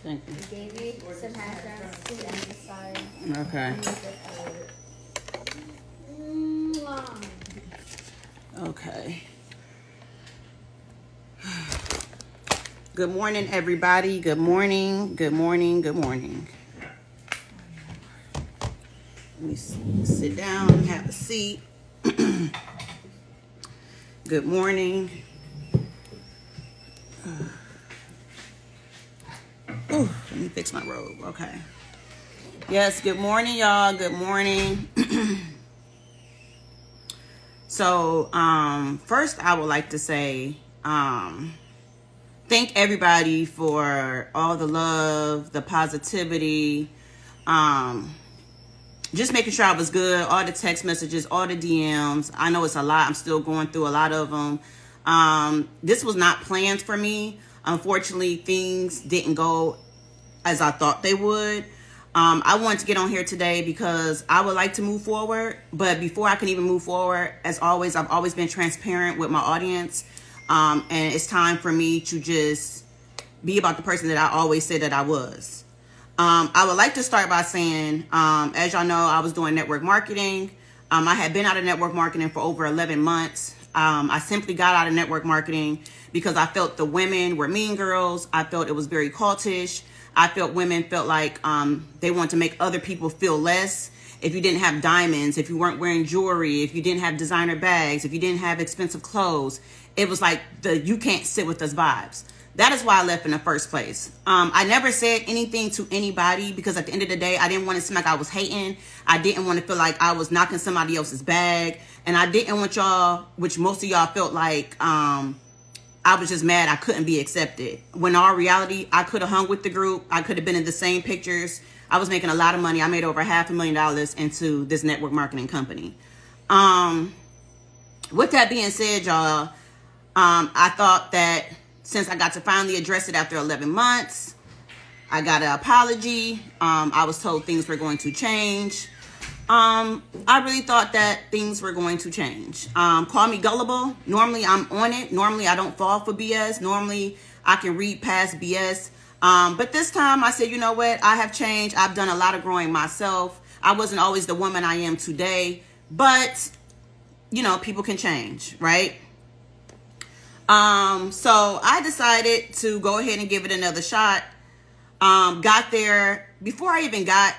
Thank you. We gave you some hash browns too, and I'm sorry. Okay. Okay. Good morning, everybody. Good morning. Good morning. Good morning. Let me sit down and have a seat. Good morning. Ooh, let me fix my robe. Okay. Yes, good morning, y'all. Good morning. So, first I would like to say, thank everybody for all the love, the positivity, just making sure I was good, all the text messages, all the DMs. I know it's a lot. I'm still going through a lot of them. This was not planned for me. Unfortunately, things didn't go as I thought they would. I wanted to get on here today because I would like to move forward. But before I can even move forward, as always, I've always been transparent with my audience. And it's time for me to just be about the person that I always said that I was. I would like to start by saying, as y'all know, I was doing network marketing. I had been out of network marketing for over 11 months. I simply got out of network marketing because I felt the women were mean girls. I felt it was very cultish. I felt women felt like they want to make other people feel less. If you didn't have diamonds, if you weren't wearing jewelry, if you didn't have designer bags, if you didn't have expensive clothes, it was like the you can't sit with us vibes. That is why I left in the first place. I never said anything to anybody because at the end of the day, I didn't want to seem like I was hating. I didn't want to feel like I was knocking somebody else's bag. And I didn't want y'all, which most of y'all felt like I was just mad I couldn't be accepted. When in all reality, I could have hung with the group. I could have been in the same pictures. I was making a lot of money. I made over $500,000 into this network marketing company. With that being said, y'all, I thought that since I got to finally address it after 11 months, I got an apology. I was told things were going to change. I really thought that things were going to change. Call me gullible. Normally I'm on it. Normally I don't fall for BS. Normally I can read past BS. But this time I said, you know what? I have changed. I've done a lot of growing myself. I wasn't always the woman I am today, but you know, people can change, right? So I decided to go ahead and give it another shot. Got there before I even got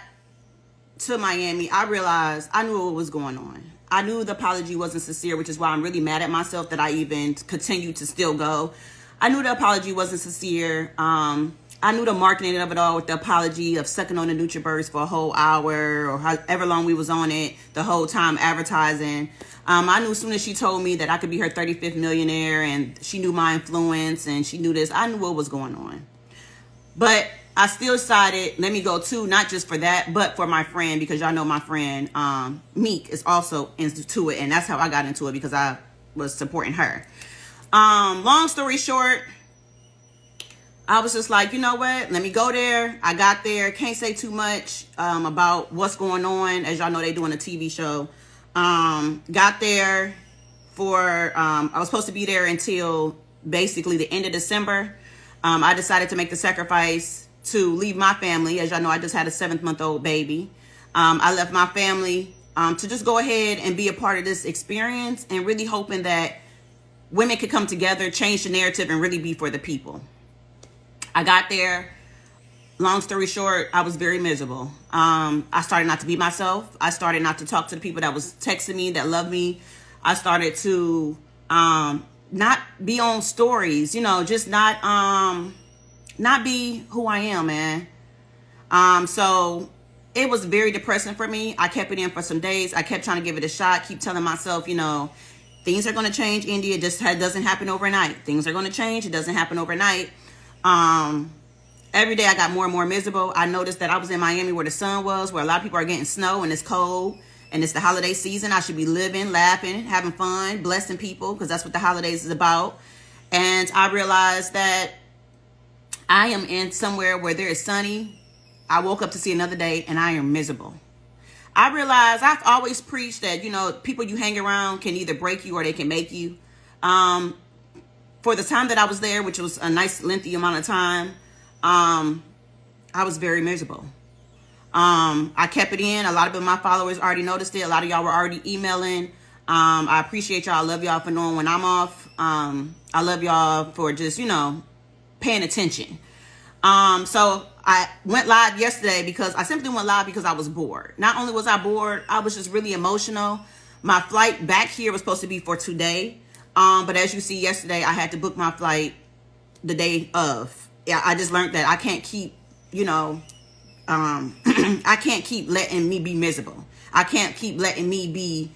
to Miami. I realized I knew what was going on. I knew the apology wasn't sincere, which is why I'm really mad at myself that I even continued to still go. I knew the apology wasn't sincere. I knew the marketing of it all with the apology of sucking on the NutriBurst for a whole hour or however long we was on it, the whole time advertising. I knew as soon as she told me that I could be her 35th millionaire and she knew my influence and she knew this, I knew what was going on. But I still decided, let me go too, not just for that, but for my friend, because y'all know my friend, Meek, is also into it. And that's how I got into it, because I was supporting her. Long story short, I was just like, you know what? Let me go there. I got there. Can't say too much about what's going on. As y'all know, they doing a TV show. Got there for, I was supposed to be there until basically the end of December. I decided to make the sacrifice to leave my family. As y'all know, I just had a 7-month-old baby. I left my family to just go ahead and be a part of this experience and really hoping that women could come together, change the narrative, and really be for the people. I got there. Long story short, I was very miserable. I started not to be myself. I started not to talk to the people that was texting me, that loved me. I started to not be on stories, you know, just not be who I am, man. So it was very depressing for me. I kept it in for some days. I kept trying to give it a shot, keep telling myself, you know, things are going to change, India. It just doesn't happen overnight. Things are going to change. It doesn't happen overnight. Every day I got more and more miserable. I noticed that I was in Miami where the sun was, where a lot of people are getting snow and it's cold and it's the holiday season. I should be living, laughing, having fun, blessing people, because that's what the holidays is about. And I realized that I am in somewhere where there is sunny. I woke up to see another day and I am miserable. I realized I've always preached that, you know, people you hang around can either break you or they can make you. for the time that I was there, which was a nice lengthy amount of time, I was very miserable. I kept it in. A lot of my followers already noticed it. A lot of y'all were already emailing. I appreciate y'all. I love y'all for knowing when I'm off. I love y'all for just, paying attention. So I went live yesterday because I simply went live because I was bored. Not only was I bored, I was just really emotional. My flight back here was supposed to be for today. But as you see yesterday, I had to book my flight the day of. Yeah, I just learned that I can't keep, I can't keep letting me be miserable. I can't keep letting me be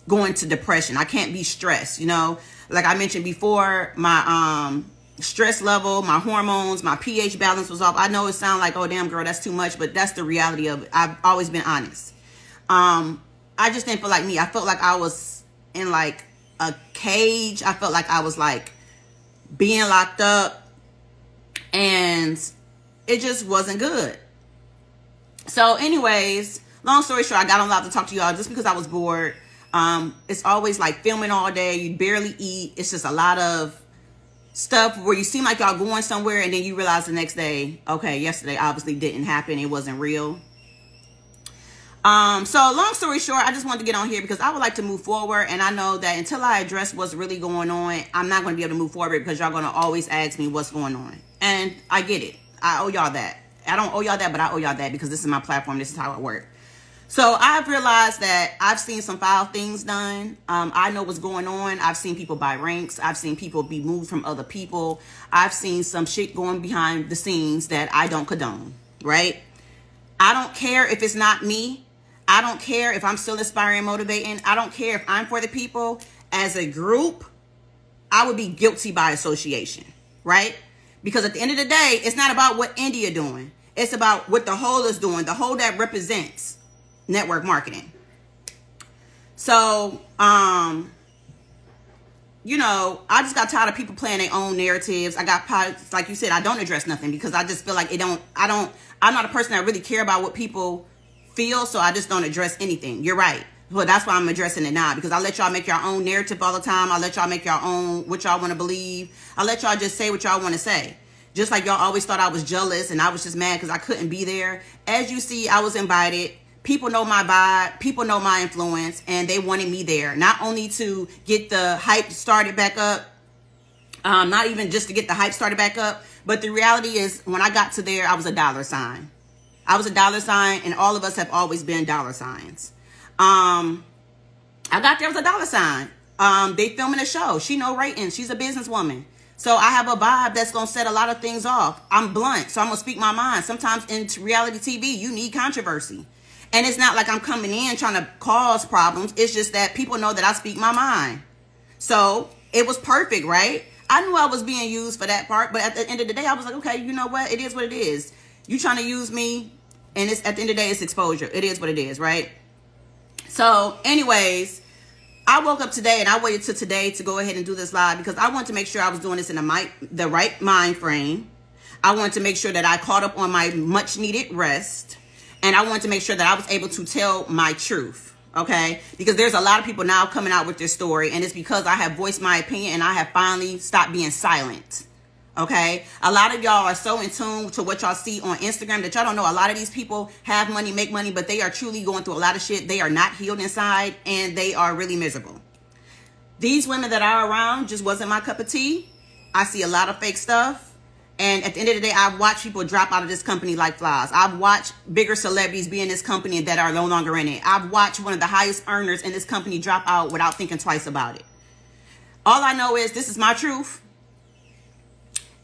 going to depression. I can't be stressed, Like I mentioned before, my stress level, my hormones, my pH balance was off. I know it sounds like, oh, damn, girl, that's too much, but that's the reality of it. I've always been honest. I just didn't feel like me. I felt like I was in like a cage. I felt like I was like being locked up, and it just wasn't good. So anyways, long story short, I got on live to talk to y'all just because I was bored. It's always like filming all day. You barely eat. It's just a lot of stuff where you seem like y'all going somewhere, and then you realize the next day, okay, yesterday obviously didn't happen. It wasn't real. So long story short, I just wanted to get on here because I would like to move forward. And I know that until I address what's really going on, I'm not going to be able to move forward because y'all going to always ask me what's going on. And I get it. I owe y'all that. I don't owe y'all that, but I owe y'all that because this is my platform. This is how it works. So I've realized that I've seen some foul things done. I know what's going on. I've seen people buy ranks. I've seen people be moved from other people. I've seen some shit going behind the scenes that I don't condone, right? I don't care if it's not me. I don't care if I'm still inspiring, motivating. I don't care if I'm for the people. As a group, I would be guilty by association, right? Because at the end of the day, it's not about what India doing. It's about what the whole is doing. The whole that represents network marketing. So, I just got tired of people playing their own narratives. Like you said, I don't address nothing because I just feel like I'm not a person that really care about what people feel, so I just don't address anything. You're right. Well, that's why I'm addressing it now, because I let y'all make your own narrative all the time. I let y'all make your own, what y'all want to believe. I let y'all just say what y'all want to say. Just like y'all always thought I was jealous and I was just mad because I couldn't be there. As you see, I was invited. People know my vibe. People know my influence, and they wanted me there. Not only to get the hype started back up, not even just to get the hype started back up, but the reality is when I got to there, I was a dollar sign. I was a dollar sign, and all of us have always been dollar signs. I got there as a dollar sign. They filming a show. She know ratings. She's a businesswoman. So I have a vibe that's going to set a lot of things off. I'm blunt, so I'm going to speak my mind. Sometimes in reality TV, you need controversy. And it's not like I'm coming in trying to cause problems. It's just that people know that I speak my mind. So it was perfect, right? I knew I was being used for that part. But at the end of the day, I was like, okay, you know what? It is what it is. You trying to use me, and it's at the end of the day, it's exposure. It is what it is, right? So anyways, I woke up today and I waited till today to go ahead and do this live because I wanted to make sure I was doing this in the right mind frame. I wanted to make sure that I caught up on my much needed rest. And I wanted to make sure that I was able to tell my truth, okay? Because there's a lot of people now coming out with their story, and it's because I have voiced my opinion and I have finally stopped being silent, okay? A lot of y'all are so in tune to what y'all see on Instagram that y'all don't know a lot of these people have money, make money, but they are truly going through a lot of shit. They are not healed inside, and they are really miserable. These women that are around just wasn't my cup of tea. I see a lot of fake stuff. And at the end of the day, I've watched people drop out of this company like flies. I've watched bigger celebrities be in this company that are no longer in it. I've watched one of the highest earners in this company drop out without thinking twice about it. All I know is this is my truth.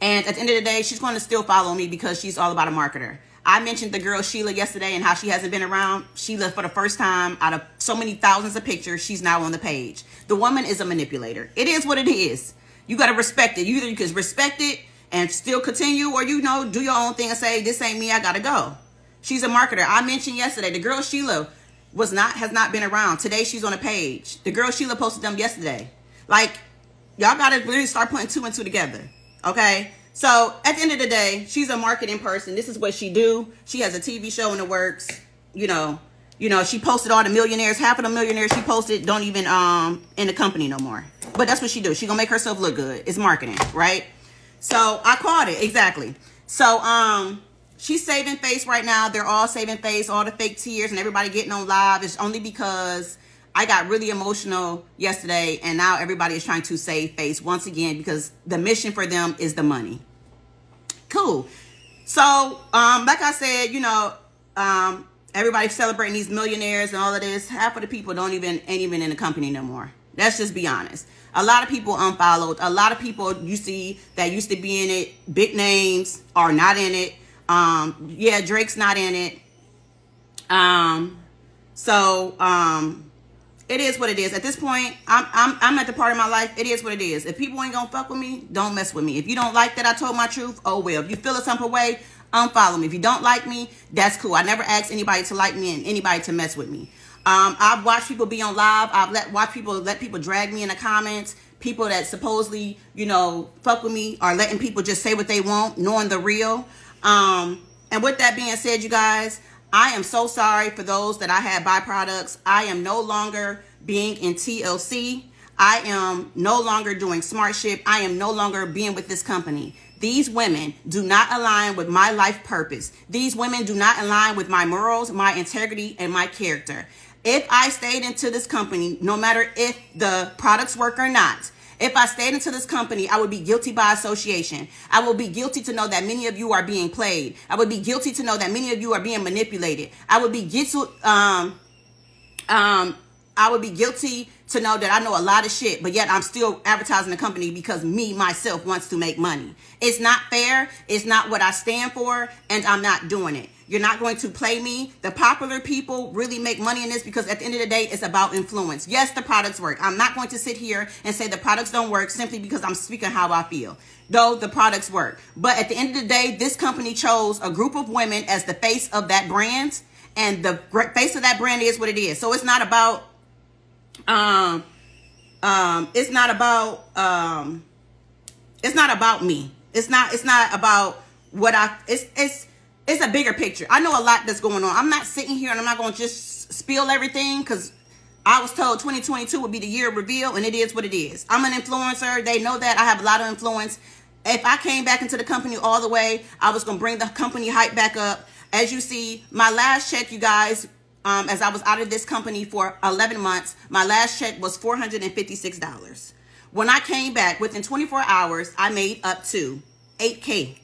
And at the end of the day, she's going to still follow me because she's all about a marketer. I mentioned the girl Sheila yesterday and how she hasn't been around. Sheila, for the first time out of so many thousands of pictures, she's now on the page. The woman is a manipulator. It is what it is. You got to respect it. Either you can respect it and still continue, or do your own thing and say, this ain't me, I gotta go. She's a marketer. I mentioned yesterday, the girl Sheila has not been around. Today she's on a page. The girl Sheila posted them yesterday. Like, y'all gotta really start putting two and two together, okay? So at the end of the day, she's a marketing person. This is what she do. She has a TV show in the works. You know, she posted all the millionaires. Half of the millionaires she posted don't even in the company no more. But that's what she do. She gonna make herself look good. It's marketing, right? So I caught it exactly. So she's saving face right now. They're all saving face, all the fake tears and everybody getting on live. It's only because I got really emotional yesterday, and now everybody is trying to save face once again because the mission for them is the money. Cool. So like I said, you know, everybody's celebrating these millionaires and all of this. Half of the people ain't even in the company no more. Let's just be honest. A lot of people unfollowed. A lot of people you see that used to be in it, big names, are not in it. Yeah, Drake's not in it. It is what it is. At this point, I'm at the part of my life. It is what it is. If people ain't gonna fuck with me, don't mess with me. If you don't like that I told my truth, oh well. If you feel a type of way, unfollow me. If you don't like me, that's cool. I never asked anybody to like me and anybody to mess with me. I've watched people be on live. I've let people drag me in the comments. People that supposedly, you know, fuck with me are letting people just say what they want, knowing the real. And with that being said, you guys, I am so sorry for those that I had byproducts. I am no longer being in TLC. I am no longer doing Smart Ship. I am no longer being with this company. These women do not align with my life purpose. These women do not align with my morals, my integrity, and my character. If I stayed into this company, no matter if the products work or not, if I stayed into this company, I would be guilty by association. I will be guilty to know that many of you are being played. I would be guilty to know that many of you are being manipulated. I would be guilty to know that I know a lot of shit, but yet I'm still advertising the company because me, myself, wants to make money. It's not fair. It's not what I stand for, and I'm not doing it. You're not going to play me. The popular people really make money in this because at the end of the day, it's about influence. Yes, the products work. I'm not going to sit here and say the products don't work simply because I'm speaking how I feel. Though the products work. But at the end of the day, this company chose a group of women as the face of that brand, and the face of that brand is what it is. So it's not about it's not about me. It's not about what it's a bigger picture. I know a lot that's going on. I'm not sitting here and I'm not going to just spill everything because I was told 2022 would be the year of reveal, and it is what it is. I'm an influencer. They know that. I have a lot of influence. If I came back into the company all the way, I was going to bring the company hype back up. As you see, my last check, you guys, as I was out of this company for 11 months, my last check was $456. When I came back, within 24 hours, I made up to $8K.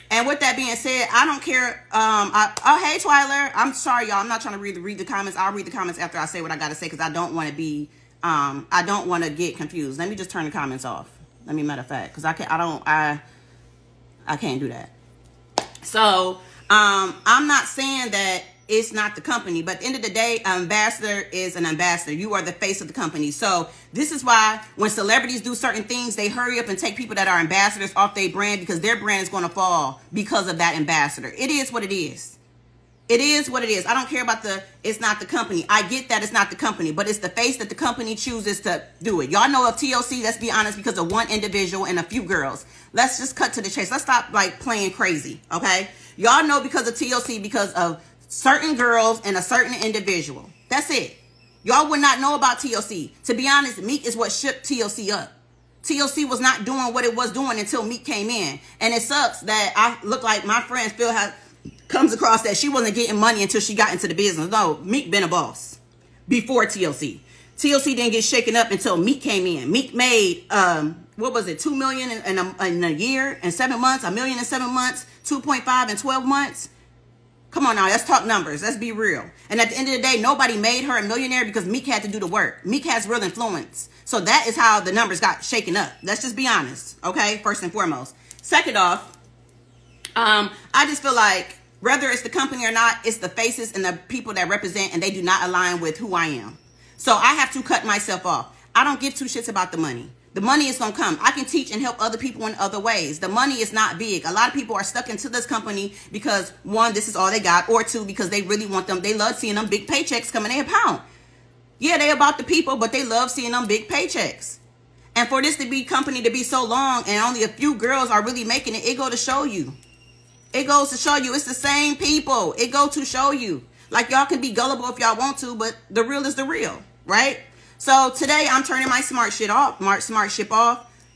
And with that being said, I don't care. Hey, Twyler. I'm sorry, y'all. I'm not trying to read the comments. I'll read the comments after I say what I got to say because I don't want to be, I don't want to get confused. Let me just turn the comments off. Matter of fact, because I can't do that. So, I'm not saying that it's not the company, but at the end of the day, an ambassador is an ambassador. You are the face of the company. So this is why when celebrities do certain things, they hurry up and take people that are ambassadors off their brand because their brand is going to fall because of that ambassador. It is what it is. It is what it is. I don't care about it's not the company. I get that it's not the company, but it's the face that the company chooses to do it. Y'all know of TLC, let's be honest, because of one individual and a few girls. Let's just cut to the chase. Let's stop playing crazy, okay? Y'all know because of TLC, because of certain girls and a certain individual. That's it. Y'all would not know about TLC. To be honest, Meek is what shook TLC up. TLC was not doing what it was doing until Meek came in. And it sucks that I look like my friend Phil comes across that she wasn't getting money until she got into the business. No, Meek been a boss before TLC. TLC didn't get shaken up until Meek came in. Meek made, $2 million in a year and 7 months, $1 million in 7 months, 2.5 in 12 months. Come on now, let's talk numbers. Let's be real. And at the end of the day, nobody made her a millionaire because Meek had to do the work. Meek has real influence. So that is how the numbers got shaken up. Let's just be honest, okay? First and foremost. Second off, I just feel like whether it's the company or not, it's the faces and the people that represent, and they do not align with who I am. So I have to cut myself off. I don't give two shits about the money. The money is going to come. I can teach and help other people in other ways. The money is not big. A lot of people are stuck into this company because, one, this is all they got, or two, because they really want them. They love seeing them big paychecks coming in a pound. Yeah, they about the people, but they love seeing them big paychecks. And for this company to be so long and only a few girls are really making it, it go to show you. It goes to show you it's the same people. It goes to show you. Like, y'all can be gullible if y'all want to, but the real is the real, right? So today I'm turning my smart ship off,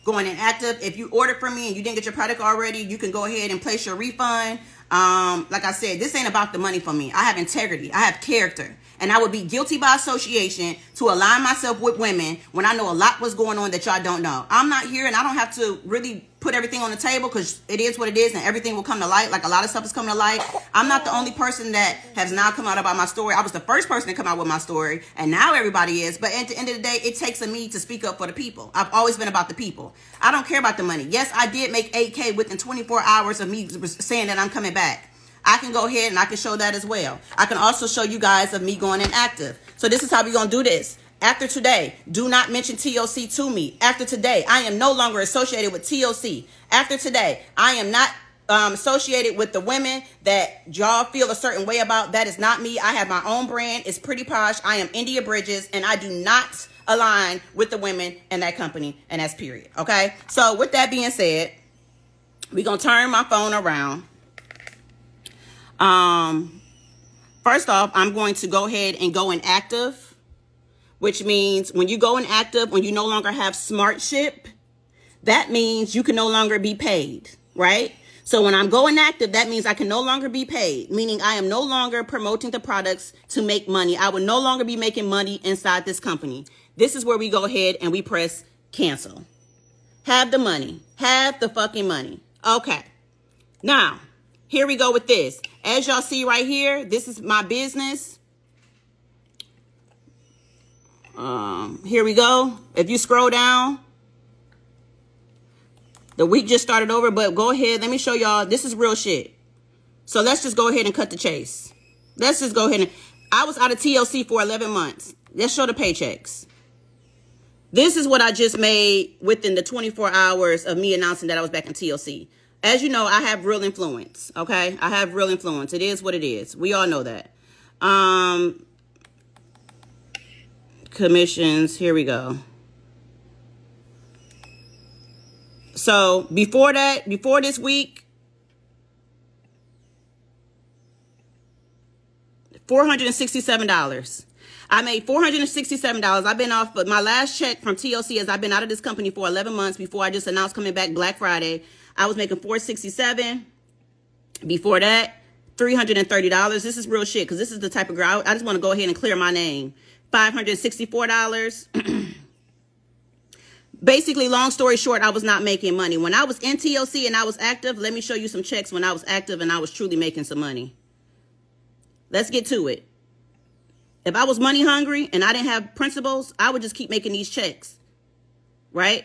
going inactive. If you ordered from me and you didn't get your product already, you can go ahead and place your refund. Like I said, this ain't about the money for me. I have integrity. I have character. And I would be guilty by association to align myself with women when I know a lot was going on that y'all don't know. I'm not here and I don't have to really put everything on the table because it is what it is and everything will come to light. Like a lot of stuff is coming to light. I'm not the only person that has now come out about my story. I was the first person to come out with my story and now everybody is. But at the end of the day, it takes a me to speak up for the people. I've always been about the people. I don't care about the money. Yes, I did make 8K within 24 hours of me saying that I'm coming back. I can go ahead and I can show that as well. I can also show you guys of me going inactive. So this is how we're going to do this. After today, do not mention TLC to me. After today, I am no longer associated with TLC. After today, I am not associated with the women that y'all feel a certain way about. That is not me. I have my own brand. It's Pretty Posh. I am India Bridges, and I do not align with the women in that company, and that's period. Okay? So with that being said, we're going to turn my phone around. First off, I'm going to go ahead and go inactive, which means when you go inactive, when you no longer have smart ship, that means you can no longer be paid, right? So when I'm going active, that means I can no longer be paid, meaning I am no longer promoting the products to make money. I will no longer be making money inside this company. This is where we go ahead and we press cancel. Have the money. Have the fucking money. Okay. Now, here we go with this. As y'all see right here, this is my business. Here we go. If you scroll down, the week just started over, but go ahead. Let me show y'all. This is real shit. So let's just go ahead and cut the chase. Let's just go ahead and... I was out of TLC for 11 months. Let's show the paychecks. This is what I just made within the 24 hours of me announcing that I was back in TLC. As you know, I have real influence, okay? I have real influence. It is what it is. We all know that. Commissions, here we go. So, before this week, $467. I made $467. I've been off, but my last check from TLC is I've been out of this company for 11 months before I just announced coming back Black Friday. I was making $467. Before that, $330. This is real shit because this is the type of girl. I just want to go ahead and clear my name. $564. Basically, long story short, I was not making money. When I was in TLC and I was active, let me show you some checks when I was active and I was truly making some money. Let's get to it. If I was money hungry and I didn't have principles, I would just keep making these checks. Right?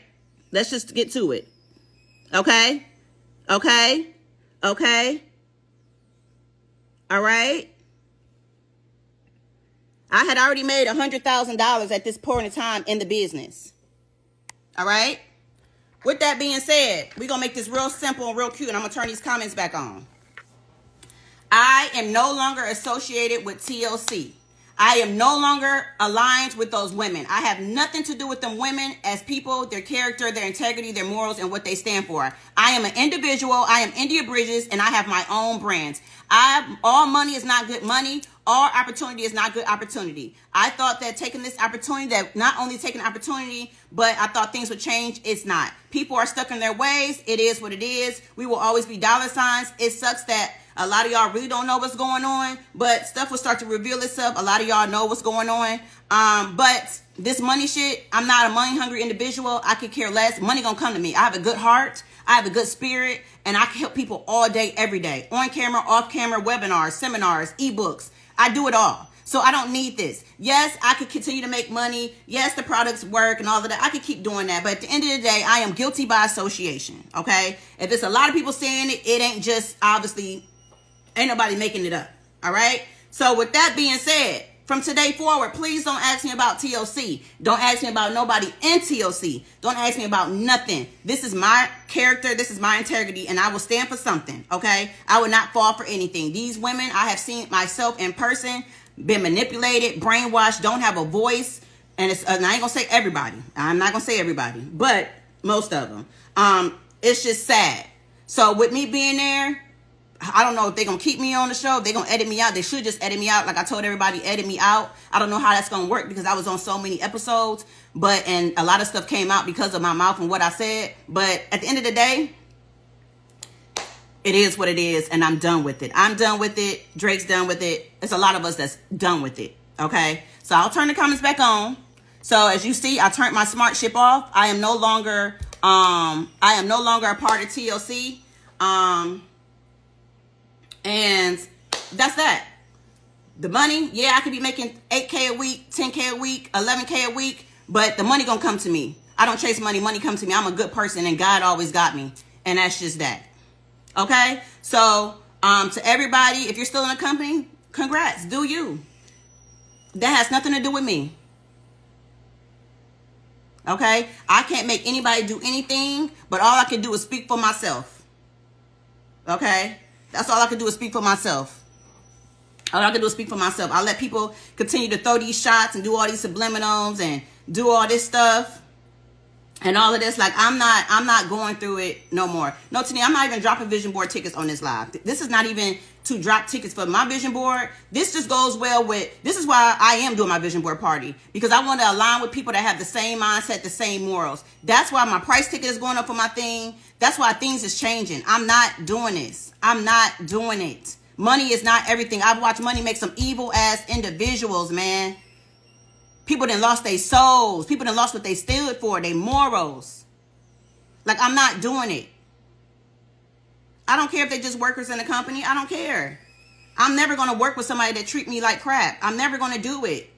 Let's just get to it. Okay? Okay? Okay? All right? I had already made $100,000 at this point in time in the business. All right? With that being said, we're going to make this real simple and real cute, and I'm going to turn these comments back on. I am no longer associated with TLC. I am no longer aligned with those women. I have nothing to do with them women as people, their character, their integrity, their morals, and what they stand for. I am an individual. I am India Bridges, and I have my own brands. All money is not good money. All opportunity is not good opportunity. I thought that taking this opportunity, that not only taking opportunity, but I thought things would change. It's not. People are stuck in their ways. It is what it is. We will always be dollar signs. It sucks that a lot of y'all really don't know what's going on, but stuff will start to reveal itself. A lot of y'all know what's going on. But this money shit, I'm not a money hungry individual. I could care less. Money gonna come to me. I have a good heart. I have a good spirit, and I can help people all day, every day. On camera, off camera, webinars, seminars, ebooks. I do it all. So I don't need this. Yes, I could continue to make money. Yes, the products work and all of that. I could keep doing that. But at the end of the day, I am guilty by association. Okay? If it's a lot of people saying it, it ain't just obviously, ain't nobody making it up. All right? So with that being said, from today forward, please don't ask me about TLC. Don't ask me about nobody in TLC. Don't ask me about nothing. This is my character. This is my integrity, and I will stand for something, okay? I will not fall for anything. These women, I have seen myself in person, been manipulated, brainwashed, don't have a voice, and I ain't going to say everybody. I'm not going to say everybody, but most of them. It's just sad. So with me being there, I don't know if they're going to keep me on the show. If they're going to edit me out. They should just edit me out. Like I told everybody, edit me out. I don't know how that's going to work because I was on so many episodes. And a lot of stuff came out because of my mouth and what I said. But at the end of the day, it is what it is. And I'm done with it. I'm done with it. Drake's done with it. It's a lot of us that's done with it. Okay. So I'll turn the comments back on. So as you see, I turned my smart ship off. I am no longer a part of TLC. And that's that. The money, yeah, I could be making 8K a week, 10K a week, 11K a week, but the money gonna come to me. I don't chase money. Money comes to me. I'm a good person and God always got me. And that's just that. Okay? So, to everybody, if you're still in a company, congrats. Do you. That has nothing to do with me. Okay? I can't make anybody do anything, but all I can do is speak for myself. Okay? That's all I can do is speak for myself. All I can do is speak for myself. I let people continue to throw these shots and do all these subliminals and do all this stuff and all of this. Like, I'm not going through it no more. No, Tania, I'm not even dropping vision board tickets on this live. This is not even to drop tickets for my vision board. This just goes well with, this is why I am doing my vision board party, because I want to align with people that have the same mindset, the same morals. That's why my price ticket is going up for my thing. That's why things is changing. I'm not doing this. I'm not doing it. Money is not everything. I've watched money make some evil ass individuals, man. People done lost their souls. People done lost what they stood for, their morals. Like, I'm not doing it. I don't care if they're just workers in the company. I don't care. I'm never going to work with somebody that treat me like crap. I'm never going to do it.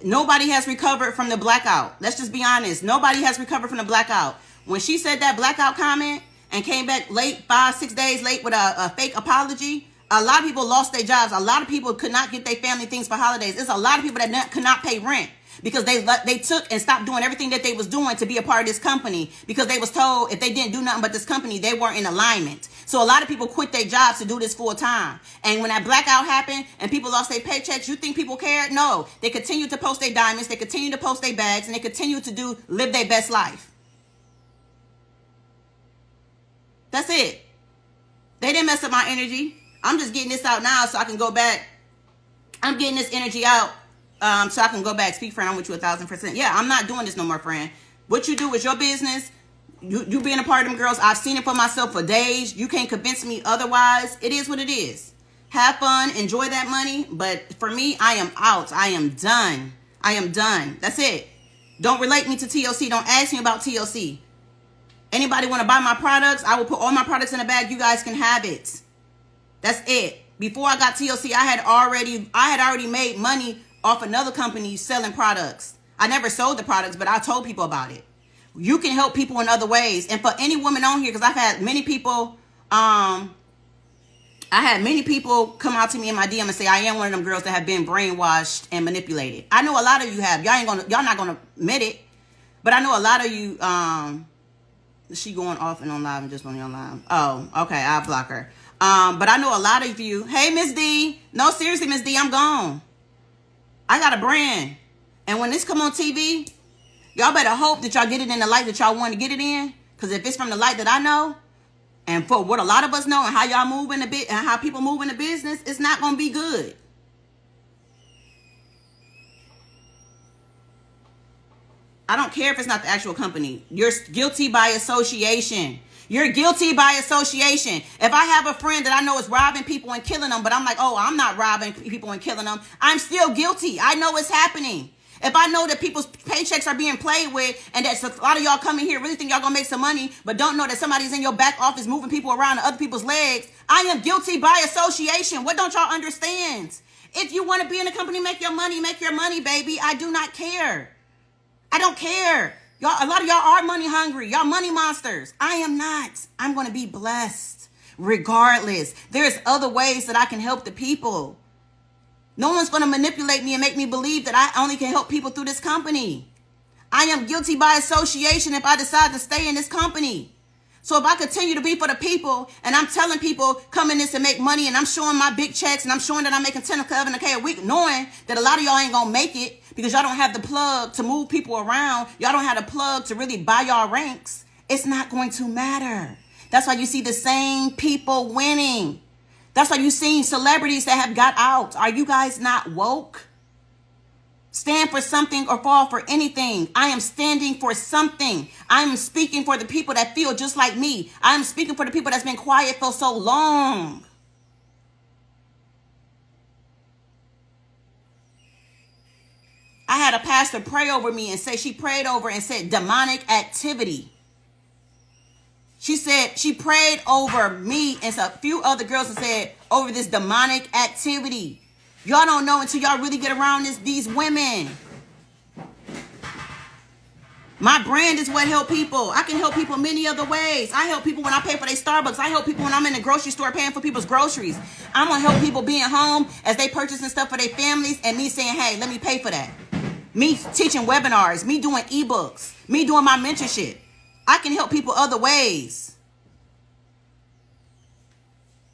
Nobody has recovered from the blackout. Let's just be honest. Nobody has recovered from the blackout. When she said that blackout comment and came back late, 5-6 days late with a fake apology, a lot of people lost their jobs. A lot of people could not get their family things for holidays. There's a lot of people that could not pay rent because they took and stopped doing everything that they was doing to be a part of this company because they was told if they didn't do nothing but this company, they weren't in alignment. So a lot of people quit their jobs to do this full time. And when that blackout happened and people lost their paychecks, you think people cared? No. They continued to post their diamonds. They continued to post their bags, and they continued to live their best life. That's it. They didn't mess up my energy. I'm just getting this out now so I can go back. I'm getting this energy out so I can go back. Speak, friend. I'm with you 1,000%. Yeah, I'm not doing this no more, friend. What you do is your business. You being a part of them girls, I've seen it for myself for days. You can't convince me otherwise. It is what it is. Have fun. Enjoy that money. But for me, I am out. I am done. I am done. That's it. Don't relate me to TLC. Don't ask me about TLC. Anybody want to buy my products? I will put all my products in a bag. You guys can have it. That's it. Before I got TLC, I had already made money off another company selling products. I never sold the products, but I told people about it. You can help people in other ways. And for any woman on here, because I've had many people, come out to me in my DM and say I am one of them girls that have been brainwashed and manipulated. I know a lot of you have. Y'all not gonna admit it, but I know a lot of you. She going off and on live and just on your live. Oh, okay. I'll block her. But I know a lot of you. Hey, Miss D. No, seriously, Miss D, I'm gone. I got a brand. And when this come on TV, y'all better hope that y'all get it in the light that y'all want to get it in. Because if it's from the light that I know, and for what a lot of us know, and how y'all move in the bit and how people move in the business, it's not going to be good. I don't care if it's not the actual company. You're guilty by association. You're guilty by association. If I have a friend that I know is robbing people and killing them, but I'm like, oh, I'm not robbing people and killing them, I'm still guilty. I know it's happening. If I know that people's paychecks are being played with and that a lot of y'all come in here really think y'all gonna make some money, but don't know that somebody's in your back office moving people around to other people's legs, I am guilty by association. What don't y'all understand? If you want to be in a company, make your money, baby. I do not care. I don't care. Y'all, a lot of y'all are money hungry. Y'all money monsters. I am not. I'm going to be blessed regardless. There's other ways that I can help the people. No one's going to manipulate me and make me believe that I only can help people through this company. I am guilty by association if I decide to stay in this company. So if I continue to be for the people and I'm telling people come in this and make money and I'm showing my big checks and I'm showing that I'm making 10 or 11K a week, knowing that a lot of y'all ain't going to make it because y'all don't have the plug to move people around. Y'all don't have the plug to really buy y'all ranks. It's not going to matter. That's why you see the same people winning. That's why you see celebrities that have got out. Are you guys not woke? Stand for something or fall for anything. I am standing for something. I am speaking for the people that feel just like me. I am speaking for the people that's been quiet for so long. I had a pastor pray over me and say she prayed over and said demonic activity. She said she prayed over me and a few other girls and said over this demonic activity. Y'all don't know until y'all really get around these women. My brand is what help people. I can help people many other ways. I help people when I pay for their Starbucks. I help people when I'm in the grocery store paying for people's groceries. I'm going to help people being home as they purchasing stuff for their families and me saying, hey, let me pay for that. Me teaching webinars, me doing ebooks, me doing my mentorship. I can help people other ways.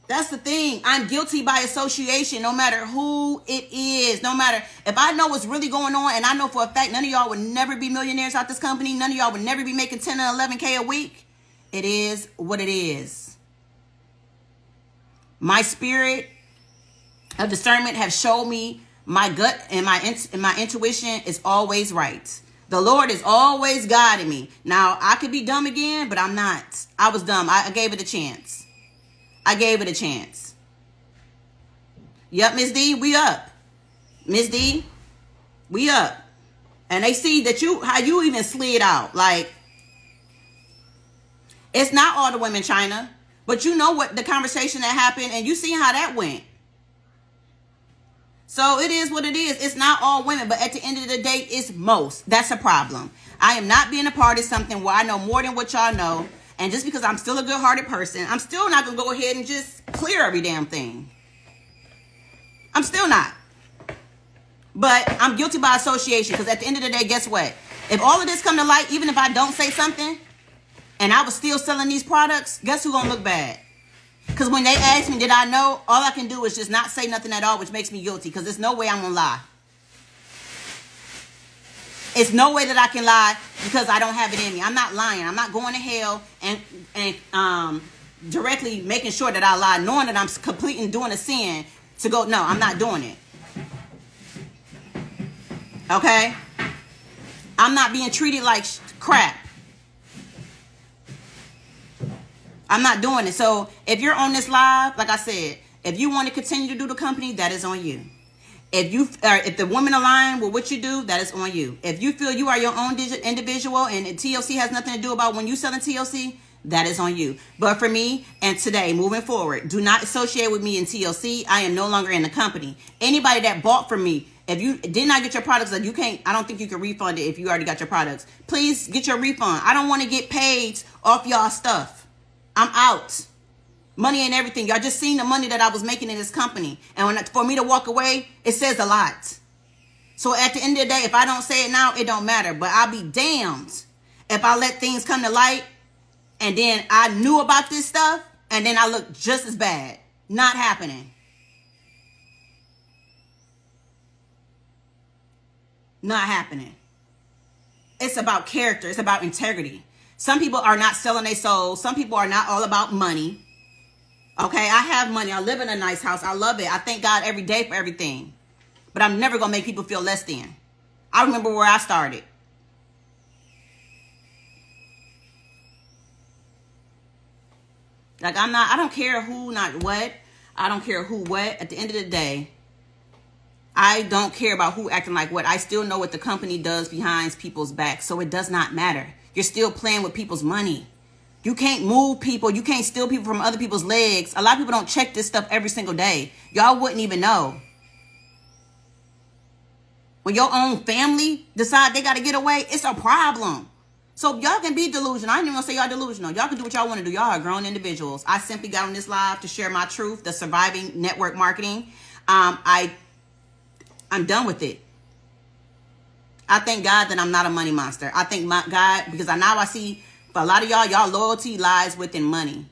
That's the thing. I'm guilty by association, no matter who it is. No matter if I know what's really going on, and I know for a fact none of y'all would never be millionaires out this company. None of y'all would never be making 10 or 11K a week. It is what it is. My spirit of discernment have showed me my gut and my intuition is always right. The Lord is always guiding me. Now, I could be dumb again, but I'm not. I was dumb. I gave it a chance. I gave it a chance. Yep, Miss D, we up. Miss D, we up. And they see that how you even slid out. Like, it's not all the women, China. But you know what the conversation that happened, and you see how that went. So it is what it is. It's not all women, but at the end of the day, it's most. That's a problem. I am not being a part of something where I know more than what y'all know. And just because I'm still a good-hearted person, I'm still not going to go ahead and just clear every damn thing. I'm still not. But I'm guilty by association because at the end of the day, guess what? If all of this come to light, even if I don't say something, and I was still selling these products, guess who's going to look bad? Because when they ask me, did I know? All I can do is just not say nothing at all, which makes me guilty because there's no way I'm going to lie. It's no way that I can lie because I don't have it in me. I'm not lying. I'm not going to hell and directly making sure that I lie, knowing that I'm completing doing a sin to go, no, I'm not doing it. Okay? I'm not being treated like crap. I'm not doing it. So if you're on this live, like I said, if you want to continue to do the company, that is on you. If the women align with what you do, that is on you. If you feel you are your own individual and TLC has nothing to do about when you selling TLC, that is on you. But for me and today, moving forward, do not associate with me in TLC. I am no longer in the company. Anybody that bought from me, if you did not get your products, you can't. I don't think you can refund it if you already got your products. Please get your refund. I don't want to get paid off y'all stuff. I'm out. Money ain't everything. Y'all just seen the money that I was making in this company. And for me to walk away, it says a lot. So at the end of the day, if I don't say it now, it don't matter. But I'll be damned if I let things come to light and then I knew about this stuff and then I look just as bad. Not happening. Not happening. It's about character. It's about integrity. Some people are not selling their soul. Some people are not all about money. Okay, I have money. I live in a nice house. I love it. I thank God every day for everything. But I'm never going to make people feel less than. I remember where I started. Like, I don't care who, not what. I don't care who, what. At the end of the day, I don't care about who acting like what. I still know what the company does behind people's backs. So it does not matter. You're still playing with people's money. You can't move people. You can't steal people from other people's legs. A lot of people don't check this stuff every single day. Y'all wouldn't even know. When your own family decide they got to get away, it's a problem. So y'all can be delusional. I ain't even going to say y'all delusional. Y'all can do what y'all want to do. Y'all are grown individuals. I simply got on this live to share my truth, the surviving network marketing. I'm done with it. I thank God that I'm not a money monster. I thank God because now I see for a lot of y'all loyalty lies within money.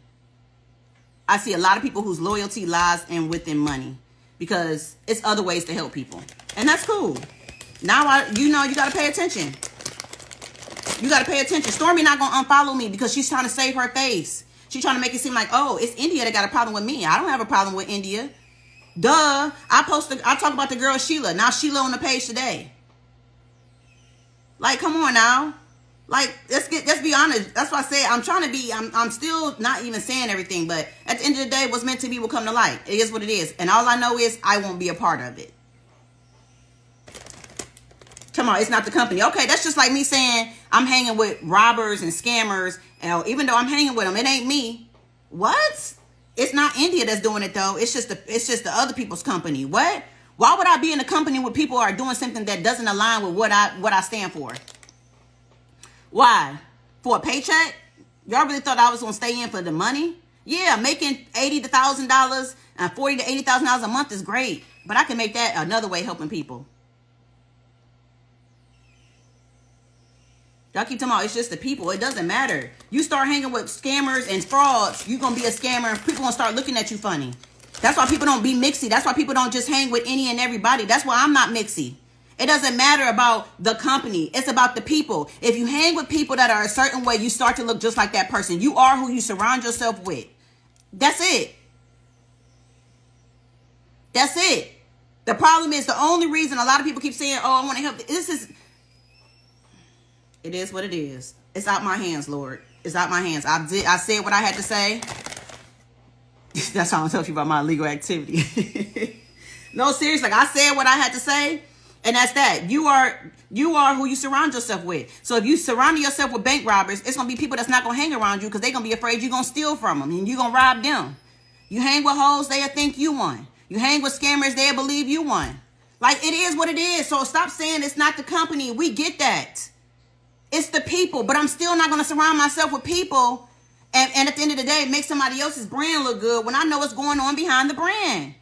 I see a lot of people whose loyalty lies within money because it's other ways to help people. And that's cool. Now you got to pay attention. You got to pay attention. Stormy not going to unfollow me because she's trying to save her face. She's trying to make it seem like, oh, it's India that got a problem with me. I don't have a problem with India. Duh. I talk about the girl Sheila. Now Sheila on the page today. Like, come on now. Like, let's be honest. That's why I say I'm still not even saying everything, but at the end of the day, what's meant to be will come to light. It is what it is. And all I know is I won't be a part of it. Come on, it's not the company. Okay, that's just like me saying I'm hanging with robbers and scammers. And even though I'm hanging with them, it ain't me. What? It's not India that's doing it though. It's just the other people's company. What? Why would I be in a company where people are doing something that doesn't align with what I stand for? Why? For a paycheck? Y'all really thought I was gonna stay in for the money? Yeah, making $80,000 and $40,000 to $80,000 a month is great, but I can make that another way helping people. Y'all keep talking about it's just the people. It doesn't matter. You start hanging with scammers and frauds, you're gonna be a scammer. People gonna start looking at you funny. That's why people don't be mixy. That's why people don't just hang with any and everybody. That's why I'm not mixy. It doesn't matter about the company. It's about the people. If you hang with people that are a certain way, you start to look just like that person. You are who you surround yourself with. That's it. That's it. The problem is the only reason a lot of people keep saying, oh, I want to help. It is what it is. It's out my hands, Lord. It's out my hands. I said what I had to say. That's how I'm telling you about my illegal activity. No, seriously. Like I said what I had to say. And that's that. You are who you surround yourself with. So if you surround yourself with bank robbers, it's going to be people that's not going to hang around you because they're going to be afraid you're going to steal from them and you're going to rob them. You hang with hoes, they'll think you won. You hang with scammers, they'll believe you won. Like, it is what it is. So stop saying it's not the company. We get that. It's the people. But I'm still not going to surround myself with people and at the end of the day make somebody else's brand look good when I know what's going on behind the brand.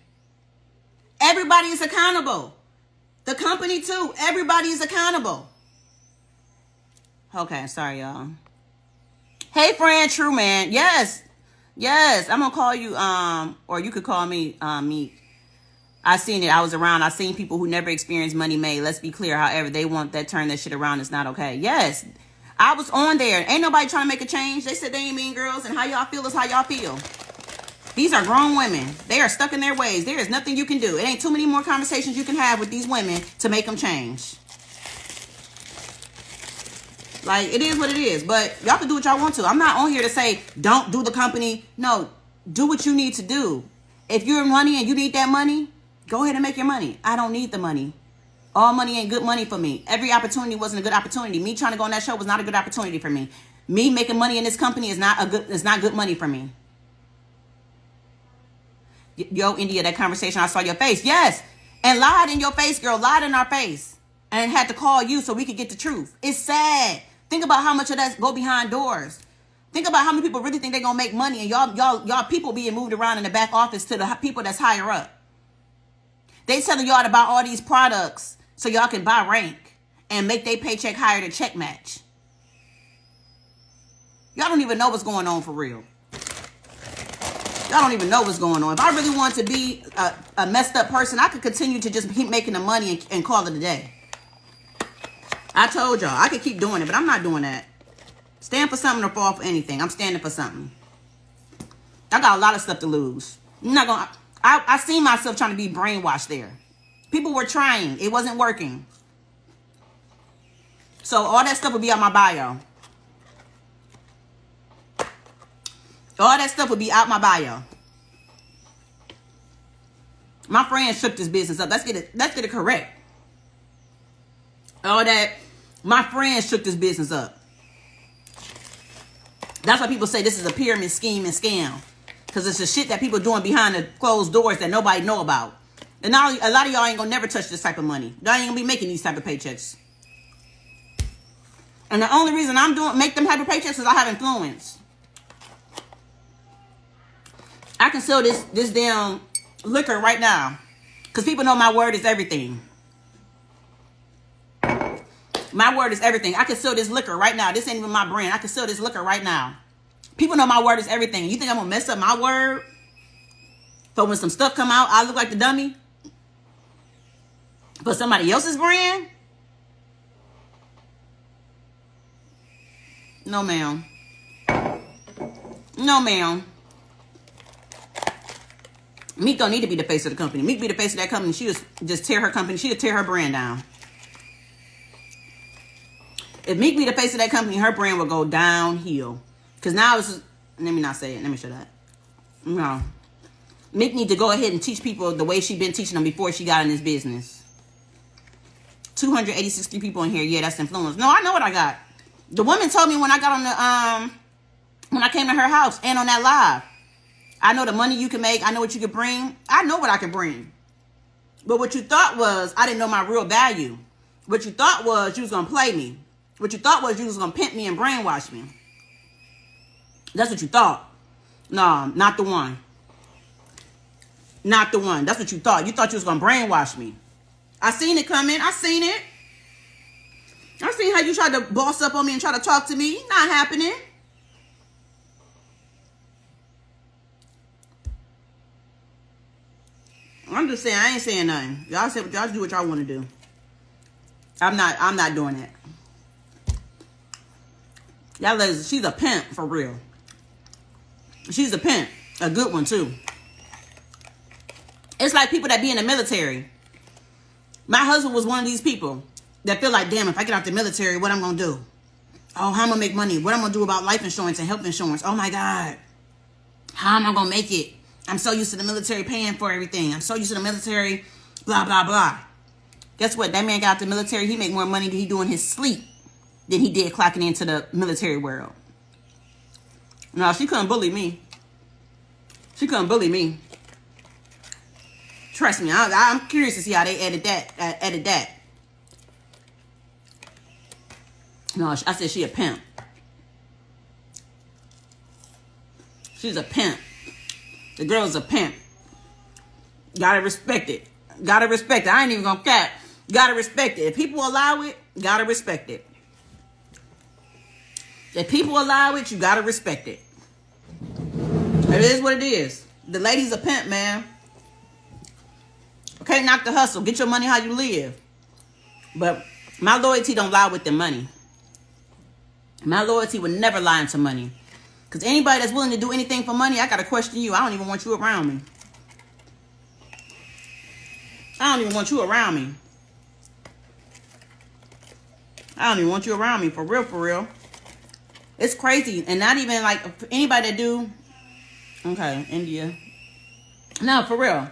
Everybody is accountable. The company too. Everybody is accountable. Okay, sorry, y'all. Hey, friend, True Man. Yes. I'm gonna call you. Or you could call me. Meek. I seen it. I was around. I seen people who never experienced money made. Let's be clear. However, they want that turn that shit around. It's not okay. Yes, I was on there. Ain't nobody trying to make a change. They said they ain't mean girls, and how y'all feel is how y'all feel. These are grown women. They are stuck in their ways. There is nothing you can do. It ain't too many more conversations you can have with these women to make them change. Like, it is what it is. But y'all can do what y'all want to. I'm not on here to say, don't do the company. No, do what you need to do. If you're money and you need that money, go ahead and make your money. I don't need the money. All money ain't good money for me. Every opportunity wasn't a good opportunity. Me trying to go on that show was not a good opportunity for me. Me making money in this company is not good money for me. Yo, India, that conversation, I saw your face. Yes. And lied in your face, girl. Lied in our face. And had to call you so we could get the truth. It's sad. Think about how much of that go behind doors. Think about how many people really think they're going to make money. And y'all people being moved around in the back office to the people that's higher up. They telling y'all to buy all these products so y'all can buy rank and make their paycheck higher than check match. Y'all don't even know what's going on for real. Y'all don't even know what's going on. If I really want to be a messed up person, I could continue to just keep making the money and call it a day. I told y'all, I could keep doing it, but I'm not doing that. Stand for something or fall for anything. I'm standing for something. I got a lot of stuff to lose. I'm not gonna. I seen myself trying to be brainwashed there. People were trying. It wasn't working. So all that stuff would be on my bio. All that stuff would be out my bio. My friend shook this business up. Let's get it correct. All that, my friend shook this business up. That's why people say this is a pyramid scheme and scam. Because it's the shit that people doing behind the closed doors that nobody know about. And now a lot of y'all ain't gonna never touch this type of money. Y'all ain't gonna be making these type of paychecks. And the only reason make them type of paychecks is I have influence. I can sell this damn liquor right now. Because people know my word is everything. My word is everything. I can sell this liquor right now. This ain't even my brand. I can sell this liquor right now. People know my word is everything. You think I'm going to mess up my word? So when some stuff come out, I look like the dummy? For somebody else's brand? No, ma'am. No, ma'am. Meek don't need to be the face of the company. Meek be the face of that company. She just tear her company. She'll tear her brand down. If Meek be the face of that company, her brand will go downhill. Because now it's... Let me not say it. Let me show that. No. Meek need to go ahead and teach people the way she been teaching them before she got in this business. 286 people in here. Yeah, that's influence. No, I know what I got. The woman told me when I got on the... when I came to her house and on that live. I know the money you can make. I know what you can bring. I know what I can bring. But what you thought was I didn't know my real value. What you thought was you was going to play me. What you thought was you was going to pimp me and brainwash me. That's what you thought. No, not the one. Not the one. That's what you thought. You thought you was going to brainwash me. I seen it coming. I seen it. I seen how you tried to boss up on me and try to talk to me. Not happening. I'm just saying, I ain't saying nothing. Y'all say y'all do what y'all want to do. I'm not doing that. Y'all ladies, she's a pimp for real. She's a pimp. A good one too. It's like people that be in the military. My husband was one of these people that feel like, damn, if I get out the military, what I'm gonna do? Oh, how I'm gonna make money? What I'm gonna do about life insurance and health insurance? Oh my God. How am I gonna make it? I'm so used to the military paying for everything. I'm so used to the military, blah, blah, blah. Guess what? That man got out the military. He make more money than he do in his sleep than he did clocking into the military world. No, she couldn't bully me. She couldn't bully me. Trust me, I'm curious to see how they edit that. No, I said she a pimp. She's a pimp. The girl's a pimp. Gotta respect it. Gotta respect it. I ain't even gonna cap. Gotta respect it. If people allow it, gotta respect it. If people allow it, you gotta respect it. It is what it is. The lady's a pimp, man. Okay, knock the hustle. Get your money how you live. But my loyalty don't lie with the money. My loyalty would never lie into money. Because anybody that's willing to do anything for money, I got to question you. I don't even want you around me. I don't even want you around me. I don't even want you around me. For real, for real. It's crazy. And not even like anybody that do... Okay, India. No, for real.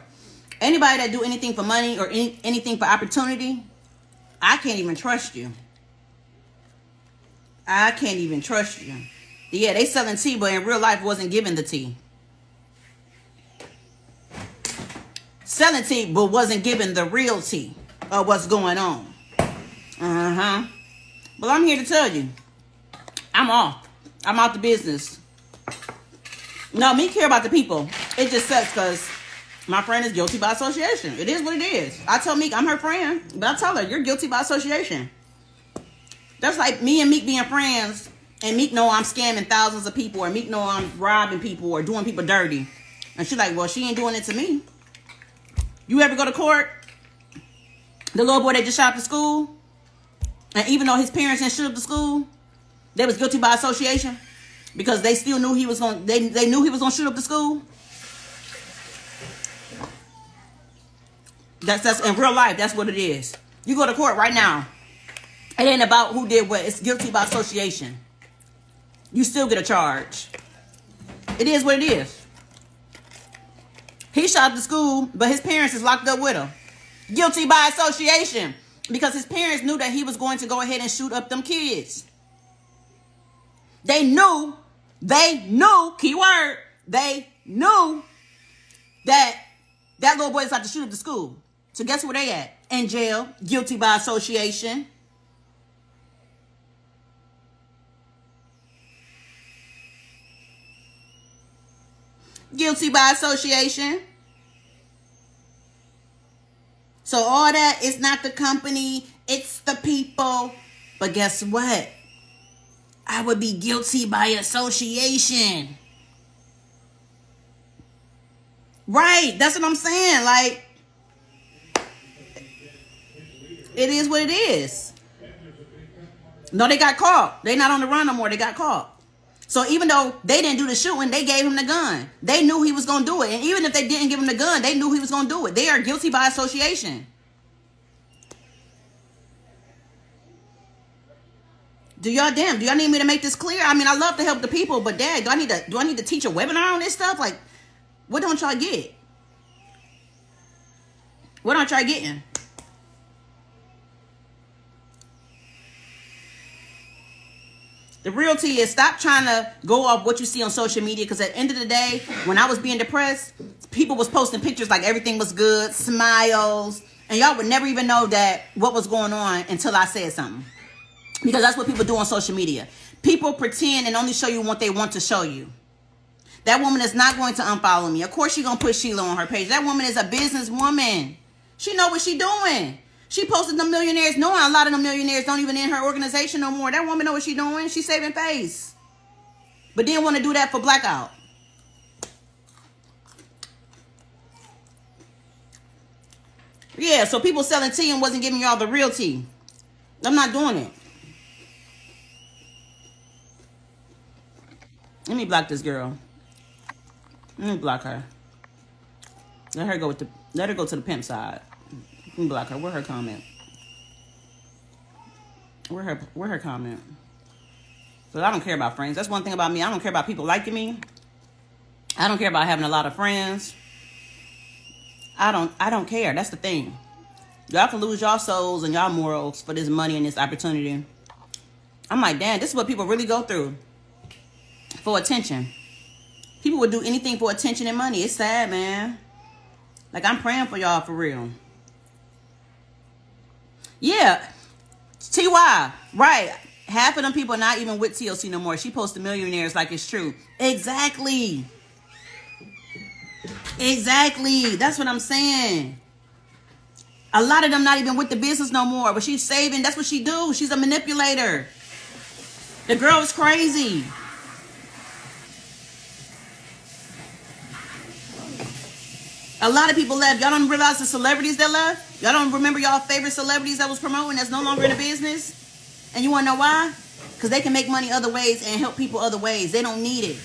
Anybody that do anything for money or anything for opportunity, I can't even trust you. I can't even trust you. Yeah, they selling tea, but in real life wasn't giving the tea. Selling tea, but wasn't giving the real tea of what's going on. Well, I'm here to tell you. I'm off. I'm out the business. No, me care about the people. It just sucks because my friend is guilty by association. It is what it is. I tell Meek I'm her friend, but I tell her, you're guilty by association. That's like me and Meek being friends, and Meek know I'm scamming thousands of people, or Meek know I'm robbing people or doing people dirty. And she's like, well, she ain't doing it to me. You ever go to court? The little boy that just shot up the school, and even though his parents didn't shoot up the school, they was guilty by association because they still knew he was going. They knew he was going to shoot up the school. That's in real life. That's what it is. You go to court right now. It ain't about who did what. It's guilty by association. You still get a charge. It is what it is. He shot up the school, but his parents is locked up with him. Guilty by association. Because his parents knew that he was going to go ahead and shoot up them kids. They knew, keyword, they knew that little boy is about to shoot up the school. So guess where they at? In jail. Guilty by association. Guilty by association. So all that is not the company, it's the people. But guess what? I would be guilty by association. Right, that's what I'm saying. Like, it is what it is. No, they got caught. They not on the run no more. They got caught. So even though they didn't do the shooting, they gave him the gun. They knew he was going to do it. And even if they didn't give him the gun, they knew he was going to do it. They are guilty by association. Do y'all need me to make this clear? I mean, I love to help the people, but dad, do I need to teach a webinar on this stuff? Like, what don't y'all get? What aren't y'all getting? The real tea is stop trying to go off what you see on social media, because at the end of the day, when I was being depressed, people was posting pictures like everything was good, smiles, and y'all would never even know that what was going on until I said something. Because that's what people do on social media. People pretend and only show you what they want to show you. That woman is not going to unfollow me. Of course she's going to put Sheila on her page. That woman is a businesswoman. She know what she doing. She posted the millionaires, knowing a lot of the millionaires don't even in her organization no more. That woman know what she doing. She's saving face. But didn't want to do that for Blackout. Yeah, so people selling tea and wasn't giving y'all the real tea. I'm not doing it. Let me block this girl. Let me block her. Let her go to the pimp side. Let me block her. Where her comment? Where her comment? Because I don't care about friends. That's one thing about me. I don't care about people liking me. I don't care about having a lot of friends. I don't care. That's the thing. Y'all can lose y'all souls and y'all morals for this money and this opportunity. I'm like, damn, this is what people really go through. For attention. People would do anything for attention and money. It's sad, man. Like, I'm praying for y'all for real. Yeah. TY. Right. Half of them people are not even with TLC no more. She posted millionaires like it's true. Exactly. Exactly. That's what I'm saying. A lot of them not even with the business no more. But she's saving. That's what she do. She's a manipulator. The girl is crazy. A lot of people left. Y'all don't realize the celebrities that left? Y'all don't remember y'all favorite celebrities that was promoting that's no longer in the business? And you want to know why? Because they can make money other ways and help people other ways. They don't need it.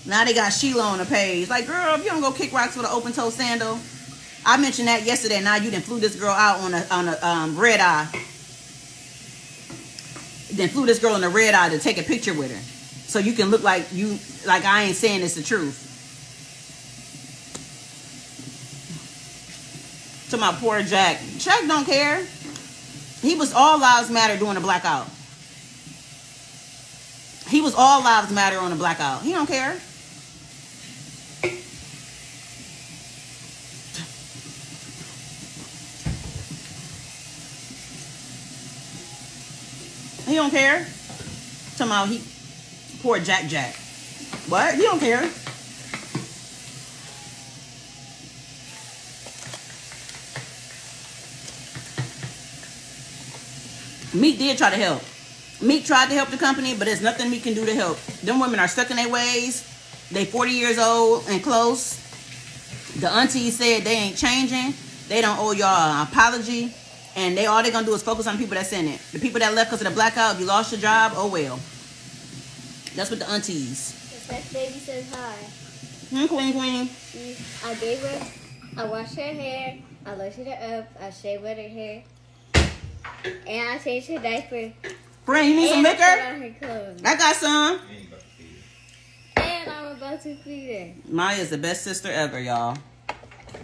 Now they got Sheila on the page. Like, girl, if you don't go kick rocks with an open-toe sandal. I mentioned that yesterday. Now you done flew this girl out on a red eye. Then flew this girl on the red eye to take a picture with her. So you can look like I ain't saying it's the truth. To my poor Jack. Jack don't care. He was all lives matter during the blackout. He was all lives matter on the blackout. He don't care. He don't care. Talking about poor Jack. What? He don't care. Meek did try to help. Meek tried to help the company, but there's nothing Meek can do to help. Them women are stuck in their ways. They 40 years old and close. The aunties said they ain't changing. They don't owe y'all an apology. And all they're going to do is focus on the people that's in it. The people that left because of the blackout, you lost your job, oh well. That's what the aunties. The next baby says hi. Queen. I gave her, I washed her hair, I lifted her up, I shaved her hair. And I changed her diaper. Friend, you need some liquor? Her clothes. I got some. And I'm about to feed her. Maya's the best sister ever, y'all.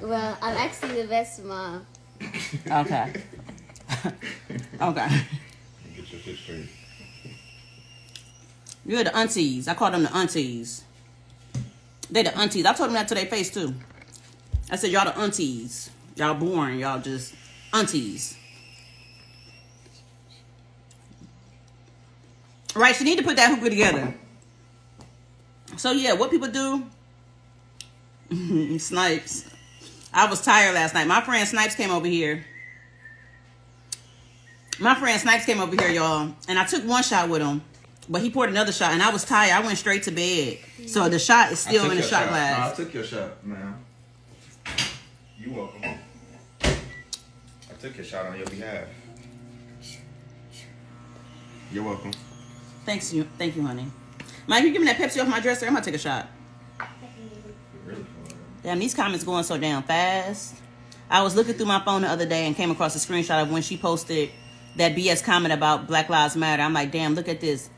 Well, I'm actually the best mom. Okay. Okay. Get your shit straight. You're the aunties. I call them the aunties. They the aunties. I told them that to their face too. I said, y'all the aunties. Y'all boring. Y'all just aunties. Right, so you need to put that hookah together. So yeah, what people do? Snipes. I was tired last night. My friend Snipes came over here. Y'all. And I took one shot with him. But he poured another shot. And I was tired. I went straight to bed. So the shot is still in the shot glass. No, I took your shot, man. You welcome. I took your shot on your behalf. You're welcome. Thank you, honey. Mike, you give me that Pepsi off my dresser? I'm gonna take a shot. Damn, these comments going so damn fast. I was looking through my phone the other day and came across a screenshot of when she posted that BS comment about Black Lives Matter. I'm like, damn, look at this.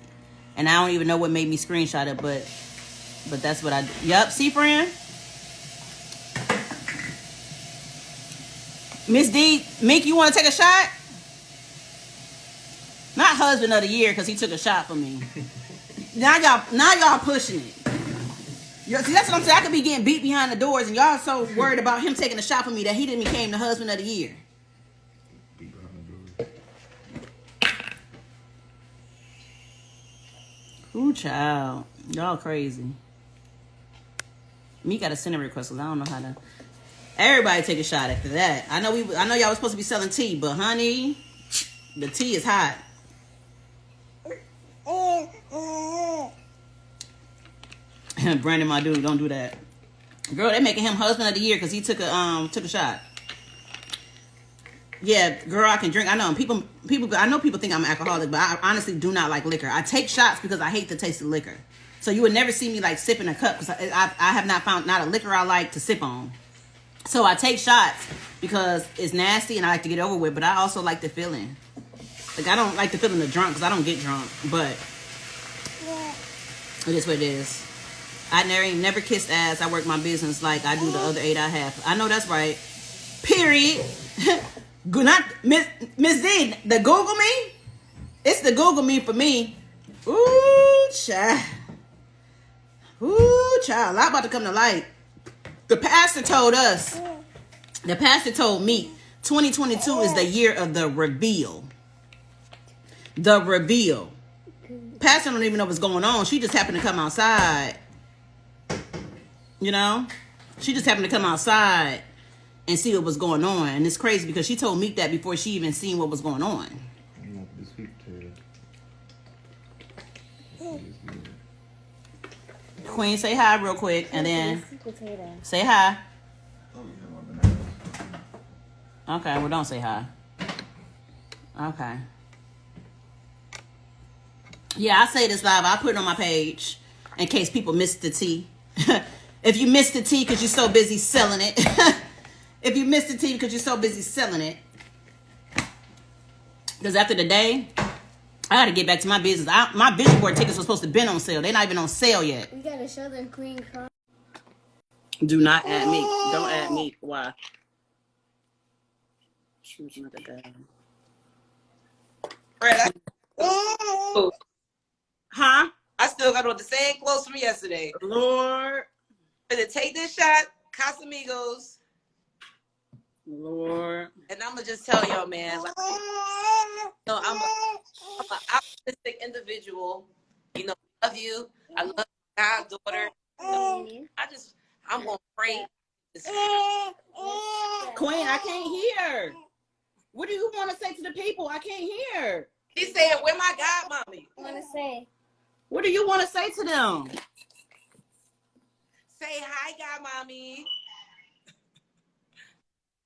And I don't even know what made me screenshot it, but that's what I do. Yup, see, friend? Miss D, Mink, you want to take a shot? Not husband of the year because he took a shot for me. Now y'all pushing it. See, that's what I'm saying. I could be getting beat behind the doors, and y'all so worried about him taking a shot for me that he didn't became the husband of the year. Beat behind the doors. Ooh, child, y'all crazy. Me got a center request because I don't know how to. Everybody take a shot after that. I know y'all was supposed to be selling tea, but honey, the tea is hot. Brandon, my dude, don't do that. Girl, they making him husband of the year because he took a shot. Yeah, girl, I can drink. I know people. I know people think I'm an alcoholic, but I honestly do not like liquor. I take shots because I hate the taste of liquor. So you would never see me like sipping a cup because I have not found not a liquor I like to sip on. So I take shots because it's nasty and I like to get over with. But I also like the feeling. Like I don't like the feeling of drunk because I don't get drunk. But it is what it is. I never kissed ass. I work my business like I do the other 8 I have. I know that's right. Period. Not Miss D. The Google me. It's the Google me for me. Ooh, child. Ooh, child. A lot about to come to light. The pastor told us. The pastor told me 2022 is the year of the reveal. The reveal. Pastor don't even know what's going on. She just happened to come outside. You know? She just happened to come outside and see what was going on. And it's crazy because she told Meek that before she even seen what was going on. You want the sweet potato. Queen, say hi real quick. And then say hi. Okay, well, don't say hi. Okay. Yeah, I say this live. I put it on my page in case people missed the tea. If you missed the tea because you're so busy selling it. If you missed the tea because you're so busy selling it. Because after the day, I got to get back to my business. My vision board tickets were supposed to have been on sale. They're not even on sale yet. We got to show them Queen Car. Do not add me. Don't add me. Why? Choose another day. Fred, Huh? I still got on the same clothes from yesterday. Lord. I'm gonna take this shot, Casamigos, Lord. and I'm gonna just tell y'all, man. Like, I'm an optimistic individual. You know, I love you. I love my goddaughter. I'm gonna pray. Queen, I can't hear. What do you want to say to the people? I can't hear. He's saying, "Where my godmommy?" I want to say. What do you want to say to them? Say hi, godmommy.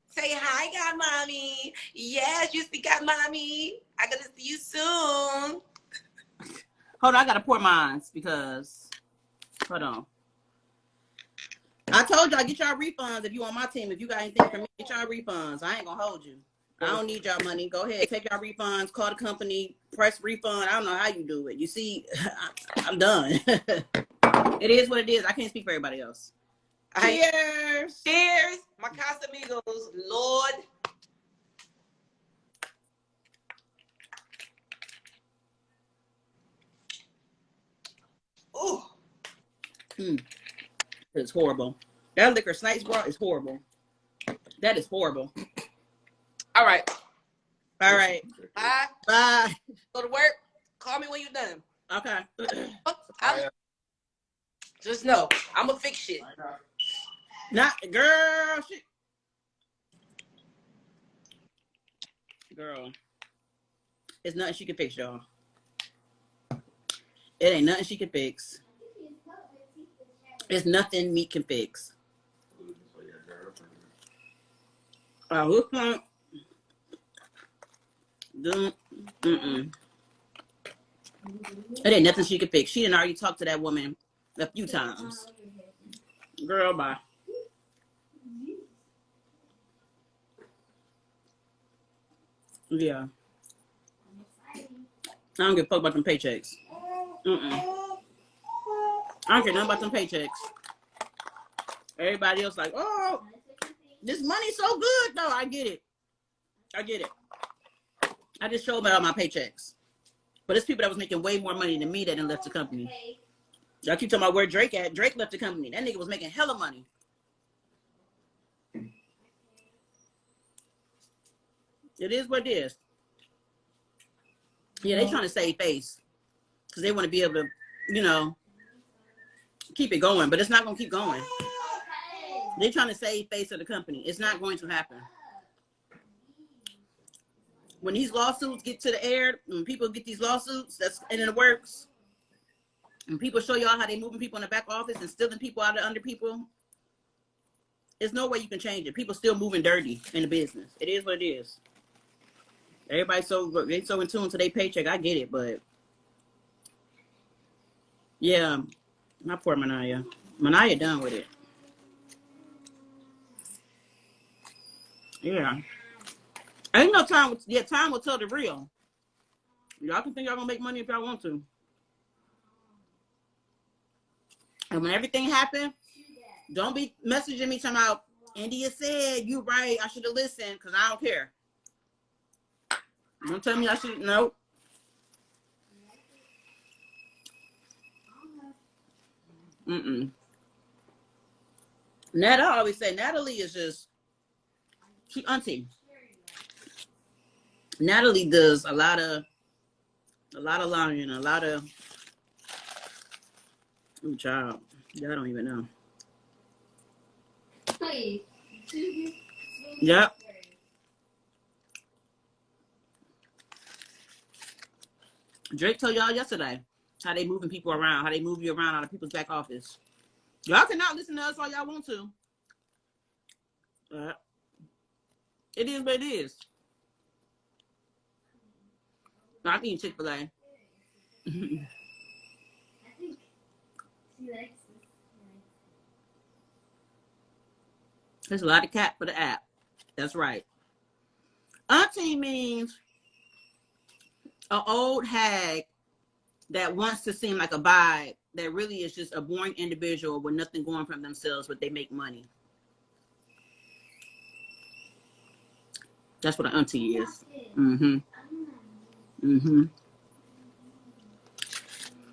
Say hi, godmommy. Yes, you see godmommy. I'm gonna see you soon. Hold on, I gotta pour mine because. Hold on. I told y'all get y'all refunds if you on my team. If you got anything for me, get y'all refunds. I ain't gonna hold you. I don't need y'all money. Go ahead, take y'all refunds. Call the company, press refund. I don't know how you do it. You see, I'm done. It is what it is. I can't speak for everybody else. Cheers. Cheers, my Casamigos, Lord. Ooh. It's horrible. That liquor snipes brought is horrible. That is horrible. All right. All right. Bye. Bye. Go to work. Call me when you're done. Okay. Just know, I'm gonna fix shit. Not girl. Shit. Girl. It's nothing she can fix, y'all. It ain't nothing she can fix. It's nothing Meat can fix. Who's point? Mm-mm. It ain't nothing she could fix. She didn't already talk to that woman a few times. Girl, bye. Yeah. I don't give a fuck about them paychecks. I don't care nothing about them paychecks. Everybody else like, oh, this money's so good. No, I get it. I get it. I just showed about my paychecks. But it's people that was making way more money than me that done left the company. Y'all keep talking about where Drake at. Drake left the company. That nigga was making hella money. It is what it is. Yeah, they trying to save face. Because they want to be able to, you know, keep it going. But it's not going to keep going. They're trying to save face of the company. It's not going to happen. When these lawsuits get to the air, when people get these lawsuits, that's in the works, and people show y'all how they moving people in the back office and stealing people out of under people, there's no way you can change it. People still moving dirty in the business. It is what it is. Everybody's they so in tune to their paycheck. I get it, but yeah, my poor Manaya. Manaya done with it. Yeah. Ain't no time. Yeah, time will tell the real. Y'all can think y'all gonna make money if y'all want to. And when everything happened, don't be messaging me talking about, India said, you right, I should have listened, because I don't care. Don't tell me I should, no. I always say, Natalie is just, she auntie. Natalie does a lot of lying, a lot of, ooh, child. Y'all don't even know. Yep. Drake told y'all yesterday how they moving people around, how they move you around out of people's back office. Y'all cannot listen to us all y'all want to. It is what it is. No, I'm eating Chick-fil-A. I think she likes this. There's a lot of cat for the app. That's right. Auntie means an old hag that wants to seem like a vibe that really is just a boring individual with nothing going for themselves, but they make money. That's what an auntie is.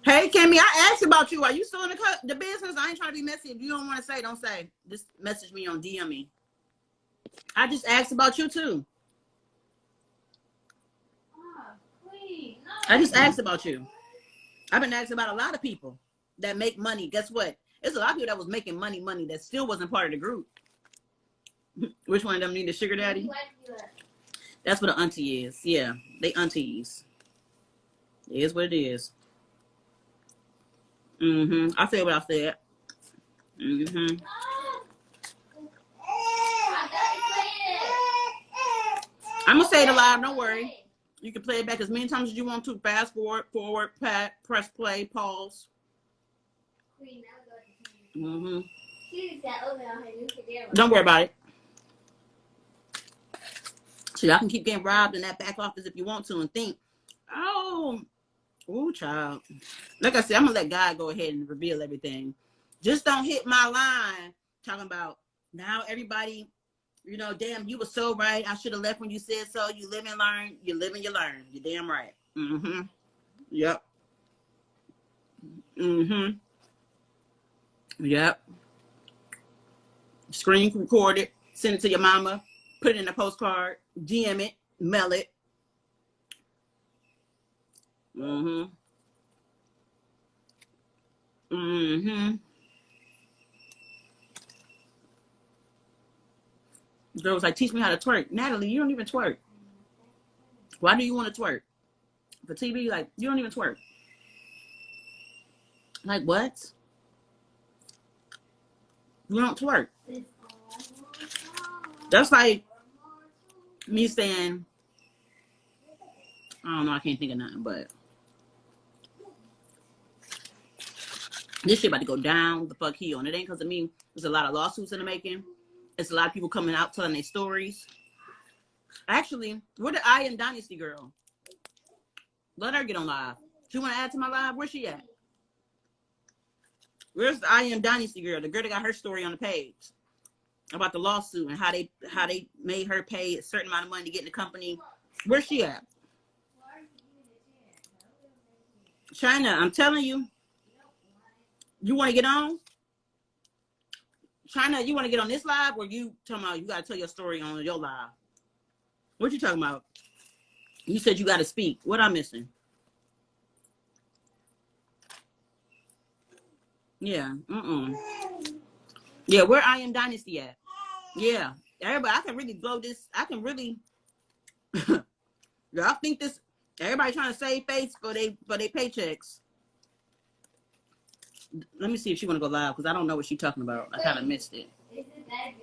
Hey, Kimmy, I asked about you. Are you still in the business? I ain't trying to be messy. If you don't want to say, don't say. Just message me on DM me. I just asked about you, too. I just asked about you. I've been asking about a lot of people that make money. Guess what? There's a lot of people that was making money that still wasn't part of the group. Which one of them need a sugar daddy? That's what an auntie is. Yeah, they aunties. It is what it is. I said what I said. I'm gonna say it live. Don't worry. You can play it back as many times as you want to. Fast forward, press play, pause. Don't worry about it. So y'all can keep getting robbed in that back office if you want to and think, oh, child. Like I said, I'm gonna let God go ahead and reveal everything. Just don't hit my line talking about now everybody, you know, damn, you were so right. I should have left when you said so. You live and learn. You live and you learn. You're damn right. Yep. Yep. Screen record it. Send it to your mama. Put it in a postcard. DM it. Mail it. Girl was like, teach me how to twerk. Natalie, you don't even twerk. Why do you want to twerk? For TV, like, you don't even twerk. Like, what? You don't twerk. That's like me saying, I don't know, I can't think of nothing, but This shit about to go down the fuck hill. And it ain't because of me. There's a lot of lawsuits in the making. It's a lot of people coming out telling their stories. Actually, where the I Am Dynasty girl? Let her get on live. She want to add to my live? Where's she at? Where's the I Am Dynasty girl? The girl that got her story on the page about the lawsuit and how they made her pay a certain amount of money to get in the company. Where's she at? China, I'm telling you. You want to get on? China, you want to get on this live, or you talking about you got to tell your story on your live? What you talking about? You said you got to speak. What I'm missing? Yeah. Yeah, where I Am Dynasty at? Yeah. Everybody, I can really blow this. I can really. I think this. Everybody trying to save face for they paychecks. Let me see if she want to go live because I don't know what she's talking about. I kind of missed it. Is it that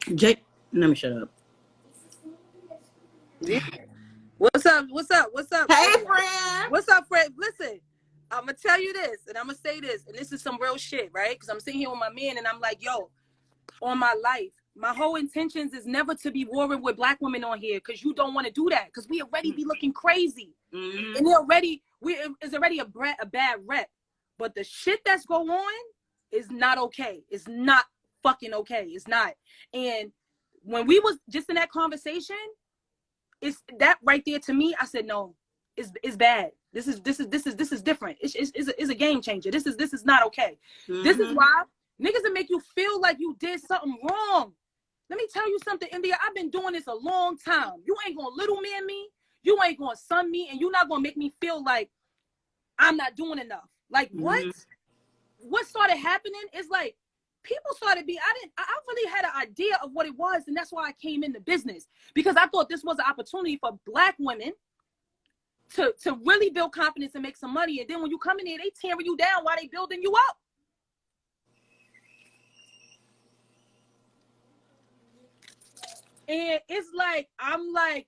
good? Jake, let me shut up. Yeah. What's up? What's up? What's up? Hey, friend. What's up, friend? Listen, I'm gonna tell you this, and I'm gonna say this, and this is some real shit, right? Because I'm sitting here with my man, and I'm like, yo, on my life, my whole intentions is never to be warring with black women on here, because you don't want to do that, because we already be looking crazy, and it's already a bad rep. But the shit that's going on is not okay. It's not fucking okay. It's not. And when we was just in that conversation, it's that right there to me. I said, no, it's bad. This is different. It's a game changer. This is not okay. This is why niggas will make you feel like you did something wrong. Let me tell you something, India. I've been doing this a long time. You ain't gonna little man me. You ain't gonna son me, and you're not gonna make me feel like I'm not doing enough. Like what? What started happening is like people started being. I really had an idea of what it was, and that's why I came into business, because I thought this was an opportunity for black women to really build confidence and make some money. And then when you come in here, they tearing you down while they building you up. And it's like, I'm like,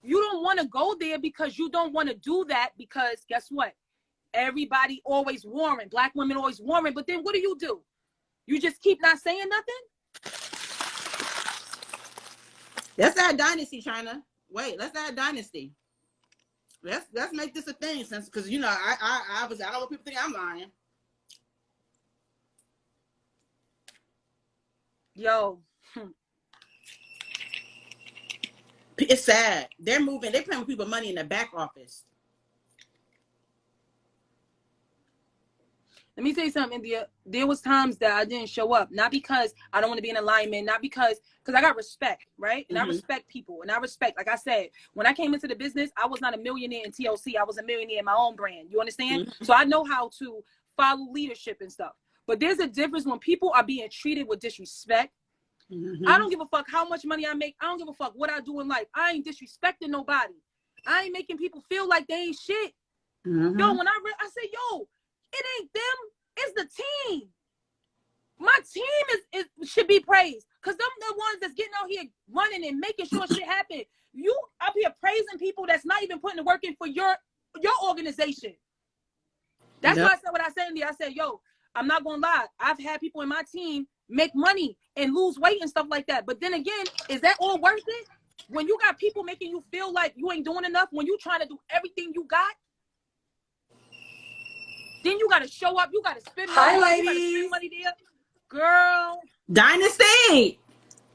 you don't want to go there because you don't want to do that, because guess what? Everybody always warring. Black women always warring. But then what do? You just keep not saying nothing? Let's add Dynasty, China. Wait, let's add Dynasty. Let's make this a thing, since because you know I don't want people to think I'm lying. Yo. It's sad. They're moving. They're paying people money in the back office. Let me tell you something, India. There was times that I didn't show up, not because I don't want to be in alignment, not because I got respect, right? And I respect people, and I respect, like I said, when I came into the business, I was not a millionaire in TLC. I was a millionaire in my own brand. You understand? So I know how to follow leadership and stuff. But there's a difference when people are being treated with disrespect. I don't give a fuck how much money I make. I don't give a fuck what I do in life. I ain't disrespecting nobody. I ain't making people feel like they ain't shit. Yo, when I say, yo, it ain't them, it's the team. My team should be praised, because them the ones that's getting out here running and making sure shit happen. You up here praising people that's not even putting the work in for your organization. That's why I said what I said in there. I said, yo, I'm not gonna lie. I've had people in my team make money and lose weight and stuff like that. But then again, is that all worth it? When you got people making you feel like you ain't doing enough, when you trying to do everything you got, then you got to show up. You got to spend money. Hi, ladies. You got to spend money there. Girl. Dynasty.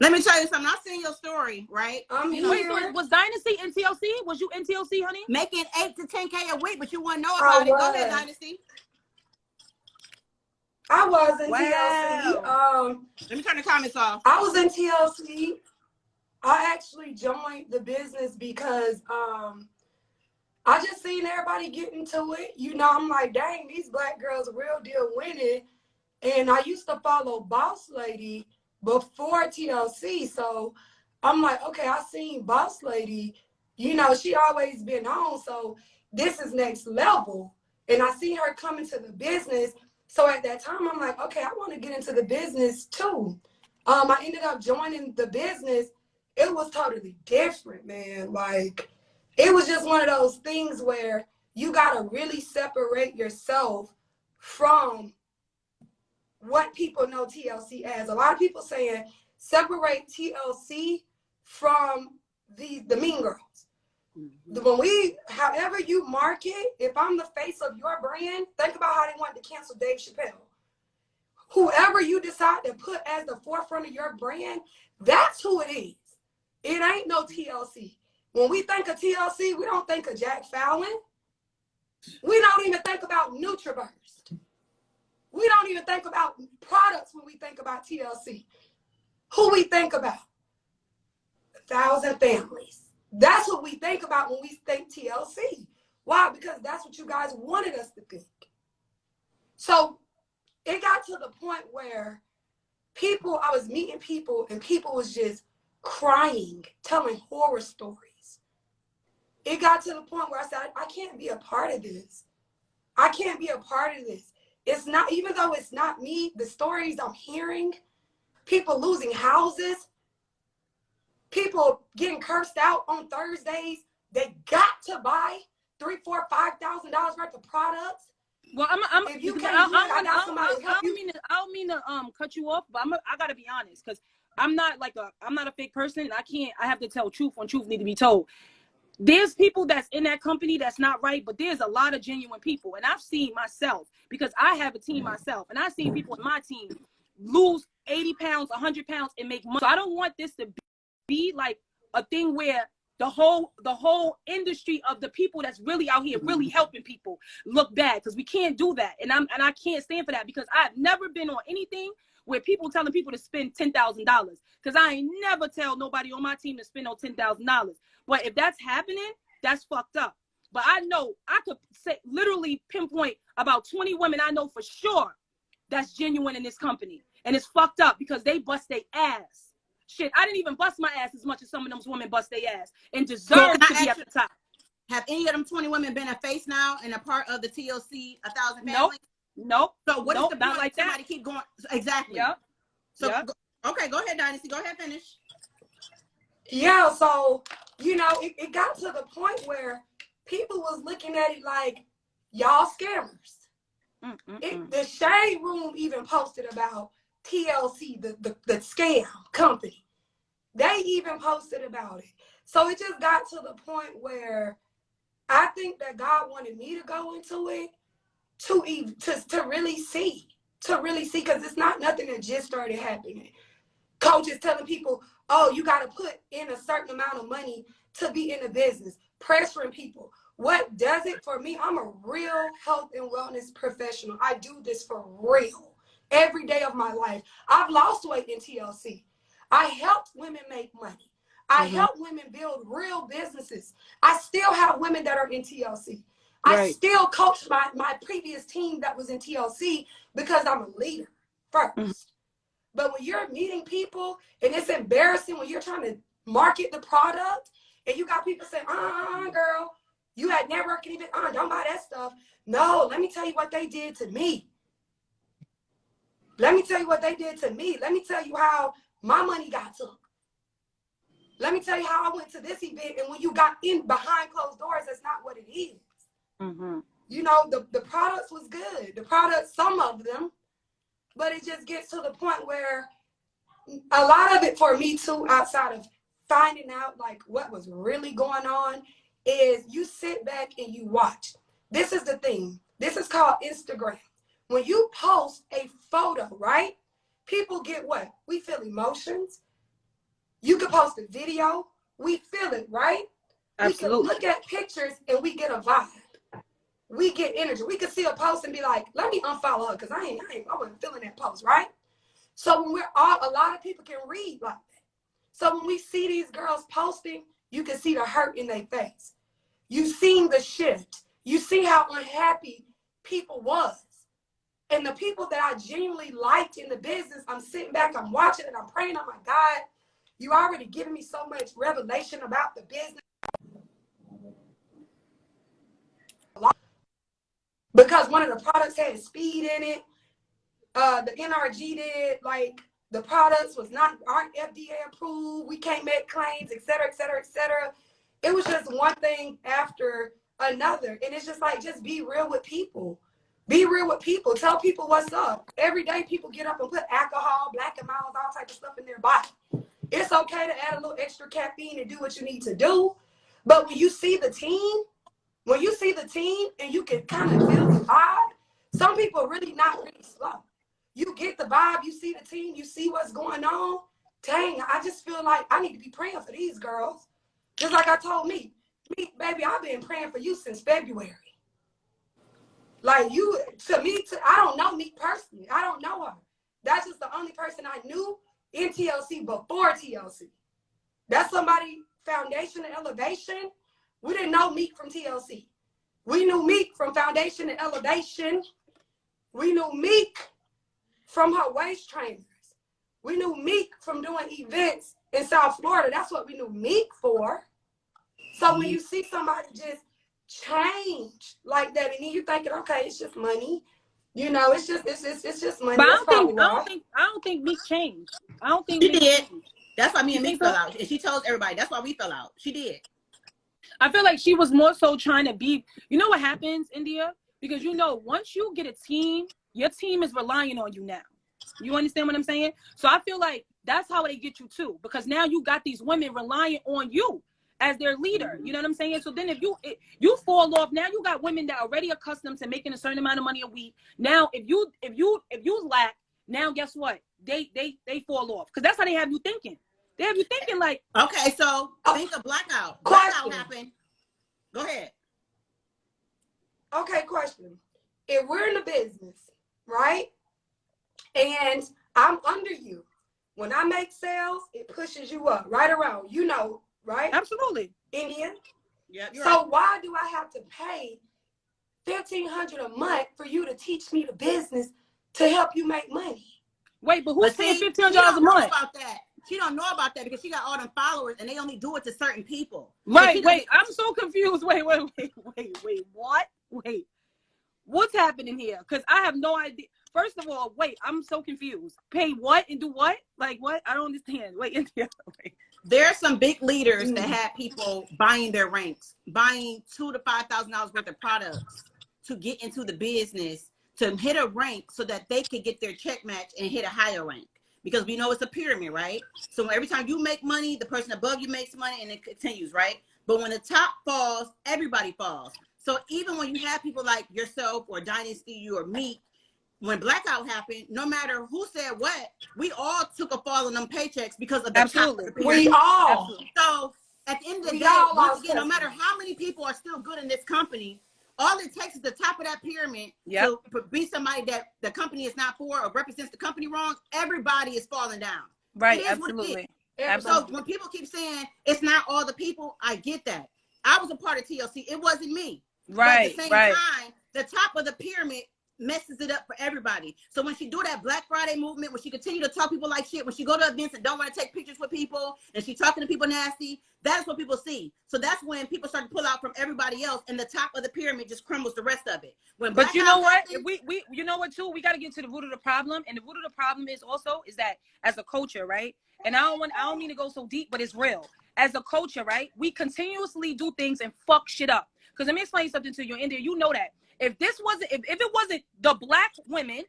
Let me tell you something. I've seen your story, right? Wait, so was Dynasty in TLC? Was you in TLC, honey? Making 8 to 10K a week, but you wouldn't know about it. Go ahead, Dynasty. I was in TLC. Let me turn the comments off. I was in TLC. I actually joined the business because I just seen everybody get into it. You know, I'm like, dang, these black girls real deal winning. And I used to follow Boss Lady before TLC. So I'm like, okay, I seen Boss Lady. You know, she always been on. So this is next level. And I see her come into the business. So at that time, I'm like, okay, I want to get into the business too. I ended up joining the business. It was totally different, man. Like, it was just one of those things where you got to really separate yourself from what people know TLC as. A lot of people saying separate TLC from the mean girls. When we, however you market, if I'm the face of your brand, think about how they wanted to cancel Dave Chappelle. Whoever you decide to put as the forefront of your brand, that's who it is. It ain't no TLC. When we think of TLC, we don't think of Jack Fallon. We don't even think about NutriBurst. We don't even think about products when we think about TLC. Who we think about? 1,000 families. That's what we think about when we think TLC. Why? Because that's what you guys wanted us to think. So it got to the point where I was meeting people and people was just crying, telling horror stories. It got to the point where I said, I can't be a part of this. I can't be a part of this. It's not, even though it's not me, the stories I'm hearing, people losing houses, people getting cursed out on Thursdays, they got to buy $3,000, $4,000, $5,000 worth of products. Well, if you can't do it, I got somebody to help you. I don't mean to cut you off, but I gotta be honest, because I'm not a fake person. I have to tell truth when truth need to be told. There's people that's in that company that's not right, but there's a lot of genuine people. And I've seen myself, because I have a team myself, and I've seen people in my team lose 80 pounds, 100 pounds, and make money. So I don't want this to be like a thing where the whole industry of the people that's really out here really helping people look bad, because we can't do that. And I can't stand for that, because I've never been on anything where people telling people to spend $10,000, because I ain't never tell nobody on my team to spend no $10,000. But if that's happening, that's fucked up. But I know I could say literally pinpoint about 20 women I know for sure that's genuine in this company, and it's fucked up because they bust their ass. Shit, I didn't even bust my ass as much as some of those women bust their ass and deserve to be at the top. Have any of them 20 women been a face now and a part of the TLC 1,000 families? Nope. So what is the point? Not like Somebody that. keep going. Exactly. Yep. So Yep. Okay, go ahead, Dynasty. Go ahead, finish. Yeah, so it got to the point where people was looking at it like, y'all scammers. The Shade Room even posted about TLC, the scam company. They even posted about it. So it just got to the point where I think that God wanted me to go into it to really see, because it's not nothing that just started happening. Coaches telling people, oh, you got to put in a certain amount of money to be in the business, pressuring people. What does it for me? I'm a real health and wellness professional. I do this for real every day of my life. I've lost weight in TLC. I helped women make money. I help women build real businesses. I still have women that are in TLC. Right. I still coach my previous team that was in TLC because I'm a leader first. But when you're meeting people and it's embarrassing when you're trying to market the product and you got people saying, girl, you had networking even, don't buy that stuff. No, let me tell you what they did to me. Let me tell you what they did to me. Let me tell you how my money got took. Let me tell you how I went to this event, and when you got in behind closed doors, that's not what it is. The products was good. The products, some of them, but it just gets to the point where a lot of it for me too, outside of finding out like what was really going on, is you sit back and you watch. This is the thing. This is called Instagram. When you post a photo, right? People get what? We feel emotions. You can post a video. We feel it, right? Absolutely. We can look at pictures and we get a vibe. We get energy. We can see a post and be like, let me unfollow her because I wasn't feeling that post, right? So when a lot of people can read like that. So when we see these girls posting, you can see the hurt in their face. You've seen the shift. You see how unhappy people was. And the people that I genuinely liked in the business, I'm sitting back, I'm watching, and I'm praying, oh my God, you already given me so much revelation about the business. Because one of the products had speed in it. The NRG did, like, the products aren't FDA approved. We can't make claims, et cetera, et cetera, et cetera. It was just one thing after another. And it's just like, just be real with people. Be real with people. Tell people what's up. Every day people get up and put alcohol, black and miles, all type of stuff in their body. It's okay to add a little extra caffeine and do what you need to do. But when you see the team, and you can kind of feel the vibe, some people are really not really slow. You get the vibe, you see the team, you see what's going on. Dang, I just feel like I need to be praying for these girls. Just like I told me, baby, I've been praying for you since February. Like you, I don't know Meek personally. I don't know her. That's just the only person I knew in TLC before TLC. That's somebody, Foundation and Elevation. We didn't know Meek from TLC. We knew Meek from Foundation and Elevation. We knew Meek from her waist trainers. We knew Meek from doing events in South Florida. That's what we knew Meek for. So when you see somebody just change like that, and then you thinking, okay, it's just money. You know, it's just money. But I don't think Meek changed. I don't think She Meek did. changed. That's why me and Meek fell out. And she told everybody, that's why we fell out. She did. I feel like she was more so trying to be, you know what happens, India? Because you know, once you get a team, your team is relying on you now. You understand what I'm saying? So I feel like that's how they get you too. Because now you got these women relying on you as their leader. You know what I'm saying? So then if you fall off, now you got women that are already accustomed to making a certain amount of money a week. Now if you lack, now guess what? They fall off. Because that's how they have you thinking. They have you thinking like, okay, so think of blackout. Question. Blackout happened. Go ahead. Okay, question. If we're in the business, right? And I'm under you. When I make sales, it pushes you up, right around, you know, right? absolutely. Indian. Yeah. So why do I have to pay $1,500 a month for you to teach me the business to help you make money? Wait, but who's paying $1,500 a month? She don't know about that. She don't know about that because she got all them followers and they only do it to certain people. Right, wait, I'm so confused. Wait. What? Wait. What's happening here? Because I have no idea. First of all, wait, I'm so confused. Pay what and do what? Like what? I don't understand. Wait, India. Wait. There are some big leaders that had people buying their ranks, buying $2,000 to $5,000 worth of products to get into the business, to hit a rank so that they could get their check match and hit a higher rank. Because we know it's a pyramid, right? So every time you make money, the person above you makes money and it continues, right? But when the top falls, everybody falls. So even when you have people like yourself or Dynasty, you or me, when blackout happened, no matter who said what, we all took a fall on them paychecks because of the Absolutely. top of the We all. Absolutely. So at the end of the We day, all once lost again, no customers. matter how many people are still good in this company, all it takes is the top of that pyramid Yep. to be somebody that the company is not for or represents the company wrong. Everybody is falling down. Right, It is what it absolutely. is. Absolutely. So when people keep saying it's not all the people, I get that. I was a part of TLC. It wasn't me. Right, but at the same right. time, the top of the pyramid messes it up for everybody. So when she do that Black Friday movement, when she continue to talk people like shit, when she go to events and don't want to take pictures with people, and she talking to people nasty, that's what people see. So that's when people start to pull out from everybody else, and the top of the pyramid just crumbles the rest of it. But you know what? We you know what too? We got to get to the root of the problem, and the root of the problem is that as a culture, right? And I don't mean to go so deep, but it's real. As a culture, right? We continuously do things and fuck shit up. Because let me explain something to you, India. You know that. If it wasn't the Black women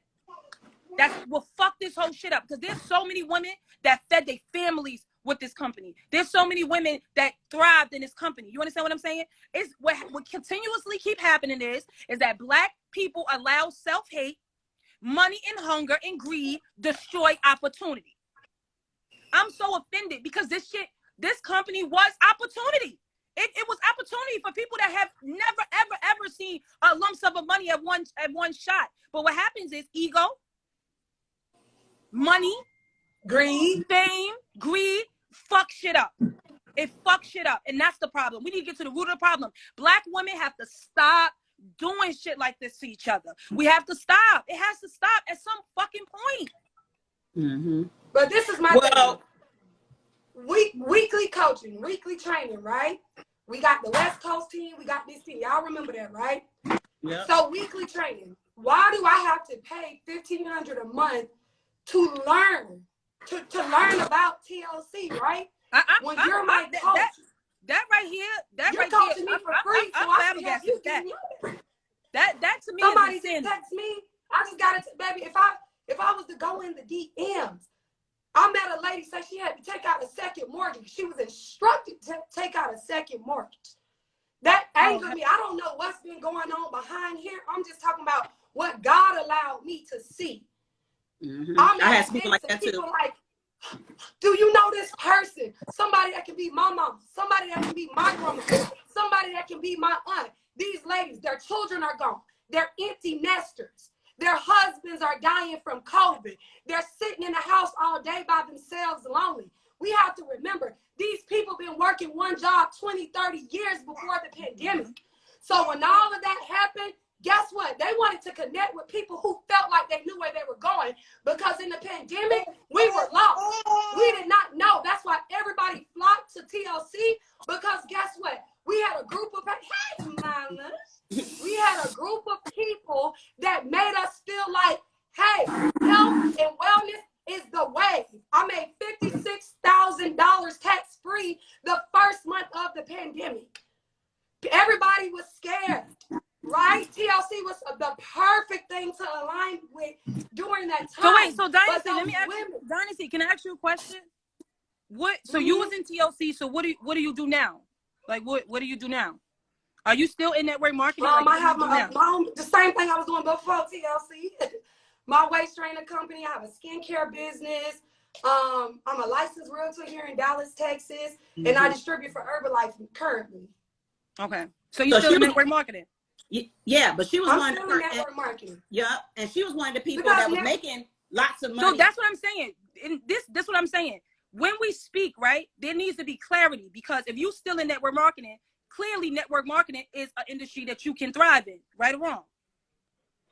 that will fuck this whole shit up, because there's so many women that fed their families with this company. There's so many women that thrived in this company. You understand what I'm saying? It's what continuously keep happening is that Black people allow self-hate, money and hunger and greed destroy opportunity. I'm so offended because this company was opportunity. It was opportunity for people that have never, ever seen a lump sum of money at one shot. But what happens is ego, money, Greed, fame, greed, fuck shit up. It fucks shit up. And that's the problem. We need to get to the root of the problem. Black women have to stop doing shit like this to each other. We have to stop. It has to stop at some fucking point. Mm-hmm. but this is my thing. Weekly coaching, weekly training, right? We got the West Coast team, we got this team. Y'all remember that, right? Yeah. So weekly training. Why do I have to pay $1,500 a month to learn about TLC, right? When you're my coach. that right here, that You're right there, coaching me for free, so I'm I should have flabbergasted you with give that. me money. That to me Somebody is just insanity. text me. I just got it, baby. If I was to go in the DMs, I met a lady say she had to take out a second mortgage. She was instructed to take out a second mortgage. That angered me. I don't know what's been going on behind here. I'm just talking about what God allowed me to see. I had people like that too. Like, do you know this person? Somebody that can be my mom, somebody that can be my grandma, somebody that can be my aunt. These ladies, their children are gone. They're empty nesters. Their husbands are dying from COVID. They're sitting in the house all day by themselves lonely. We have to remember, these people been working one job 20, 30 years before the pandemic. So when all of that happened, guess what? They wanted to connect with people who felt like they knew where they were going, because in the pandemic, we were lost. We did not know. That's why everybody flocked to TLC, because guess what? We had a group of, hey, mama. We had a group of people that made us feel like, hey, health and wellness is the way. I made $56,000 tax-free the first month of the pandemic. Everybody was scared, right? TLC was the perfect thing to align with during that time. So wait, so Dynasty, let me ask you, Dynasty, can I ask you a question? What? So you was in TLC. So what do you do now? Like what do you do now? Are you still in network marketing? I have my own, the same thing I was doing before TLC. My waist trainer company. I have a skincare business. I'm a licensed realtor here in Dallas, Texas, and I distribute for Herbalife currently. Okay, so you're still in network marketing? Yeah, but she was I'm still in network marketing. Yeah, and she was one of the people that was making lots of money. So that's what I'm saying. And this what I'm saying. When we speak, right, there needs to be clarity, because if you still in network marketing, clearly network marketing is an industry that you can thrive in, right or wrong.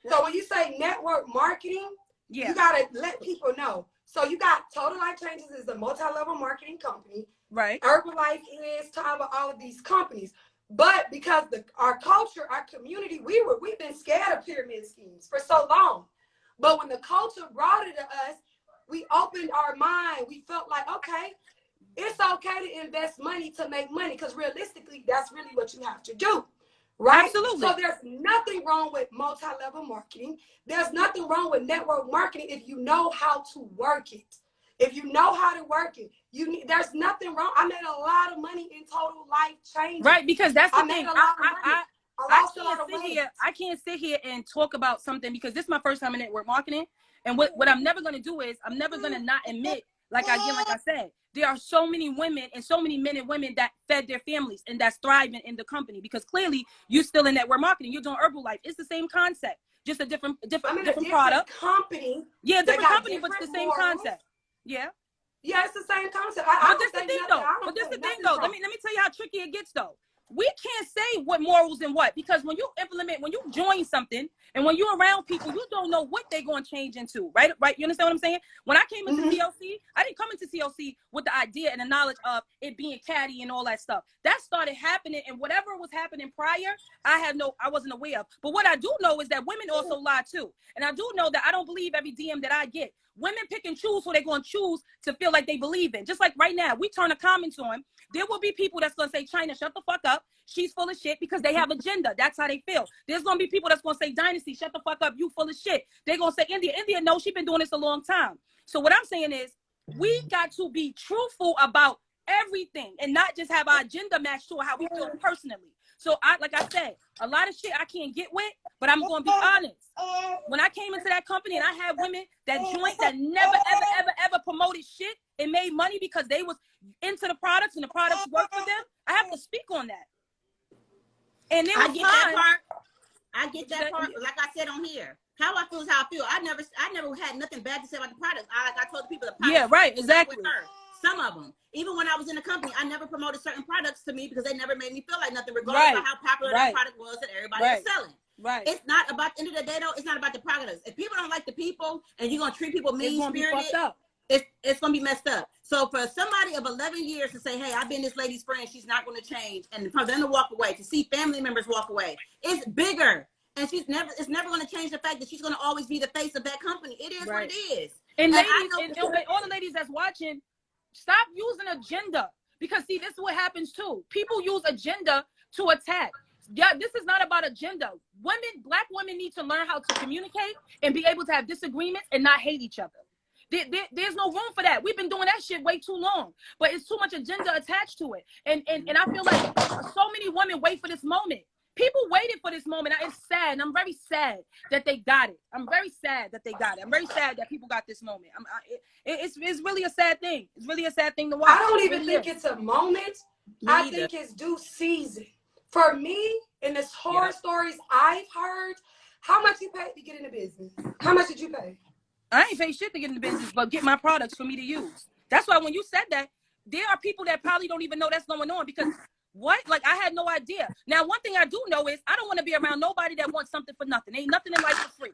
So when you say network marketing, you gotta let people know. So you got Total Life Changes is a multi-level marketing company. Right. Herbalife is talking about all of these companies. But because our culture, our community, we've been scared of pyramid schemes for so long. But when the culture brought it to us, we opened our mind. We felt like, okay, it's okay to invest money to make money, because realistically, that's really what you have to do, right? Absolutely. So there's nothing wrong with multi-level marketing. There's nothing wrong with network marketing if you know how to work it. If you know how to work it, there's nothing wrong. I made a lot of money in Total Life Changes. Right, because that's the thing. I can't sit here and talk about something, because this is my first time in network marketing. And what I'm never going to do is I'm never going to not admit, like I said, there are so many women and so many men and women that fed their families and that's thriving in the company, because clearly you're still in network marketing. You're doing Herbalife. It's the same concept, just a different product. Company. Yeah, different company, but it's the same concept. Yeah. Yeah, it's the same concept. But this the thing though. Let me tell you how tricky it gets though. We can't say what morals and what, because when you join something and when you're around people, you don't know what they're going to change into, right? Right? You understand what I'm saying? When I came into TLC, I didn't come into TLC with the idea and the knowledge of it being catty and all that stuff. That started happening, and whatever was happening prior, I wasn't aware of. But what I do know is that women also lie too. And I do know that I don't believe every DM that I get. Women pick and choose who they're going to choose to feel like they believe in. Just like right now, we turn a comment on. There will be people that's going to say, China, shut the fuck up. She's full of shit, because they have agenda. That's how they feel. There's going to be people that's going to say, Dynasty, shut the fuck up. You full of shit. They're going to say, India, no, she's been doing this a long time. So what I'm saying is we got to be truthful about everything and not just have our agenda match to how we feel personally. So like I said, a lot of shit I can't get with, but I'm going to be honest. When I came into that company and I had women that never, ever promoted shit and made money because they was into the products and the products worked for them, I have to speak on that. And then I get that part. Like I said on here, how I feel is how I feel. I never had nothing bad to say about the products. I told the people the products. Yeah, right, exactly. With her. Some of them, even when I was in the company, I never promoted certain products to me because they never made me feel like nothing, regardless of how popular that product was that everybody was selling. Right. It's not about, at the end of the day though, it's not about the products. If people don't like the people and you're gonna treat people mean-spirited, it's gonna be messed up. So for somebody of 11 years to say, hey, I've been this lady's friend, she's not gonna change, and for them to walk away, to see family members walk away, it's bigger. And it's never going to change the fact that she's going to always be the face of that company. It is what it is. And ladies, and all the ladies that's watching, stop using agenda. Because see, this is what happens too. People use agenda to attack. Yeah, this is not about agenda. Black women need to learn how to communicate and be able to have disagreements and not hate each other. There's no room for that. We've been doing that shit way too long, but it's too much agenda attached to it. And I feel like so many women wait for this moment. People waited for this moment. It's sad. And I'm very sad that they got it. I'm very sad that they got it. I'm very sad that people got this moment. It's really a sad thing. It's really a sad thing to watch. I don't even think it's a moment. I think it's due season. For me, in this horror stories I've heard, how much you paid to get in the business? How much did you pay? I ain't pay shit to get in the business, but get my products for me to use. That's why when you said that, there are people that probably don't even know that's going on because what? Like, I had no idea. Now, one thing I do know is I don't want to be around nobody that wants something for nothing. Ain't nothing in life for free.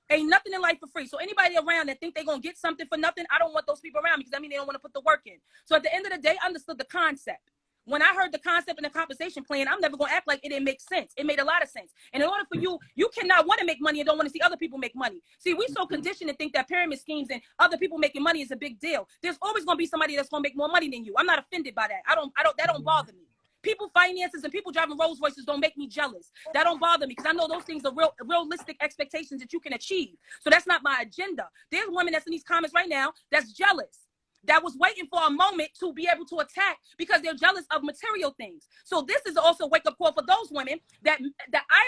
Ain't nothing in life for free. So anybody around that think they're going to get something for nothing, I don't want those people around because I mean they don't want to put the work in. So at the end of the day, I understood the concept. When I heard the concept and the compensation plan, I'm never going to act like it didn't make sense. It made a lot of sense. And in order for you cannot want to make money and don't want to see other people make money. See, we so conditioned to think that pyramid schemes and other people making money is a big deal. There's always going to be somebody that's going to make more money than you. I'm not offended by that. That don't bother me. People finances and people driving Rolls Royces don't make me jealous. That don't bother me because I know those things are realistic expectations that you can achieve. So that's not my agenda. There's women that's in these comments right now that's jealous. That was waiting for a moment to be able to attack because they're jealous of material things. So this is also a wake-up call for those women that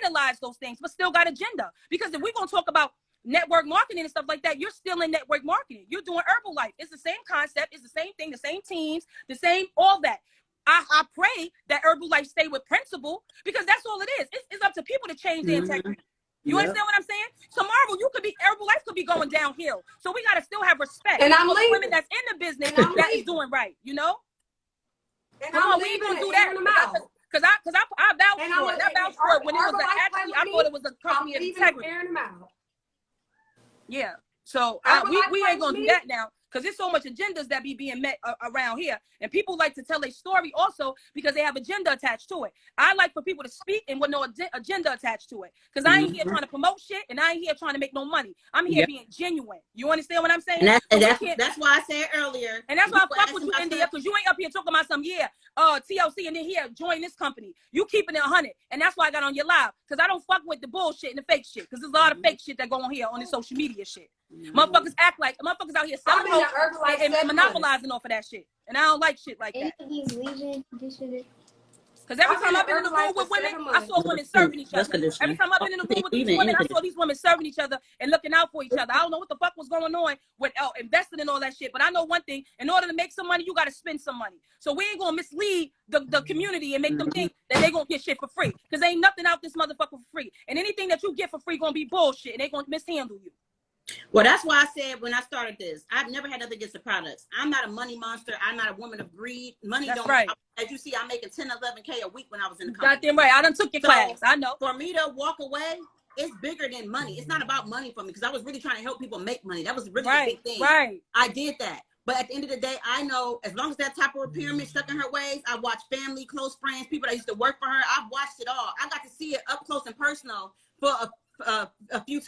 idolize those things but still got agenda. Because if we're going to talk about network marketing and stuff like that, you're still in network marketing. You're doing Herbalife. It's the same concept. It's the same thing, the same teams, the same, all that. I pray that Herbalife stay with principle because that's all it is. It's up to people to change their integrity. You understand what I'm saying? Tomorrow, Herbalife could be going downhill. So we got to still have respect And I'm for the leaving. women that's in the business that is doing right, you know? And Come I'm on, we ain't leaving gonna do and that. airing them out. Because I vouched And for it. I vouched for it when it was Herbalife I thought it was a company of integrity. airing them out. Yeah. So we ain't gonna do that now because there's so much agendas that be being met around here, and people like to tell a story also because they have agenda attached to it. I like for people to speak and with no agenda attached to it because I ain't here trying to promote shit and I ain't here trying to make no money. I'm here being genuine. You understand what I'm saying? That's why I said earlier. And that's why I fuck with you, India, because you ain't up here talking about some TLC and then here join this company. You keeping it 100, and that's why I got on your live because I don't fuck with the bullshit and the fake shit because there's a lot of fake shit that go on here on the social media shit. Motherfuckers act like motherfuckers out here selling and monopolizing off of that shit, and I don't like shit like that. Because every time I've been in the room with women, I saw women serving each other. Every time I've been in the room with these women, I saw these women serving each other and looking out for each other. I don't know what the fuck was going on with investing in all that shit, but I know one thing: in order to make some money, you got to spend some money. So we ain't gonna mislead the community and make them think that they gonna get shit for free. Because ain't nothing out this motherfucker for free, and anything that you get for free gonna be bullshit, and they gonna mishandle you. Well, that's why I said when I started this, I've never had nothing against the products. I'm not a money monster. I'm not a woman of greed. Money that's don't. Right. As you see, I'm making 10, 11K a week when I was in the company. Goddamn right. I done took your class. I know. For me to walk away, it's bigger than money. It's not about money for me because I was really trying to help people make money. That was really a big thing. Right. I did that. But at the end of the day, I know as long as that top of her pyramid stuck in her ways, I watched family, close friends, people that used to work for her. I've watched it all. I got to see it up close and personal for a few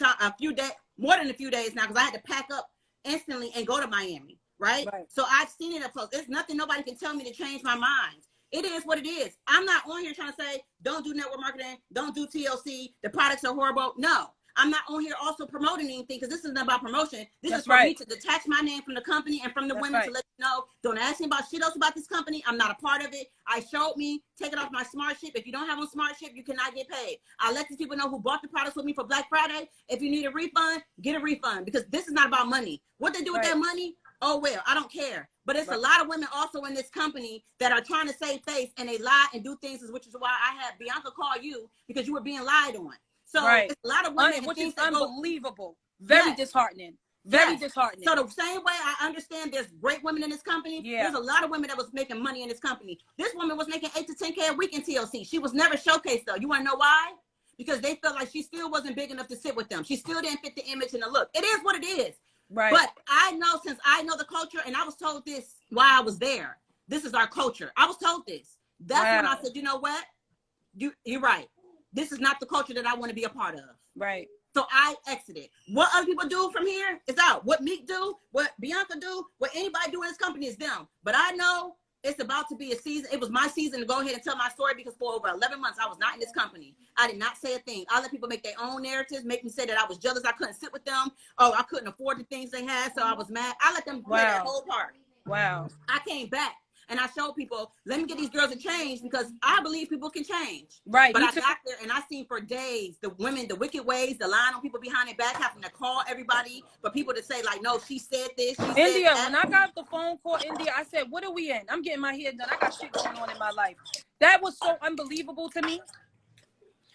days, more than a few days now, because I had to pack up instantly and go to Miami, right? So I've seen it up close. There's nothing nobody can tell me to change my mind. It is what it is. I'm not on here trying to say, don't do network marketing, don't do TLC, the products are horrible. No, I'm not on here also promoting anything because this isn't about promotion. This is for me to detach my name from the company and from the women to let you know, don't ask me about shit else about this company. I'm not a part of it. I showed me, take it off my smart ship. If you don't have on smart ship, you cannot get paid. I let these people know who bought the products with me for Black Friday. If you need a refund, get a refund because this is not about money. What they do with their money, oh well, I don't care. But it's a lot of women also in this company that are trying to save face and they lie and do things, which is why I had Bianca call you because you were being lied on. So it's a lot of women, which is unbelievable. Very disheartening. Very disheartening. So the same way I understand there's great women in this company, there's a lot of women that was making money in this company. This woman was making 8 to 10K a week in TLC. She was never showcased though. You want to know why? Because they felt like she still wasn't big enough to sit with them. She still didn't fit the image and the look. It is what it is. Right. But I know, since I know the culture, and I was told this while I was there, this is our culture. I was told this. That's when I said, you know what? You're right. This is not the culture that I want to be a part of. Right. So I exited. What other people do from here is out. What Meek do, what Bianca do, what anybody do in this company is them. But I know it's about to be a season. It was my season to go ahead and tell my story because for over 11 months, I was not in this company. I did not say a thing. I let people make their own narratives, make me say that I was jealous. I couldn't sit with them. Oh, I couldn't afford the things they had, so I was mad. I let them play that whole part. Wow. I came back and I showed people, let me get these girls to change because I believe people can change. Right. But I got there and I seen for days the women, the wicked ways, the lying on people behind their back, having to call everybody for people to say like, no, she said this, she India, said that. when I got the phone call, India, I said, what are we in? I'm getting my hair done. I got shit going on in my life. That was so unbelievable to me.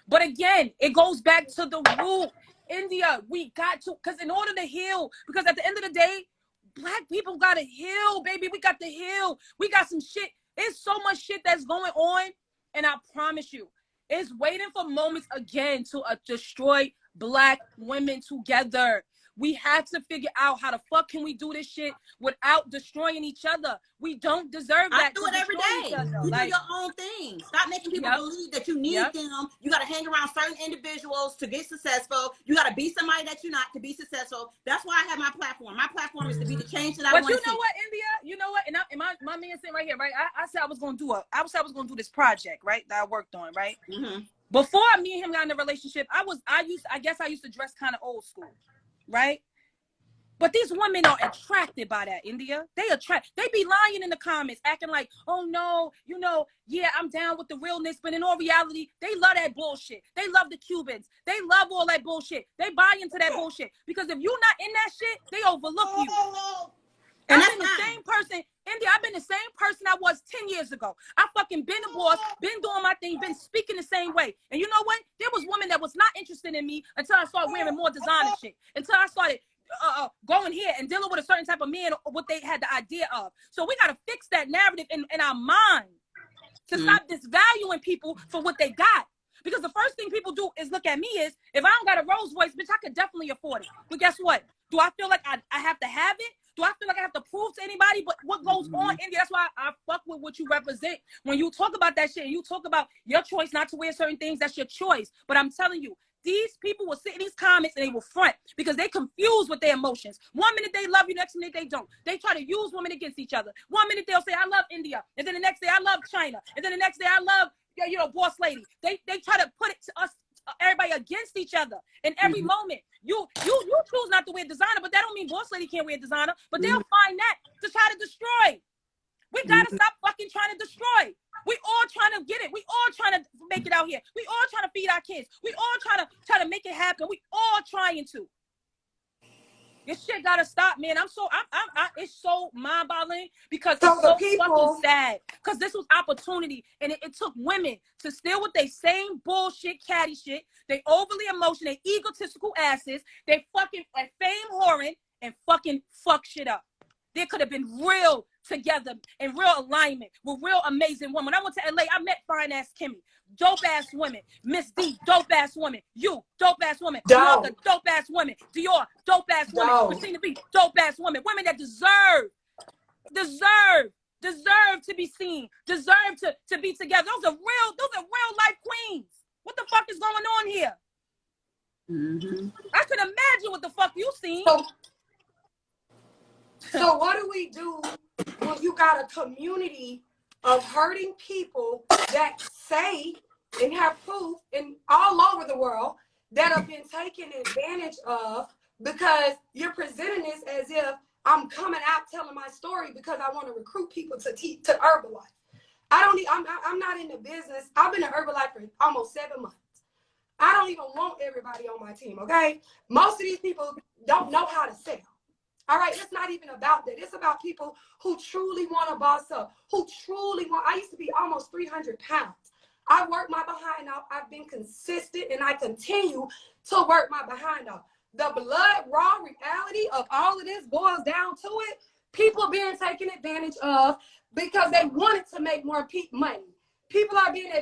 But again, it goes back to the root. India, we got to, because in order to heal, because at the end of the day, Black people got to heal, baby. We got to heal. We got some shit. It's so much shit that's going on. And I promise you, it's waiting for moments again to destroy Black women together. We have to figure out how the fuck can we do this shit without destroying each other. We don't deserve that. I do it every day. You do your own thing. Stop making people believe that you need them. You got to hang around certain individuals to get successful. You got to be somebody that you're not to be successful. That's why I have my platform. My platform is to be the change that I want to see. But you know what, India? You know what? And my man sitting right here, right? I said I was going to do this project, right? That I worked on, right? Mm-hmm. Before me and him got in a relationship, I used to dress kind of old school, right? But these women are attracted by that, India. They be lying in the comments, acting like, oh no, yeah, I'm down with the realness. But in all reality, they love that bullshit. They love the Cubans. They love all that bullshit. They buy into that bullshit. Because if you're not in that shit, they overlook you. And I've been the same person, India, I've been the same person I was 10 years ago. I fucking been a boss, been doing my thing, been speaking the same way. And you know what? There was women that was not interested in me until I started wearing more designer shit. Until I started going here and dealing with a certain type of man, what they had the idea of. So we got to fix that narrative in our mind to stop disvaluing people for what they got. Because the first thing people do is look at me is, if I don't got a Rolls Royce, bitch, I could definitely afford it. But guess what? Do I feel like I have to have it? Do I feel like I have to prove to anybody? But what goes on, India? That's why I fuck with what you represent. When you talk about that shit and you talk about your choice not to wear certain things, that's your choice. But I'm telling you, these people will sit in these comments and they will front because they confused with their emotions. One minute they love you, next minute they don't. They try to use women against each other. One minute they'll say, I love India. And then the next day, I love China. And then the next day, I love, boss lady. They try to put it to us, everybody against each other. In every moment, you choose not to wear designer, but that don't mean boss lady can't wear designer. But they'll find that to try to destroy. We gotta stop fucking trying to destroy. We all trying to get it. We all trying to make it out here. We all trying to feed our kids. We all trying to make it happen. We all trying to. This shit gotta stop, man. It's so mind-boggling because it's so fucking sad. Because this was opportunity, and it took women to still with their same bullshit, catty shit. They overly emotional, they egotistical asses. They fucking fame whoring and fucking fuck shit up. There could have been real together and real alignment with real amazing women. When I went to LA, I met fine ass Kimmy, dope ass women, Miss D, dope ass woman, you, dope ass woman, Bianca, dope ass woman, Dior, dope ass woman, Christina B, dope ass woman, women that deserve to be seen, deserve to be together. Those are real life queens. What the fuck is going on here? I could imagine what the fuck you seen. So what do we do when you got a community of hurting people that say and have proof in all over the world that have been taken advantage of because you're presenting this as if I'm coming out telling my story because I want to recruit people to Herbalife. I'm not in the business. I've been in Herbalife for almost 7 months. I don't even want everybody on my team, okay? Most of these people don't know how to sell. All right, it's not even about that. It's about people who truly want to boss up, who truly want. I used to be almost 300 pounds. I worked my behind off. I've been consistent, and I continue to work my behind off. The blood raw reality of all of this boils down to it. People being taken advantage of because they wanted to make more money. People are being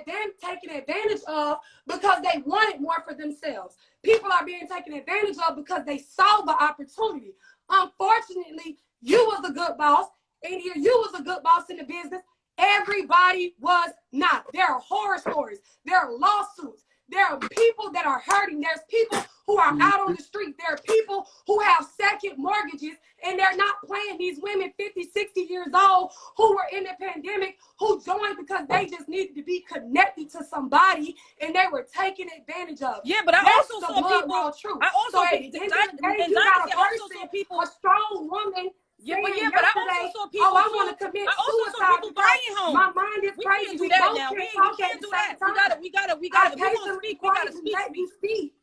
taken advantage of because they wanted more for themselves. People are being taken advantage of because they saw the opportunity. Unfortunately, you was a good boss, and here you was a good boss in the business. Everybody was not. There are horror stories. There are lawsuits. There are people that are hurting. There's people who are out on the street. There are people who have second mortgages, and they're not playing. These women 50, 60 years old who were in the pandemic, who joined because they just needed to be connected to somebody, and they were taken advantage of. Yeah, but I That's also the saw blood people. raw truth. I also So at the end of the day, you got a person, people. a strong woman. Yeah, but saying I also yesterday, saw people. I want to commit I also saw suicide people because buying homes. my mind is We crazy. can't do We that both now. can't We talk can't at do the that. same time. We gotta. If we I gonna speak, we gotta patiently speak. let you speak.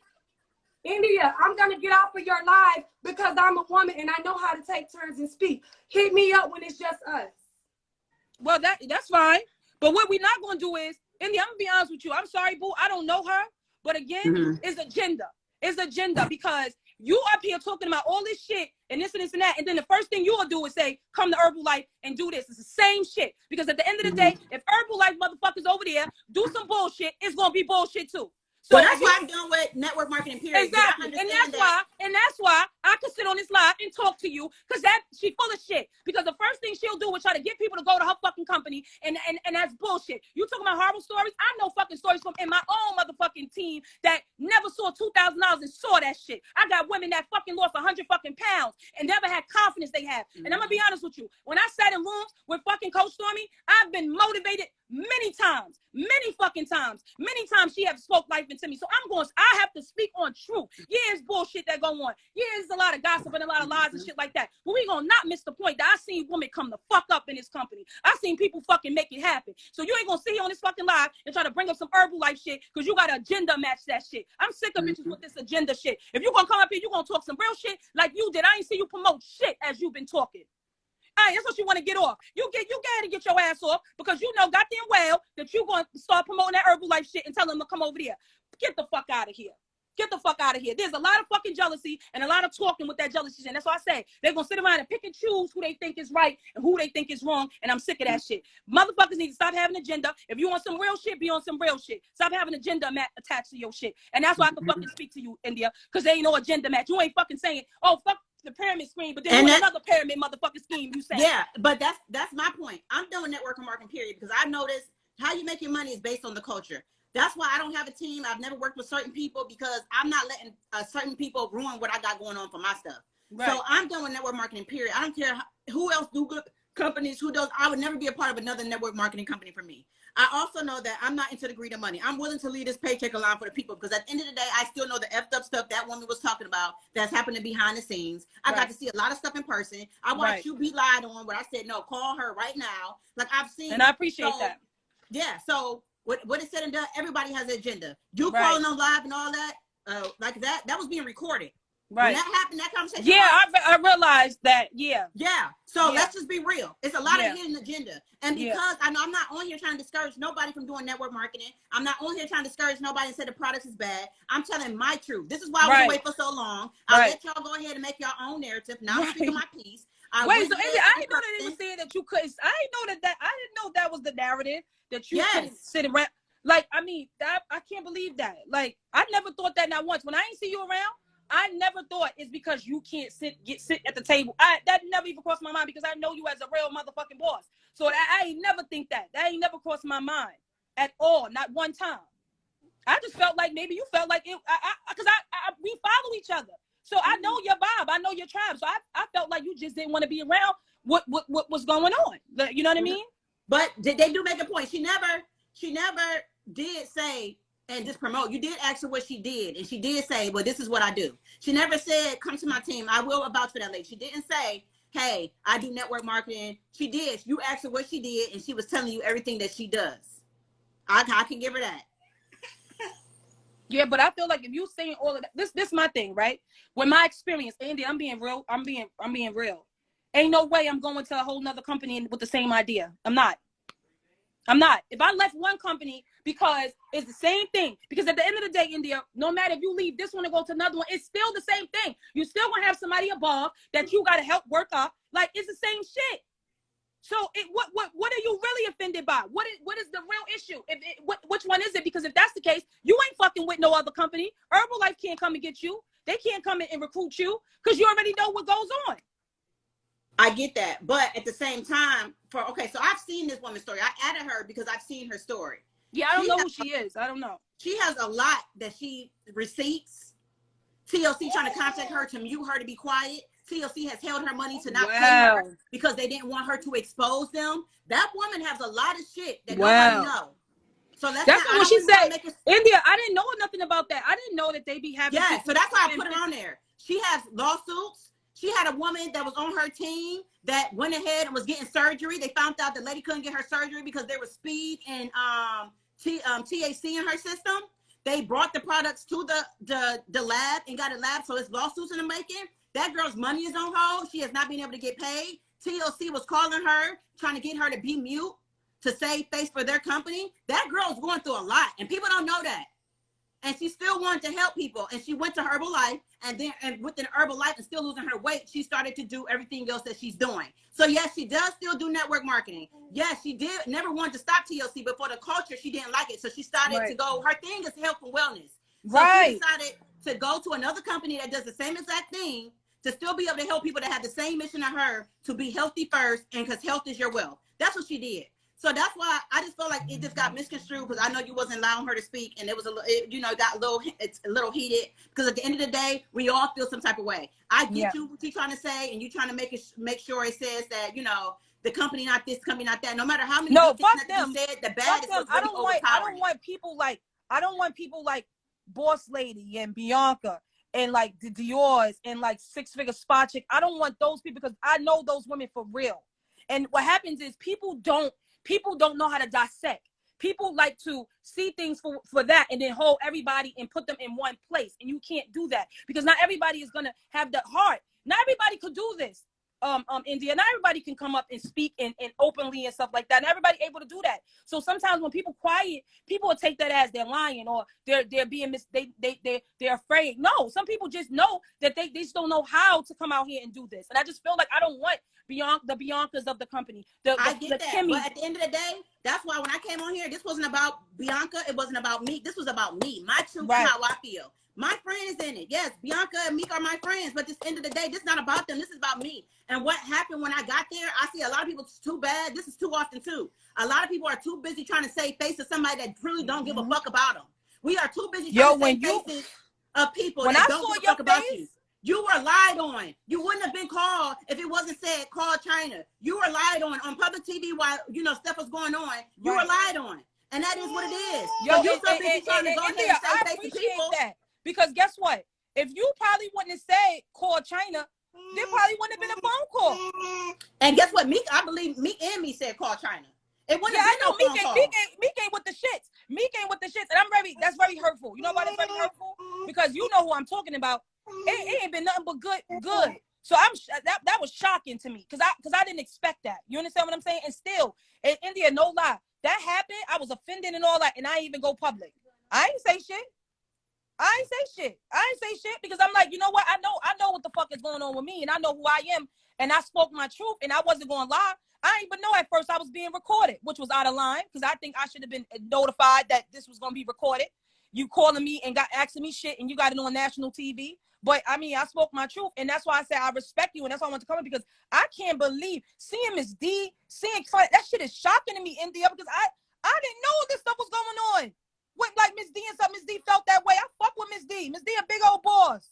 India, I'm gonna get off of your live because I'm a woman and I know how to take turns and speak. Hit me up when it's just us. Well, that's fine. But what we're not gonna do is, India, I'm gonna be honest with you. I'm sorry, boo. I don't know her. But again, it's agenda. It's agenda because you up here talking about all this shit and this and this and that, and then the first thing you'll do is say, "Come to Herbalife and do this." It's the same shit because at the end of the day, if Herbalife motherfuckers over there do some bullshit, it's gonna be bullshit too. So that's why I'm done with network marketing, period. Exactly. And that's why I could sit on this live and talk to you because she full of shit. Because the first thing she'll do is try to get people to go to her fucking company and that's bullshit. You talking about horrible stories? I know fucking stories from in my own motherfucking team that never saw $2,000 and saw that shit. I got women that fucking lost 100 fucking pounds and never had confidence they have. And I'm gonna be honest with you. When I sat in rooms with fucking Coach Stormy, I've been motivated many times, many fucking times. Many times she have spoke life into me. So I have to speak on truth. Yeah, it's bullshit that go on. Yeah, there's a lot of gossip and a lot of lies and shit like that. But we gonna not miss the point that I seen women come the fuck up in this company. I seen people fucking make it happen. So you ain't gonna sit here on this fucking live and try to bring up some Herbalife shit because you got an agenda match that shit. I'm sick of bitches with this agenda shit. If you gonna come up here, you gonna talk some real shit like you did. I ain't see you promote shit as you've been talking. All right, that's what you want to get off. You got to get your ass off because you know goddamn well that you going to start promoting that Herbalife shit and tell them to come over there. Get the fuck out of here. Get the fuck out of here. There's a lot of fucking jealousy and a lot of talking with that jealousy. And that's why I say they're going to sit around and pick and choose who they think is right and who they think is wrong. And I'm sick of that shit. Motherfuckers need to stop having an agenda. If you want some real shit, be on some real shit. Stop having an agenda attached to your shit. And that's why I can fucking speak to you, India, because there ain't no agenda match. You ain't fucking saying, oh, fuck the pyramid scheme, but then another pyramid motherfucking scheme you say. Yeah, but that's my point. I'm done with network marketing, period, because I noticed how you make your money is based on the culture. That's why I don't have a team. I've never worked with certain people because I'm not letting certain people ruin what I got going on for my stuff. Right. So I'm done with network marketing, period. I don't care who else do good companies, who does. I would never be a part of another network marketing company for me. I also know that I'm not into the greed of money. I'm willing to leave this paycheck alone for the people because at the end of the day, I still know the effed up stuff that woman was talking about that's happening behind the scenes. I got to see a lot of stuff in person. I watched you be lied on where I said, no, call her right now. Like I've seen. And I appreciate that. Yeah. So what is said and done, everybody has an agenda. You calling on live and all that, like that was being recorded. Right. When that happened, that conversation. Yeah, I realized that. Yeah. Yeah. So let's just be real. It's a lot of hidden agenda. And because I know I'm not on here trying to discourage nobody from doing network marketing. I'm not on here trying to discourage nobody and say the product is bad. I'm telling my truth. This is why I was away for so long. I'll let y'all go ahead and make your own narrative. Now I'm speaking my piece. Wait, so Andy, I didn't know that they were saying that you couldn't. I didn't know that was the narrative that you couldn't sit around. Like, I mean, I can't believe that. Like, I never thought that not once. When I ain't see you around, I never thought it's because you can't sit at the table. That never even crossed my mind because I know you as a real motherfucking boss. So I ain't never think that. That ain't never crossed my mind at all, not one time. I just felt like maybe you felt like it, because we follow each other. So I know your vibe, I know your tribe. So I felt like you just didn't want to be around what was going on. You know what I mean? But they do make a point. She never did say and just promote. You did ask her what she did, and she did say, well, this is what I do. She never said, come to my team. I will vouch for that lady. She didn't say, hey, I do network marketing. She did. You asked her what she did, and she was telling you everything that she does. I can give her that. Yeah, but I feel like if you saying all of that, this is my thing, right? With my experience, Andy, I'm being real. I'm being real. Ain't no way I'm going to a whole nother company with the same idea. I'm not. If I left one company because it's the same thing, because at the end of the day, India, no matter if you leave this one and go to another one, it's still the same thing. You still gonna have somebody above that you gotta help work up. Like it's the same shit. So what are you really offended by? What is the real issue? Which one is it? Because if that's the case, you ain't fucking with no other company. Herbalife can't come and get you. They can't come in and recruit you because you already know what goes on. I get that. But at the same time, so I've seen this woman's story. I added her because I've seen her story. Yeah, I don't know who she is. I don't know. She has a lot that she receipts TLC trying to contact her to mute her to be quiet. TLC has held her money to not pay her because they didn't want her to expose them. That woman has a lot of shit that nobody knows. So that's what she said. India, I didn't know nothing about that. I didn't know that they be having. Yeah, so that's why I put it on there. She has lawsuits. She had a woman that was on her team that went ahead and was getting surgery. They found out the lady couldn't get her surgery because there was speed and THC in her system. They brought the products to the lab and got a lab, so it's lawsuits in the making. That girl's money is on hold. She has not been able to get paid. TLC was calling her, trying to get her to be mute to save face for their company. That girl's going through a lot, and people don't know that. And she still wanted to help people, and she went to Herbalife, and within Herbalife and still losing her weight, she started to do everything else that she's doing. So yes, she does still do network marketing. Yes, she did never wanted to stop TLC, but for the culture, she didn't like it. So she started to go, her thing is health and wellness. So she decided to go to another company that does the same exact thing to still be able to help people that have the same mission as her to be healthy first, and because health is your wealth. That's what she did. So that's why I just felt like it just got misconstrued, because I know you wasn't allowing her to speak, and it was it's a little heated, because at the end of the day, we all feel some type of way. I get you what you're trying to say, and you're trying to make sure it says that, the company not this, company not that. No matter how many fuck things them. You said, the bad is what's really overpowering. I don't want people like Boss Lady and Bianca and like the Dior's and like Six Figure Spot Chick. I don't want those people, because I know those women for real. And what happens is people don't know how to dissect. People like to see things for that and then hold everybody and put them in one place. And you can't do that, because not everybody is going to have the heart. Not everybody could do this, India. Not everybody can come up and speak and openly and stuff like that. Not everybody able to do that. So sometimes when people quiet, people will take that as they're lying, or they're being they're afraid. No, some people just know that they just don't know how to come out here and do this. And I just feel like I don't want the Biancas of the company. I get that, Kimmys. But at the end of the day, that's why when I came on here, this wasn't about Bianca. It wasn't about me. This was about me, my truth, and how I feel. My friend is in it. Yes, Bianca and Meek are my friends, but at the end of the day, this is not about them. This is about me. And what happened when I got there, I see a lot of people, it's too bad. This is too often too. A lot of people are too busy trying to save face of somebody that truly don't give a fuck about them. We are too busy trying to save faces of people that don't give a fuck about you. You were lied on. You wouldn't have been called if it wasn't said, call China. You were lied on public TV while, stuff was going on. You were lied on. And that is what it is. Yo, so you so busy trying to go ahead and say face to people. That. Because guess what? If you probably wouldn't have said, call China, there probably wouldn't have been a phone call. And guess what? Meek, I believe Meek and me said, call China. It wouldn't have been no phone call. Meek ain't with the shits. Meek ain't with the shits. And that's very hurtful. You know why that's very hurtful? Because you know who I'm talking about. It ain't been nothing but good. So that was shocking to me, because I didn't expect that. You understand what I'm saying? And still, in India, no lie, that happened. I was offended and all that, and I ain't even go public. I ain't say shit. I ain't say shit because I'm like, you know what? I know what the fuck is going on with me, and I know who I am, and I spoke my truth, and I wasn't going to lie. I didn't even know at first I was being recorded, which was out of line, because I think I should have been notified that this was going to be recorded. You calling me and asking me shit, and you got it on national TV. But I mean, I spoke my truth, and that's why I said I respect you, and that's why I want to come in, because I can't believe seeing Miss D, that shit is shocking to me, India, because I didn't know this stuff was going on. With like Miss D and stuff, Miss D felt that way. I fuck with Miss D. Miss D a big old boss.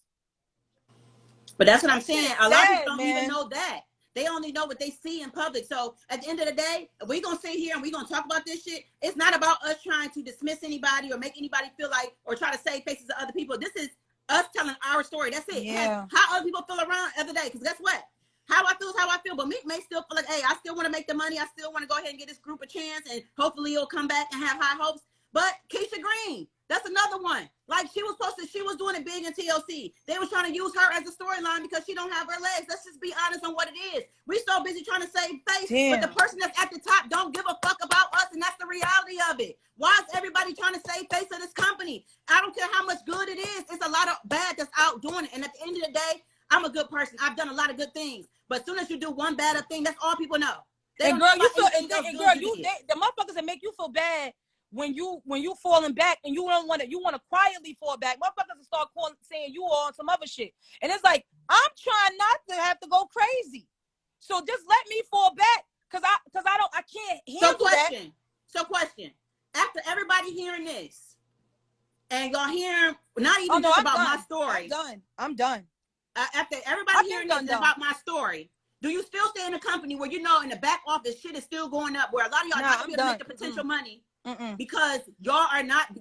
But that's what I'm saying. A lot of people don't even know that. They only know what they see in public. So at the end of the day, if we're going to sit here and we're going to talk about this shit, it's not about us trying to dismiss anybody or make anybody feel like, or try to save faces of other people. This is us telling our story. That's it. Yeah. How other people feel around every day. Because guess what? How I feel is how I feel. But Meek may still feel like, hey, I still want to make the money. I still want to go ahead and get this group a chance. And hopefully it'll come back and have high hopes. But Keisha Green, that's another one. Like she was doing it big in TLC. They was trying to use her as a storyline because she don't have her legs. Let's just be honest on what it is. We so busy trying to save face, but the person that's at the top don't give a fuck about us, and that's the reality of it. Why is everybody trying to save face of this company? I don't care how much good it is. It's a lot of bad that's out doing it. And at the end of the day, I'm a good person. I've done a lot of good things. But as soon as you do one bad thing, that's all people know. The motherfuckers that make you feel bad when you falling back, and you want to quietly fall back. Motherfuckers will start saying you are on some other shit. And it's like, I'm trying not to have to go crazy. So just let me fall back, because I can't handle that. So question. After everybody hearing this, and y'all hearing not Oh even no, just I'm about done. my story. I'm done. After everybody I've hearing been this done. about my story, do you still stay in a company where you know in the back office shit is still going up, where a lot of y'all Nah, not gonna I'm be able to done. make the potential money Mm-mm. because y'all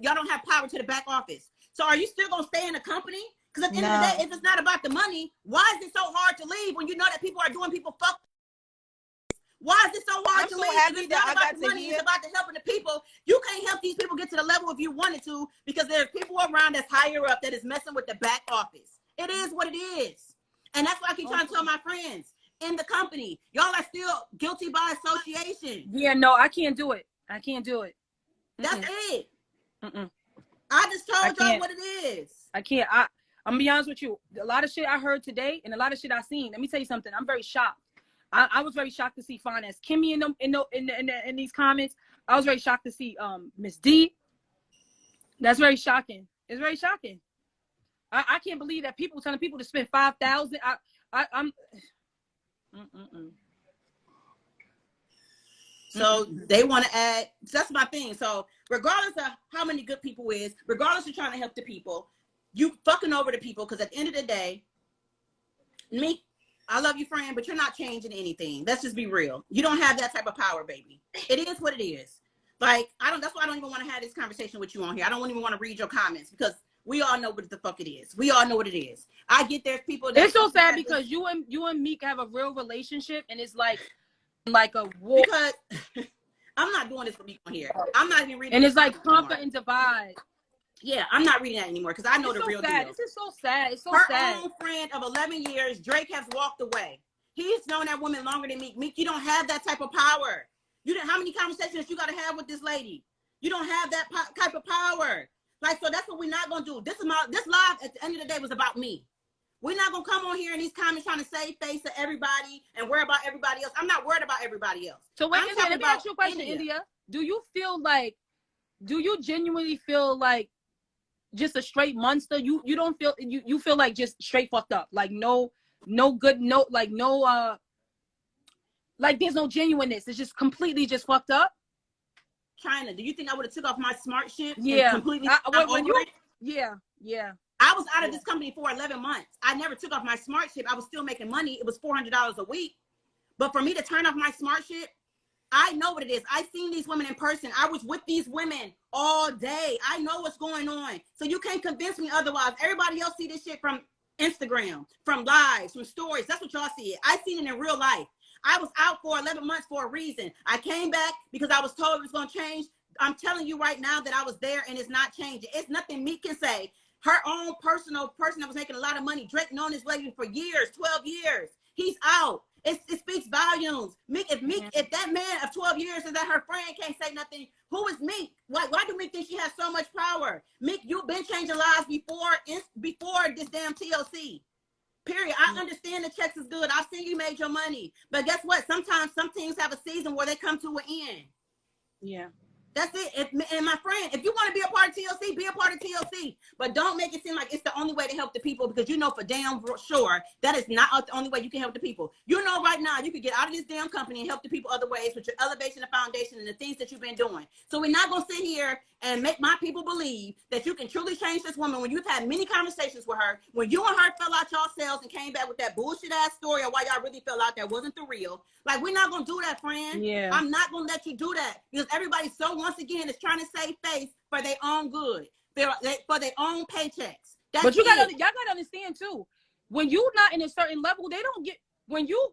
don't have power to the back office? So are you still gonna stay in a company? Because at the end of the day, if it's not about the money, why is it so hard to leave when you know that people are doing people fuck? Why is it so hard to so leave? happy It's that not I about got the to money, hear. it's about the helping the people. You can't help these people get to the level if you wanted to, because there's people around that's higher up that is messing with the back office. It is what it is. And that's why I keep trying to tell my friends in the company, y'all are still guilty by association. Yeah, no, I can't do it. I can't do it. That's it. Mm-mm. I just told y'all can't. what it is. I can't. I'm gonna be honest with you. A lot of shit I heard today and a lot of shit I seen. Let me tell you something. I'm very shocked. I was very shocked to see Finance Kimmy in these comments. I was very shocked to see Miss D. That's very shocking. It's very shocking. I can't believe that people telling people to spend 5,000. I'm. Mm-mm. So they want to add, that's my thing. So regardless of how many good people is, regardless of trying to help the people, you fucking over the people, because at the end of the day, me, I love you, friend, but you're not changing anything. Let's just be real. You don't have that type of power, baby. It is what it is. Like, that's why I don't even want to have this conversation with you on here. I don't even want to read your comments, because we all know what the fuck it is. We all know what it is. I get there's people that... It's so sad because you and Meek have a real relationship, and it's like a war. Because I'm not doing this for Meek on here. I'm not even reading. And it's like conquer and divide. Yeah, I'm not reading that anymore because I know the real sad. deal. This is so sad. It's so Her sad. own friend of 11 years, Drake, has walked away. He's known that woman longer than Meek. Meek, you don't have that type of power. You didn't. How many conversations you got to have with this lady? You don't have that type of power. Like, so that's what we're not gonna do. This live at the end of the day was about me. We're not gonna come on here in these comments trying to save face to everybody and worry about everybody else. I'm not worried about everybody else. So wait, India, let me ask you a question, India. Do you genuinely feel like just a straight monster? You don't feel you feel like just straight fucked up, like no good, no like no like there's no genuineness. It's just completely just fucked up. China, do you think I would have took off my smart shit? Yeah, and completely yeah. I was out of this company for 11 months. I never took off my smart shit. I was still making money. It was $400 a week. But for me to turn off my smart shit, I know what it is. I've seen these women in person. I was with these women all day. I know what's going on. So you can't convince me otherwise. Everybody else see this shit from Instagram, from lives, from stories. That's what y'all see it. I seen it in real life. I was out for 11 months for a reason. I came back because I was told it was going to change. I'm telling you right now that I was there and it's not changing. It's nothing Meek can say. Her own personal person that was making a lot of money. Drake known this lady for years, 12 years. He's out. It speaks volumes. If that man of 12 years is that her friend can't say nothing, who is Meek? Why do Meek think she has so much power? Meek, you've been changing lives before this damn TLC. Period. I understand the checks is good. I've seen you made your money. But guess what? Sometimes some teams have a season where they come to an end. Yeah. That's it. And my friend, if you want to be a part of TLC, be a part of TLC. But don't make it seem like it's the only way to help the people, because you know for damn sure that is not the only way you can help the people. You know right now you could get out of this damn company and help the people other ways with your elevation and foundation and the things that you've been doing. So we're not going to sit here and make my people believe that you can truly change this woman when you've had many conversations with her, when you and her fell out yourselves and came back with that bullshit ass story of why y'all really fell out that wasn't the real. Like, we're not going to do that, friend. Yeah. I'm not going to let you do that, because everybody, so once again, is trying to save face for their own good, for their own paychecks. But y'all gotta understand too, when you're not in a certain level, they don't get, when you're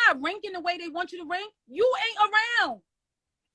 not ranking the way they want you to rank, you ain't around.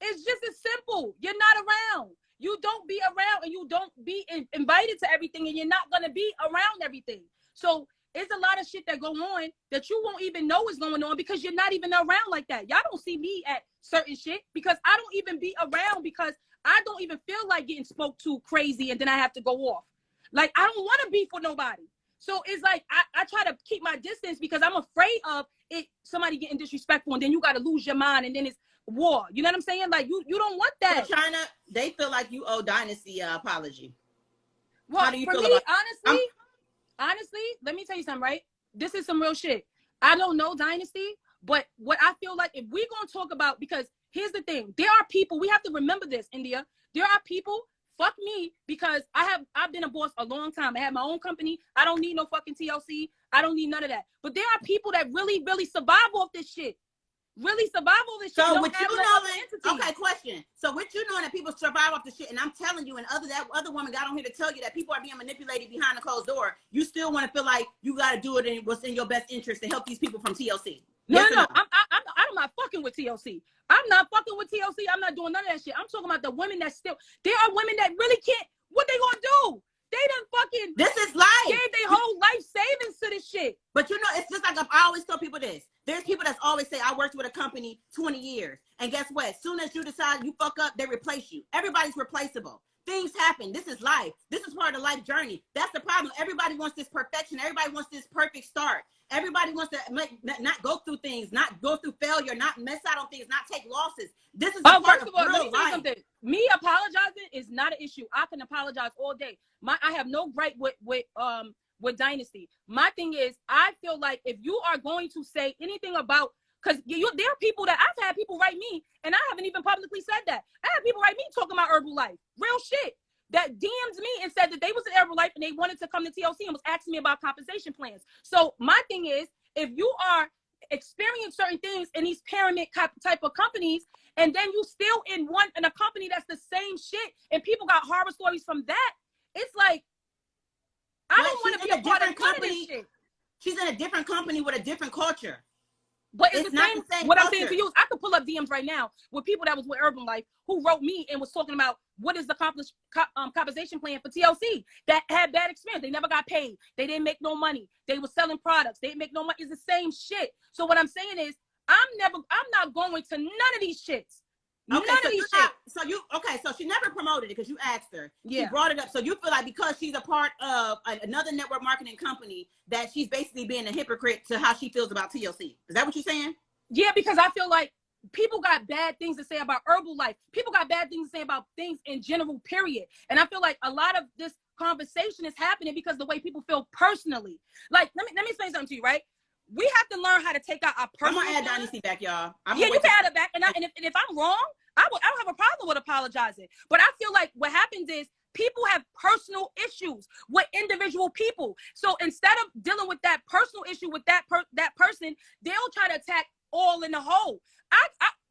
It's just as simple. You're not around. You don't be around, and you don't be invited to everything, and you're not gonna be around everything. So it's a lot of shit that go on that you won't even know is going on because you're not even around like that. Y'all don't see me at certain shit because I don't even be around, because I don't even feel like getting spoke to crazy and then I have to go off. Like, I don't want to be for nobody. So it's like I try to keep my distance because I'm afraid of it, somebody getting disrespectful, and then you got to lose your mind, and then it's war. You know what I'm saying? Like, you don't want that. So China, they feel like you owe Dynasty an apology. Well, how do you for feel me, about honestly, let me tell you something, right? This is some real shit. I don't know Dynasty, but what I feel like, if we're going to talk about, because here's the thing, there are people, we have to remember this, India, there are people fuck me, because I've been a boss a long time. I have my own company. I don't need no fucking TLC. I don't need none of that. But there are people that really, really survive off this shit. Really survive off this shit. So Don't with have you no other knowing, entity. okay, question. So with you knowing that people survive off the shit, and I'm telling you, and that other woman got on here to tell you that people are being manipulated behind the closed door, you still want to feel like you got to do it in what's in your best interest to help these people from TLC. No, Yes no, or no. I'm not fucking with TLC. I'm not fucking with TLC. I'm not doing none of that shit. I'm talking about the women that still. There are women that really can't. What they gonna do? They done fucking. This is life. Gave their whole life savings to this shit. But you know, it's just like I always tell people this. There's people that's always say, I worked with a company 20 years. And guess what? As soon as you decide you fuck up, they replace you. Everybody's replaceable. Things happen. This is life. This is part of the life journey. That's the problem. Everybody wants this perfection. Everybody wants this perfect start. Everybody wants to not go through things, not go through failure, not mess out on things, not take losses. This is part First of of all, let real me tell you life. something. Me apologizing is not an issue. I can apologize all day. I have no gripe with Dynasty. My thing is, I feel like if you are going to say anything about, because there are people that I've had people write me, and I haven't even publicly said that. I had people write me talking about Herbalife, real shit, that DM'd me and said that they was in Herbalife and they wanted to come to TLC and was asking me about compensation plans. So my thing is, if you are experiencing certain things in these pyramid type of companies, and then you still in a company that's the same shit, and people got horror stories from that, it's like, I don't want to be a part of none of this shit. She's in a different company with a different culture. But it's not the the same what culture. I'm saying to you is, I could pull up DMs right now with people that was with Herbalife who wrote me and was talking about what is the compensation plan for TLC that had bad experience. They never got paid. They didn't make no money. They were selling products. They didn't make no money. It's the same shit. So what I'm saying is, I'm not going to none of these shits. Okay, None of these shit. So she never promoted it because you asked her. Yeah. She brought it up. So you feel like because she's a part of another network marketing company that she's basically being a hypocrite to how she feels about TLC. Is that what you're saying? Yeah, because I feel like people got bad things to say about Herbalife. People got bad things to say about things in general, period. And I feel like a lot of this conversation is happening because the way people feel personally. Like, let me say something to you, right? We have to learn how to take out our personal. I'm gonna add Dynasty back, y'all. Yeah, you can add it back. And if I'm wrong, I don't have a problem with apologizing. But I feel like what happens is people have personal issues with individual people. So instead of dealing with that personal issue with that person, they'll try to attack all in the whole.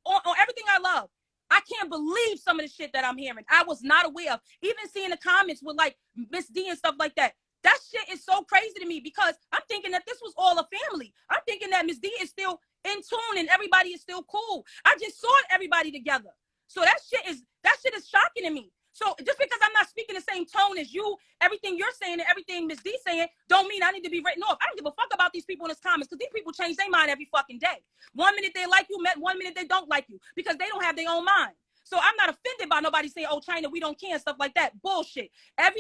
On everything I love. I can't believe some of the shit that I'm hearing. I was not aware of. Even seeing the comments with like Miss D and stuff like that. That shit is so crazy to me because I'm thinking that this was all a family. I'm thinking that Miss D is still in tune and everybody is still cool. I just saw everybody together. So that shit is shocking to me. So just because I'm not speaking the same tone as you, everything you're saying and everything Miss D saying don't mean I need to be written off. I don't give a fuck about these people in this comments because these people change their mind every fucking day. 1 minute they like you, 1 minute they don't like you because they don't have their own mind. So I'm not offended by nobody saying, oh, China, we don't care and stuff like that. Bullshit.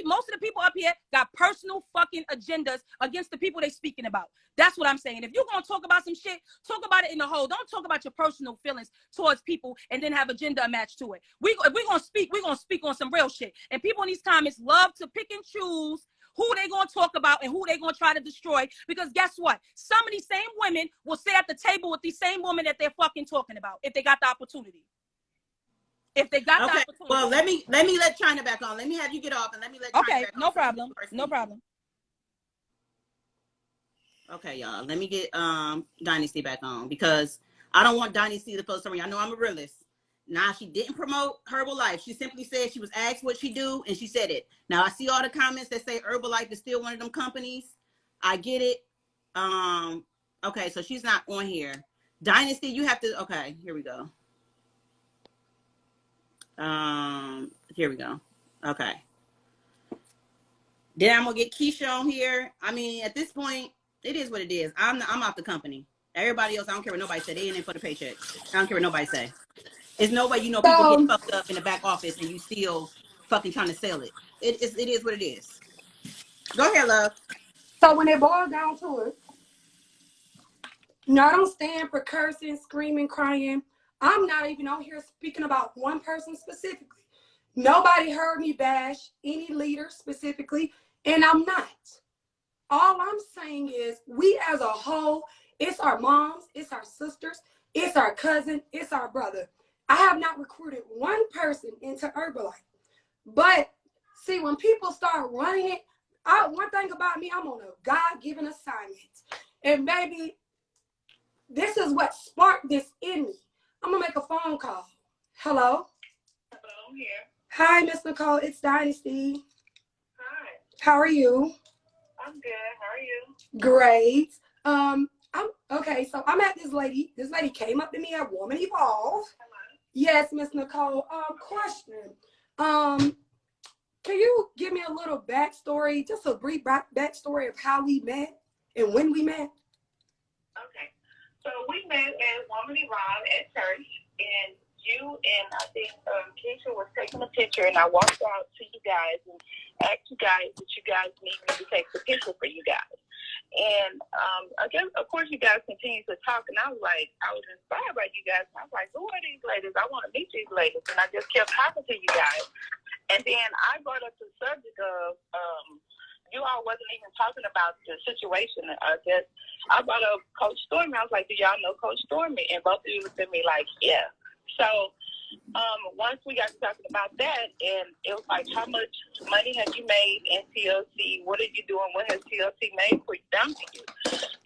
Most of the people up here got personal fucking agendas against the people they speaking about. That's what I'm saying. If you're going to talk about some shit, talk about it in the whole. Don't talk about your personal feelings towards people and then have agenda matched to it. If we're going to speak on some real shit. And people in these comments love to pick and choose who they going to talk about and who they going to try to destroy. Because guess what? Some of these same women will sit at the table with these same women that they're fucking talking about if they got the opportunity. If they got the opportunity. Well, let me let China back on. Let me have you get off and let me let China back on. No problem. No problem. Okay, y'all. Let me get Dynasty back on because I don't want Dynasty to feel sorry. I know I'm a realist. Now, she didn't promote Herbalife. She simply said she was asked what she do, and she said it. Now, I see all the comments that say Herbalife is still one of them companies. I get it. Okay, so she's not on here. Dynasty, you have to. Okay, here we go. Here we go. Okay. Then I'm gonna get Keisha on here. I mean, at this point, it is what it is. I'm out the company. Everybody else, I don't care what nobody say. They in it for the paycheck. I don't care what nobody say. There's no way people get fucked up in the back office and you still fucking trying to sell it. It is what it is. Go ahead, love. So when it boils down to it, no, I don't stand for cursing, screaming, crying. I'm not even on here speaking about one person specifically. Nobody heard me bash any leader specifically, and I'm not. All I'm saying is we as a whole, it's our moms, it's our sisters, it's our cousin, it's our brother. I have not recruited one person into Herbalife, but See, when people start running it, one thing about me, I'm on a God-given assignment. And baby, this is what sparked this in me. I'm going to make a phone call. Hello? Hello, I'm here. Hi, Miss Nicole. It's Dynasty. Hi. How are you? I'm good. How are you? Great. I'm okay. So I'm at this lady. This lady came up to me at Woman Evolve. Hello. Yes, Miss Nicole. Question. Can you give me a little backstory, just a brief backstory of how we met and when we met? Okay. So we met at Woman Evolve at church, and you and I think Keisha was taking a picture, and I walked out to you guys and asked you guys that you guys need me to take the picture for you guys. And I guess, of course, you guys continued to talk, and I was inspired by you guys. And I was like, who are these ladies? I want to meet these ladies. And I just kept talking to you guys. And then I brought up the subject of you all wasn't even talking about the situation. I brought up Coach Stormy. I was like, do y'all know Coach Stormy? And both of you looked at me like, yeah. So once we got to talking about that, and it was like, how much money have you made in TLC? What are you doing? What has TLC made for done for you?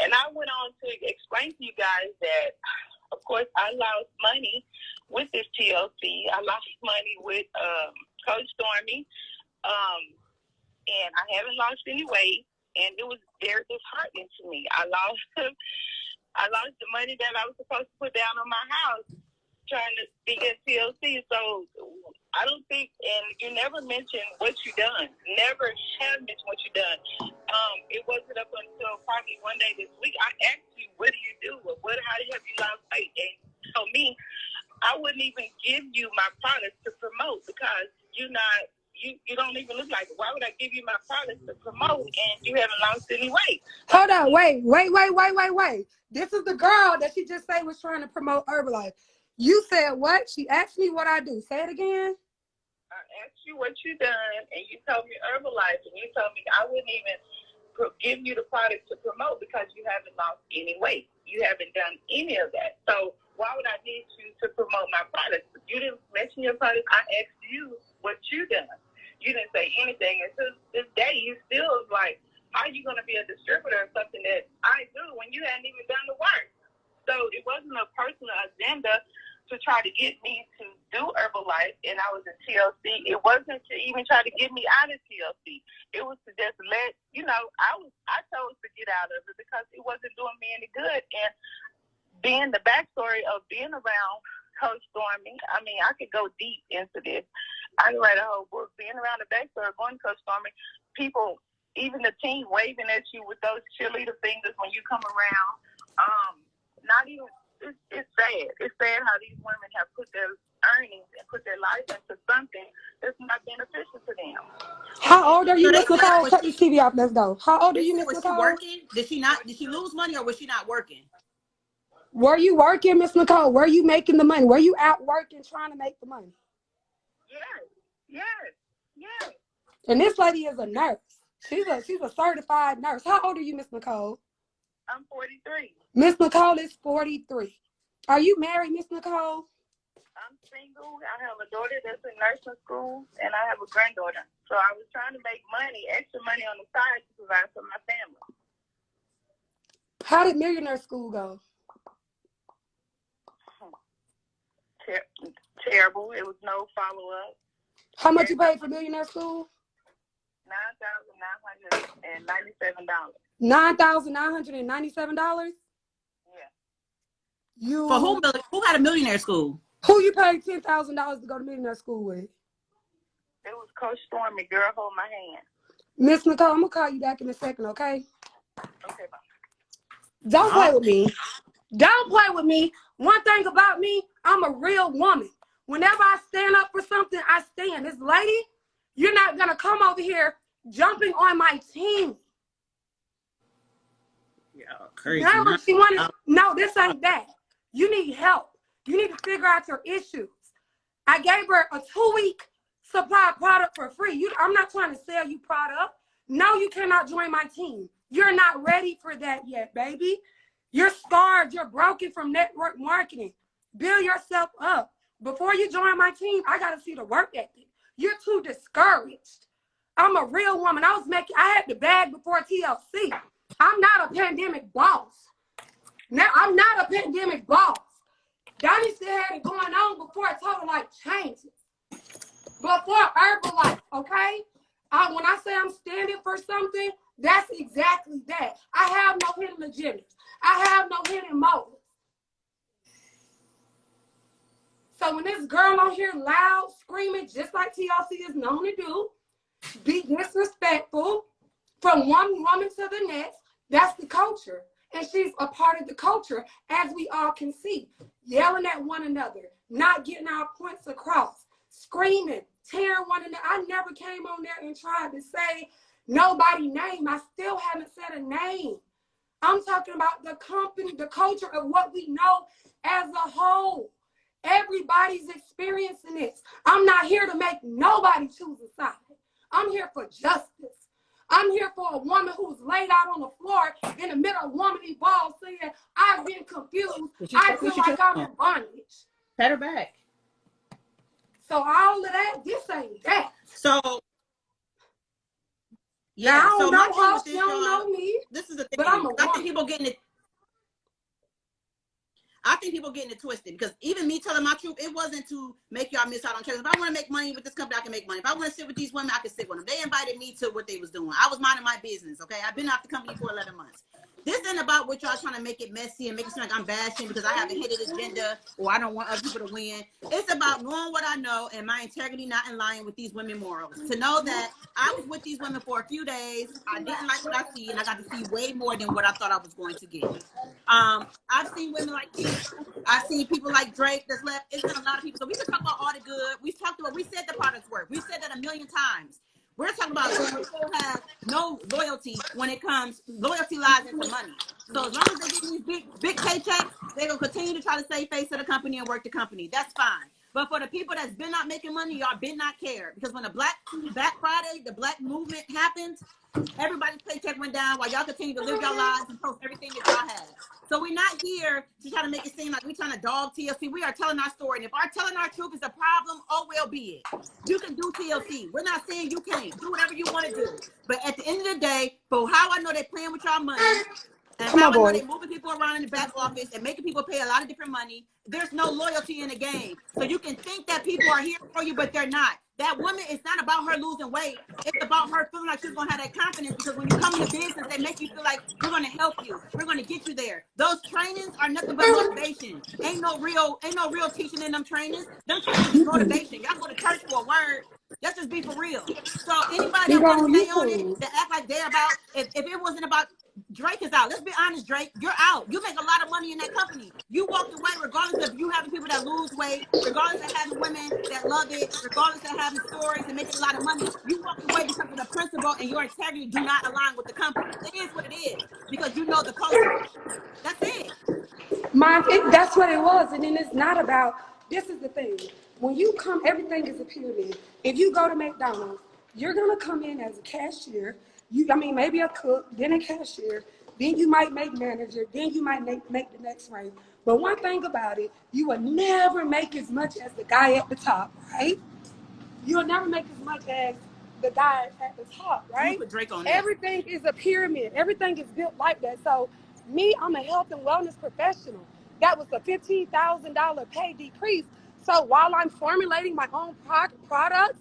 And I went on to explain to you guys that, of course, I lost money with this TLC. I lost money with Coach Stormy, and I haven't lost any weight, and it was very disheartening to me. I lost the money that I was supposed to put down on my house trying to be in TLC. So I don't think, and you never mentioned what you done. Never have mentioned what you done. It wasn't up until probably one day this week I asked you, what do you do? How have you lost weight? And you told me I wouldn't even give you my products to promote because you don't even look like it. Why would I give you my products to promote and you haven't lost any weight? Hold on, wait. This is the girl that she just said was trying to promote Herbalife. You said what? She asked me what I do. Say it again. I asked you what you done, and you told me Herbalife, and you told me I wouldn't even give you the product to promote because you haven't lost any weight. You haven't done any of that. So why would I need you to promote my products? You didn't mention your products. I asked you what you done. You didn't say anything. And to this day, you still is like, how are you going to be a distributor of something that I do when you hadn't even done the work? So it wasn't a personal agenda to try to get me to do Herbalife, and I was in TLC. It wasn't to even try to get me out of TLC. It was to just let, I chose to get out of it because it wasn't doing me any good. And being the backstory of being around Coach Stormy, I mean, I could go deep into this. I could write a whole book. Being around the backstory of going to Coach Stormy, people, even the team waving at you with those cheerleader fingers when you come around, not even, it's sad. It's sad how these women have put their earnings and put their life into something that's not beneficial to them. How old are you, So Miss Nicole? Cut this TV off. Let's go. How old are you, Miss Was she Nicole? working? Did she lose money or was she not working? Were you working, Miss Nicole? Were you making the money? Were you out working trying to make the money? Yes. And this lady is a nurse. She's a certified nurse. How old are you, Miss Nicole? I'm 43. Miss Nicole is 43. Are you married, Miss Nicole? I'm single. I have a daughter that's in nursing school, and I have a granddaughter. So I was trying to make money, extra money on the side to provide for my family. How did millionaire school go? Terrible. It was no follow-up. How much you paid for millionaire school? $9,997. $9,997? Yeah. For who had a millionaire school? Who you paid $10,000 to go to millionaire school with? It was Coach Stormy. Girl, hold my hand. Miss Nicole, I'm gonna call you back in a second, okay? Okay, bye. Don't play with me. Don't play with me. One thing about me, I'm a real woman. Whenever I stand up for something, I stand. This lady, you're not gonna come over here jumping on my team. Yeah, crazy. Remember, she wanted. No, this ain't that. You need help. You need to figure out your issues. I gave her a 2-week supply of product for free. I'm not trying to sell you product. No, you cannot join my team. You're not ready for that yet, baby. You're scarred. You're broken from network marketing. Build yourself up. Before you join my team, I got to see the work ethic. You're too discouraged. I'm a real woman. I had the bag before TLC. I'm not a pandemic boss. Now, I'm not a pandemic boss. Donnie still had it going on before Total Life changes. Before Herbalife, okay? When I say I'm standing for something, that's exactly that. I have no hidden agendas. I have no hidden motives. So when this girl on here loud, screaming, just like TLC is known to do, be disrespectful from one woman to the next, that's the culture. And she's a part of the culture, as we all can see. Yelling at one another, not getting our points across, screaming, tearing one another. I never came on there and tried to say nobody's name. I still haven't said a name. I'm talking about the company, the culture of what we know as a whole. Everybody's experiencing this. I'm not here to make nobody choose a side. I'm here for justice. I'm here for a woman who's laid out on the floor in the middle of womanly balls saying, I've been confused. I feel like I'm in bondage. Pat her back. So all of that, this ain't that. So, yeah. Now, I don't so know my her, she don't know me. This is the thing. But I'm a I woman. think people getting it. I think people getting it twisted because even me telling my truth, it wasn't to make y'all miss out on chances. If I want to make money with this company, I can make money. If I want to sit with these women, I can sit with them. They invited me to what they was doing. I was minding my business, okay? I've been out the company for 11 months. This ain't about what y'all trying to make it messy and make it seem like I'm bashing because I have a hidden agenda or I don't want other people to win. It's about knowing what I know and my integrity not in line with these women morals. To know that I was with these women for a few days. I didn't like what I see, and I got to see way more than what I thought I was going to get. I've seen women like you. I've seen people like Drake that's left. It's been a lot of people. So we can talk about all the good. We said the products work. We said that a million times. We're talking about people who have no loyalty when it comes, loyalty lies into money. So as long as they're getting these big paychecks, they're going to continue to try to stay face of the company and work the company. That's fine. But for the people that's been not making money, y'all been not care. Because when the Black Friday, the Black movement happened, everybody's paycheck went down while y'all continue to live your lives and post everything that y'all have. So we're not here to try to make it seem like we're trying to dog TLC. We are telling our story. And if our telling our truth is a problem, oh, well, be it. You can do TLC. We're not saying you can't. Do whatever you want to do. But at the end of the day, for how I know they're playing with y'all money, and how I know they're moving people around in the back office and making people pay a lot of different money, there's no loyalty in the game. So you can think that people are here for you, but they're not. That woman, it's not about her losing weight. It's about her feeling like she's going to have that confidence because when you come into business, they make you feel like we're going to help you. We're going to get you there. Those trainings are nothing but motivation. Ain't no real teaching in them trainings. Them trainings is motivation. Y'all go to church for a word. Let's just be for real. So anybody that want to stay on it, that act like they're about, if it wasn't about, Drake is out. Let's be honest, Drake. You're out. You make a lot of money in that company. You walked away regardless of you having people that lose weight, regardless of having women that love it, regardless of having stories and making a lot of money. You walked away because of the principle and your integrity do not align with the company. It is what it is because you know the culture. That's it. That's what it was. And then it's not about, this is the thing. When you come, everything is a pyramid. If you go to McDonald's, you're going to come in as a cashier. Maybe a cook, then a cashier. Then you might make manager. Then you might make the next rank. But one thing about it, you will never make as much as the guy at the top, right? You'll never make as much as the guy at the top, right? Put Drake on Everything is a pyramid. Everything is built like that. So me, I'm a health and wellness professional. That was a $15,000 pay decrease. So while I'm formulating my own products,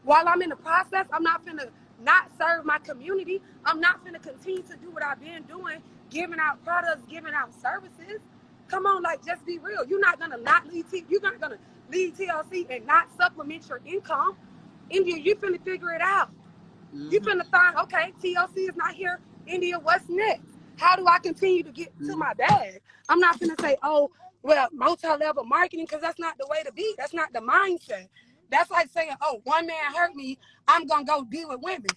while I'm in the process, I'm not finna not serve my community. I'm not finna continue to do what I've been doing, giving out products, giving out services. Come on, just be real. You're not gonna not leave you're not gonna leave TLC and not supplement your income. India, you finna figure it out. Mm-hmm. You finna find, okay, TLC is not here. India, what's next? How do I continue to get to my bag? I'm not finna say, oh, well, multi-level marketing, because that's not the way to be. That's not the mindset. That's like saying, oh, one man hurt me, I'm gonna go deal with women.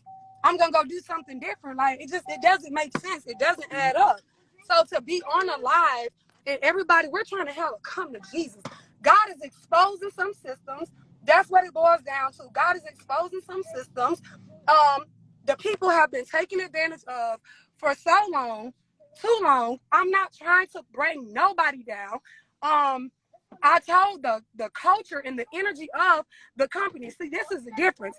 I'm gonna go do something different. It doesn't make sense. It doesn't add up. So to be on a live and everybody, we're trying to help come to Jesus. God is exposing some systems. That's what it boils down to. God is exposing some systems. The people have been taken advantage of for so long, too long. I'm not trying to bring nobody down. I told the culture and the energy of the company. See, this is the difference.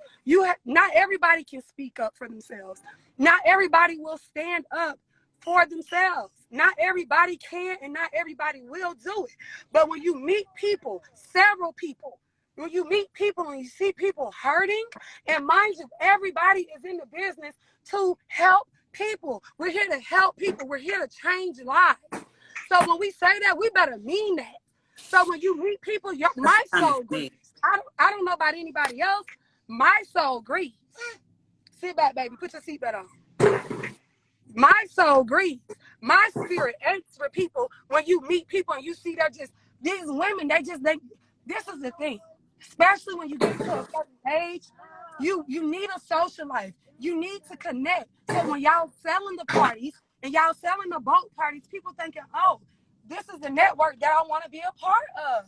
Not everybody can speak up for themselves. Not everybody will stand up for themselves. Not everybody can and not everybody will do it. But when you meet people, several people, when you meet people and you see people hurting, and mind you, everybody is in the business to help people. We're here to help people. We're here to change lives. So when we say that, we better mean that. So when you meet people, my soul grieves. I don't know about anybody else. My soul grieves. Sit back, baby. Put your seatbelt on. My soul grieves. My spirit aches for people when you meet people and you see they're just, these women, this is the thing. Especially when you get to a certain age, you need a social life. You need to connect. So when y'all selling the parties and y'all selling the boat parties, people thinking, oh, this is the network that I want to be a part of.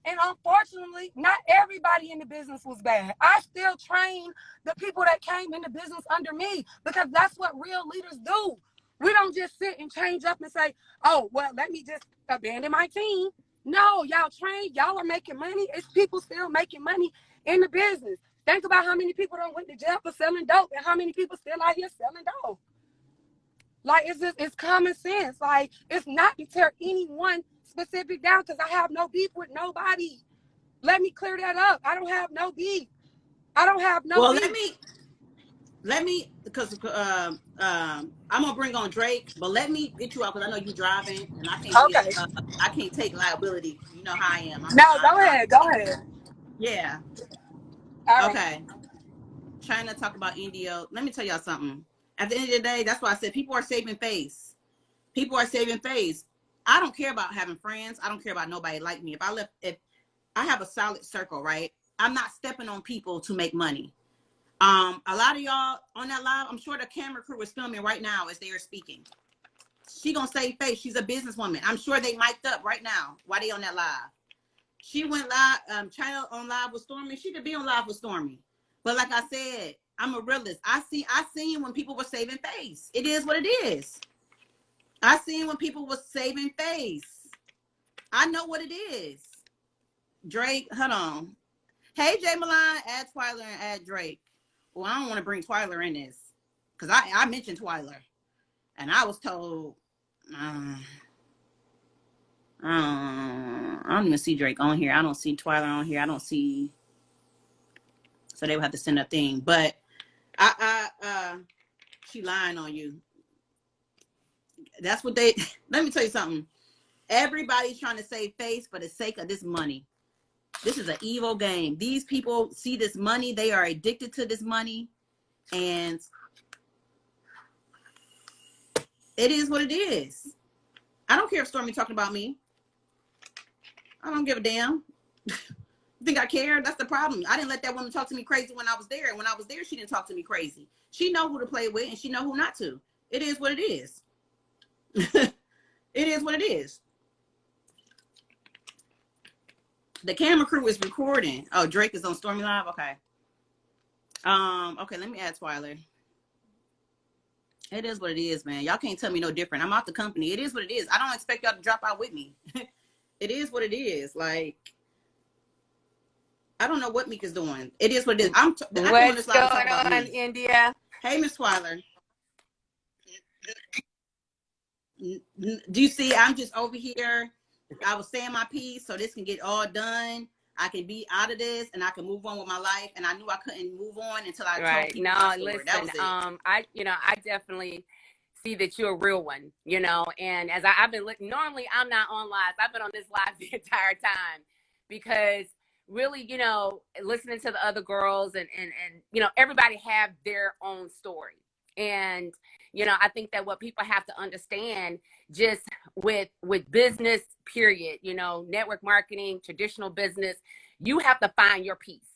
And unfortunately, not everybody in the business was bad. I still train the people that came in the business under me because that's what real leaders do. We don't just sit and change up and say, oh, well, let me just abandon my team. No, y'all train, y'all are making money. It's people still making money in the business. Think about how many people don't went to jail for selling dope and how many people still out here selling dope. Like, it's common sense. Like, it's not to tear anyone specific down because I have no beef with nobody. Let me clear that up. I don't have no beef. I don't have no Well, beef. let me, because I'm gonna bring on Drake, but let me get you out because I know you driving, and I can't be Okay. I can't take liability. You know how I am. No, go ahead. Go ahead. Yeah. All right. Okay. Trying to talk about India. Let me tell y'all something. At the end of the day, that's why I said people are saving face. People are saving face. I don't care about having friends. I don't care about nobody like me. If I have a solid circle, right? I'm not stepping on people to make money. A lot of y'all on that live, I'm sure the camera crew is filming right now as they are speaking. She gonna save face. She's a businesswoman. I'm sure they mic'd up right now while they on that live. She went live, China on live with Stormy. She could be on live with Stormy. But like I said, I'm a realist. I seen when people were saving face. It is what it is. I seen when people were saving face. I know what it is. Drake, hold on. Hey, Jay Milan, add Twyler and add Drake. Well, I don't want to bring Twyler in this because I mentioned Twyler and I was told, I don't even see Drake on here. I don't see Twyler on here. I don't see, so they would have to send a thing. But she lying on you. That's what they. Let me tell you something. Everybody's trying to save face for the sake of this money. This is an evil game. These people see this money. They are addicted to this money. And it is what it is. I don't care if Stormy talking about me. I don't give a damn. Think I care? That's the problem. I didn't let that woman talk to me crazy when I was there. And when I was there, she didn't talk to me crazy. She know who to play with and she know who not to. It is what it is. It is what it is. The camera crew is recording. Oh, Drake is on Stormy Live? Okay. Okay, let me add Twyler. It is what it is, man. Y'all can't tell me no different. I'm out the company. It is what it is. I don't expect y'all to drop out with me. It is what it is. Like, I don't know what Meek is doing. It is what it is. I come on this live to talk about me. India? Hey, Miss Twyler. Do you see? I'm just over here. I was saying my piece so this can get all done. I can be out of this and I can move on with my life. And I knew I couldn't move on until I told people my story. Listen, that was it. I definitely see that you're a real one, and as I've been normally I'm not on live. I've been on this live the entire time because really, listening to the other girls and everybody have their own story. And, I think that what people have to understand just with business, period, network marketing, traditional business, you have to find your piece.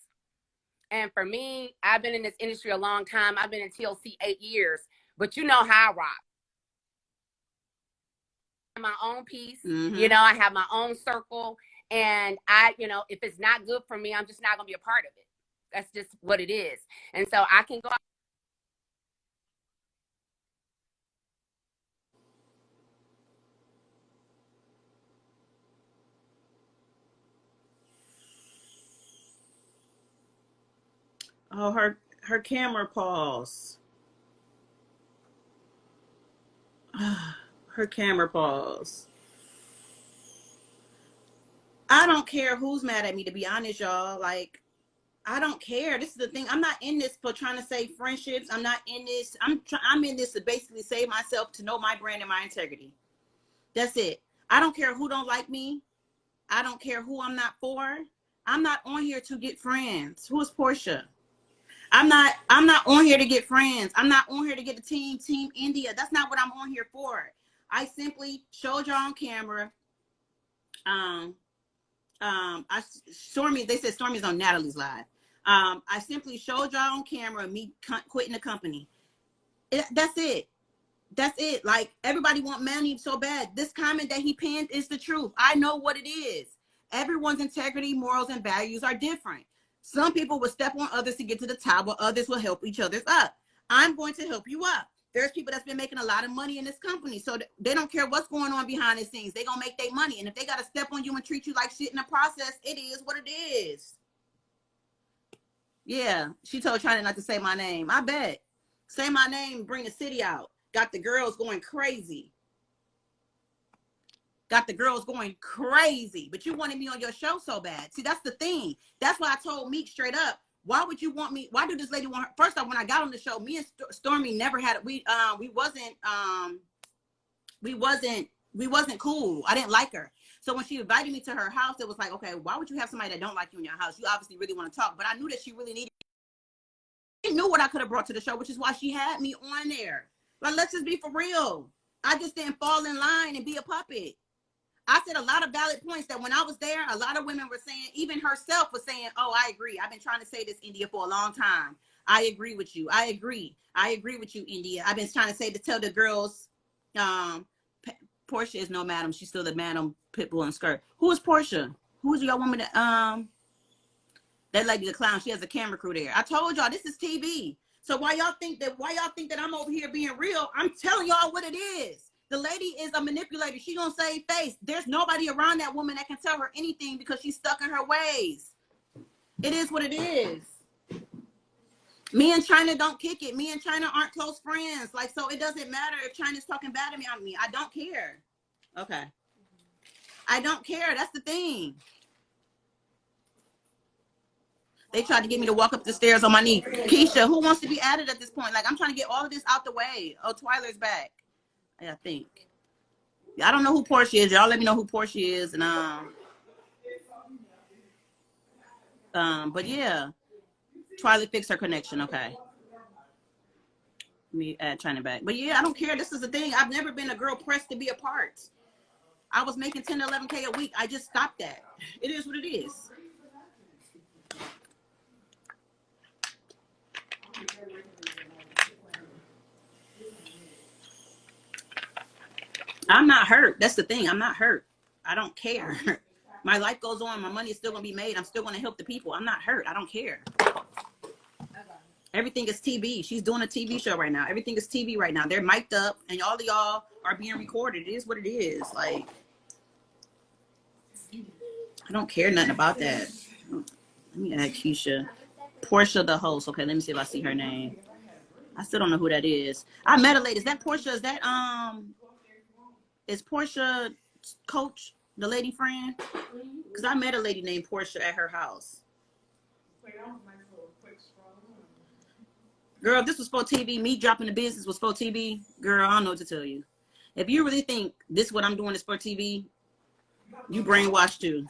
And for me, I've been in this industry a long time. I've been in TLC 8 years, but you know how I rock. My own piece, I have my own circle. And if it's not good for me, I'm just not going to be a part of it. That's just what it is. And so I can go out. Oh, her camera paused. Her camera paused. I don't care who's mad at me, to be honest, y'all. Like, I don't care. This is the thing. I'm not in this for trying to save friendships. I'm not in this. I'm in this to basically save myself, to know my brand and my integrity. That's it. I don't care who don't like me. I don't care who I'm not for. I'm not on here to get friends. Who is Portia? I'm not on here to get friends. I'm not on here to get a team India. That's not what I'm on here for. I simply showed y'all on camera. Stormy, they said Stormy's on Natalie's live. I simply showed y'all on camera me quitting the company. That's it. That's it. Like, everybody want money so bad. This comment that he pinned is the truth. I know what it is. Everyone's integrity, morals, and values are different. Some people will step on others to get to the top, while others will help each other up. I'm going to help you up. There's people that's been making a lot of money in this company, so they don't care what's going on behind the scenes. They're going to make their money. And if they got to step on you and treat you like shit in the process, it is what it is. Yeah, she told China not to say my name. I bet. Say my name, bring the city out. Got the girls going crazy. Got the girls going crazy. But you wanted me on your show so bad. See, that's the thing. That's why I told Meek straight up, why would you want me? Why do this lady want her? First off, when I got on the show, me and Stormy never had it. We wasn't cool. I didn't like her. So when she invited me to her house, it was like, okay, why would you have somebody that don't like you in your house? You obviously really want to talk. But I knew that she really needed. She knew what I could have brought to the show, which is why she had me on there. Like, let's just be for real. I just didn't fall in line and be a puppet. I said a lot of valid points that when I was there, a lot of women were saying, even herself was saying, oh, I agree. I've been trying to say this, India, for a long time. I agree with you. I agree with you, India. I've been trying to say, to tell the girls, Portia is no madam. She's still the madam, pitbull and skirt. Who is Portia? Who is your woman that lady, the clown? She has a camera crew there. I told y'all this is TV. So why y'all think that I'm over here being real? I'm telling y'all what it is. The lady is a manipulator. She gonna save face. There's nobody around that woman that can tell her anything because she's stuck in her ways. It is what it is. Me and China don't kick it. Me and China aren't close friends. Like, so it doesn't matter if China's talking bad on me. I don't care. Okay. I don't care. That's the thing. They tried to get me to walk up the stairs on my knee. Keisha, who wants to be added at this point? Like, I'm trying to get all of this out the way. Oh, Twyler's back. I think. I don't know who Portia is. Y'all let me know who Portia is. And but yeah. Twyler fixed her connection. Okay. Let me add China back. But yeah, I don't care. This is the thing. I've never been a girl pressed to be a part. I was making 10 to 11K a week. I just stopped that. It is what it is. I'm not hurt. That's the thing. I'm not hurt. I don't care. My life goes on. My money is still going to be made. I'm still going to help the people. I'm not hurt. I don't care. Everything is TV. She's doing a TV show right now. Everything is TV right now. They're mic'd up, and all of y'all are being recorded. It is what it is. Like, I don't care nothing about that. Let me add Keisha. Portia, the host. Okay, let me see if I see her name. I still don't know who that is. I met a lady. Is that Portia? Is Portia coach, the lady friend? Because I met a lady named Portia at her house. Girl, if this was for TV, me dropping the business was for TV, girl, I don't know what to tell you. If you really think this what I'm doing is for TV, you brainwashed too.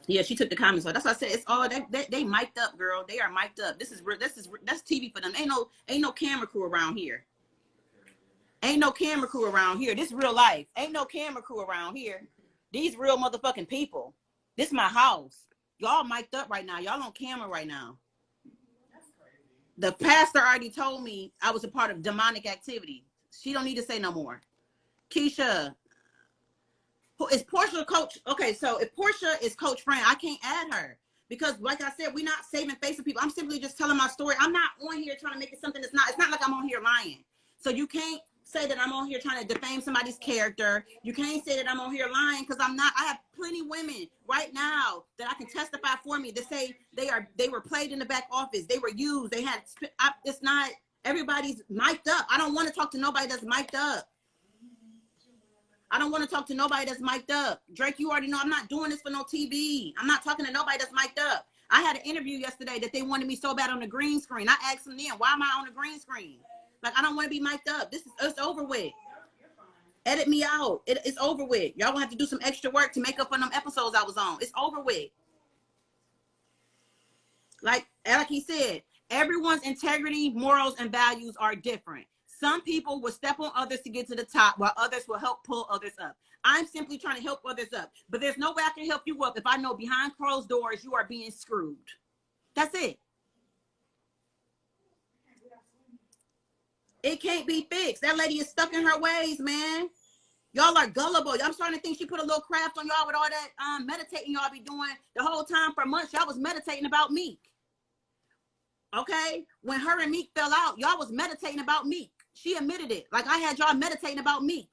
Yeah, she took the comments. So that's why I said it's all they mic'd up, girl. They are mic'd up. That's TV for them. Ain't no camera crew around here. Ain't no camera crew around here. This real life. Ain't no camera crew around here. These real motherfucking people. This my house. Y'all mic'd up right now. Y'all on camera right now. The pastor already told me I was a part of demonic activity. She don't need to say no more. Keisha, is Portia coach? Okay, so if Portia is coach friend, I can't add her. Because like I said, we're not saving face of people. I'm simply just telling my story. I'm not on here trying to make it something that's not. It's not like I'm on here lying. So you can't say that I'm on here trying to defame somebody's character. You can't say that I'm on here lying, because I'm not. I have plenty women right now that I can testify for me to say they were played in the back office. They were used. They had, it's not, everybody's mic'd up. I don't want to talk to nobody that's mic'd up. I don't want to talk to nobody that's mic'd up. Drake, you already know I'm not doing this for no TV. I'm not talking to nobody that's mic'd up. I had an interview yesterday that they wanted me so bad on the green screen. I asked them then, why am I on the green screen? Like, I don't want to be mic'd up. It's over with. Edit me out. It's over with. Y'all gonna have to do some extra work to make up for them episodes I was on. It's over with. Like he said, everyone's integrity, morals, and values are different. Some people will step on others to get to the top, while others will help pull others up. I'm simply trying to help others up. But there's no way I can help you up if I know behind closed doors you are being screwed. That's it. It can't be fixed. That lady is stuck in her ways, man. Y'all are gullible. I'm starting to think she put a little craft on y'all with all that meditating y'all be doing the whole time for months. Y'all was meditating about Meek. Okay? When her and Meek fell out, y'all was meditating about Meek. She admitted it. Like, I had y'all meditating about Meek.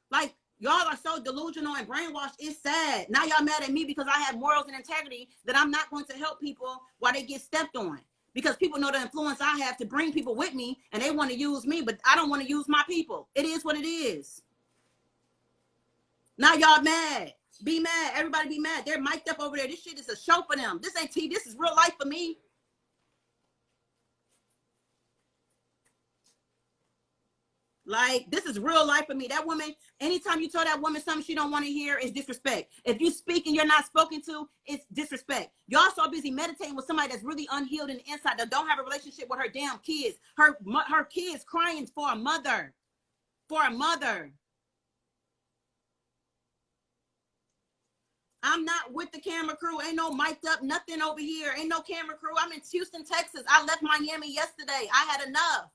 Like, y'all are so delusional and brainwashed. It's sad. Now y'all mad at me because I have morals and integrity that I'm not going to help people while they get stepped on. Because people know the influence I have to bring people with me, and they want to use me, but I don't want to use my people. It is what it is. Now y'all mad. Be mad. Everybody be mad. They're mic'd up over there. This shit is a show for them. This ain't TV. This is real life for me. Like, this is real life for me. That woman, anytime you tell that woman something she don't want to hear, is disrespect. If you speak and you're not spoken to, it's disrespect. Y'all so busy meditating with somebody that's really unhealed in the inside, that don't have a relationship with her damn kids. Her kids crying for a mother. For a mother. I'm not with the camera crew. Ain't no mic'd up, nothing over here. Ain't no camera crew. I'm in Houston, Texas. I left Miami yesterday. I had enough.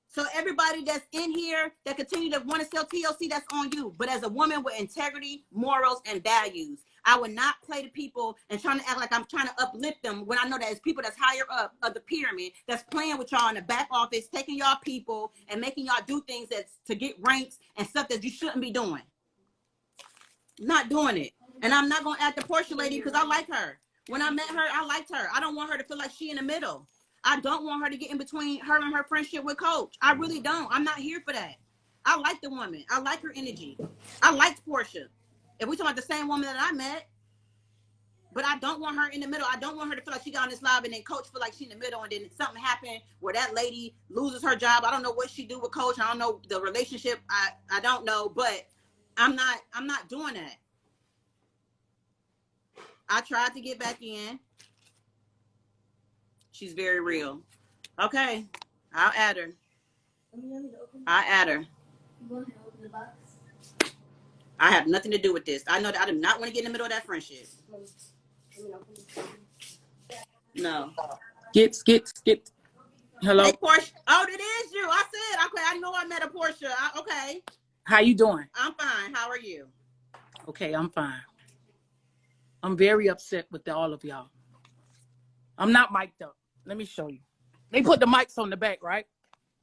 So everybody that's in here that continue to want to sell TLC, that's on you. But as a woman with integrity, morals, and values, I would not play to people and trying to act like I'm trying to uplift them when I know that it's people that's higher up of the pyramid that's playing with y'all in the back office, taking y'all people and making y'all do things that's to get ranks and stuff that you shouldn't be doing. Not doing it. And I'm not going to act the Portia lady because I like her. When I met her, I liked her. I don't want her to feel like she in the middle. I don't want her to get in between her and her friendship with Coach. I really don't. I'm not here for that. I like the woman. I like her energy. I liked Portia. If we talking about the same woman that I met, but I don't want her in the middle. I don't want her to feel like she got on this live and then Coach feel like she in the middle, and then something happened where that lady loses her job. I don't know what she do with Coach. I don't know the relationship. I don't know, but I'm not doing that. I tried to get back in. She's very real. Okay. I'll add her. I'll add her. I have nothing to do with this. I know that I do not want to get in the middle of that friendship. No. Skip. Hello. Hey, Portia. Oh, that is you. I said, okay, I know I met a Portia. Okay. How you doing? I'm fine. How are you? Okay, I'm fine. I'm very upset with all of y'all. I'm not mic'd up. Let me show you. They put the mics on the back, right?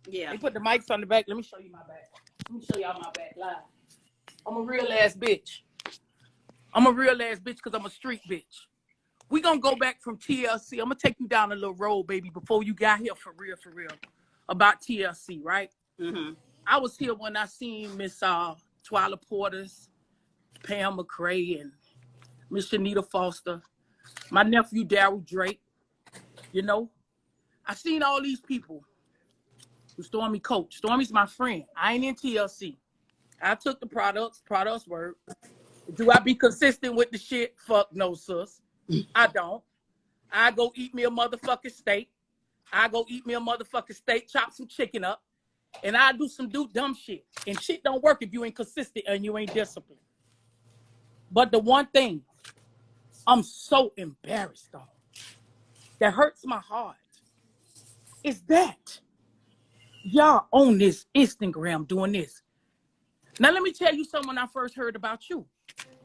Yeah. They put the mics on the back. Let me show you my back. Let me show y'all my back live. I'm a real ass bitch. I'm a real ass bitch because I'm a street bitch. We gonna go back from TLC. I'm gonna take you down a little road, baby, before you got here for real, about TLC, right? Mm-hmm. I was here when I seen Miss Twyla Porter's, Pam McCrae, and Miss Shanita Foster, my nephew Daryl Drake. You know, I seen all these people who Stormy coach. Stormy's my friend. I ain't in TLC. I took the products word. Do I be consistent with the shit? Fuck no, sis. I don't. I go eat me a motherfucking steak. Chop some chicken up, and I do some dumb shit. And shit don't work if you ain't consistent and you ain't disciplined. But the one thing I'm so embarrassed on, that hurts my heart, is that y'all on this Instagram doing this. Now, let me tell you something when I first heard about you.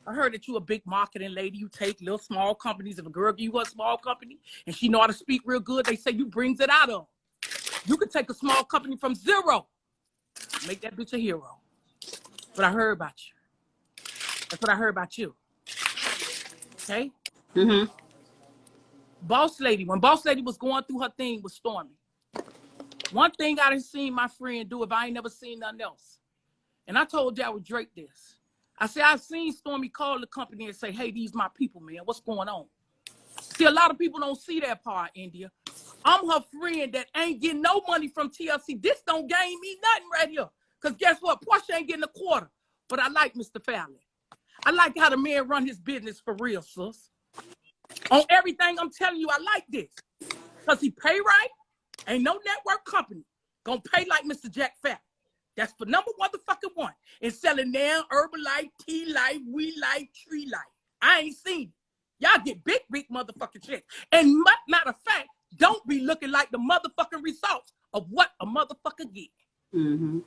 I heard that you a big marketing lady. You take little small companies. If a girl give you a small company and she know how to speak real good, they say you brings it out of them. You can take a small company from zero, make that bitch a hero. That's what I heard about you. That's what I heard about you. Okay? Mm-hmm. Boss Lady, when Boss Lady was going through her thing with Stormy, one thing I done seen my friend do if I ain't never seen nothing else. And I told y'all with Drake this. I said, I've seen Stormy call the company and say, hey, these my people, man. What's going on? See, a lot of people don't see that part, India. I'm her friend that ain't getting no money from TLC. This don't gain me nothing right here. Because guess what? Portia ain't getting a quarter. But I like Mr. Fallon. I like how the man run his business for real, sis. On everything I'm telling you, I like this. Because he pay right. Ain't no network company gonna pay like Mr. Jack Fat. That's for number motherfucking one. And selling now Herbalife, Tea Life, We Life, Tree Life. I ain't seen it. Y'all get big motherfucking checks. And matter of fact, don't be looking like the motherfucking results of what a motherfucker get. Mm-hmm.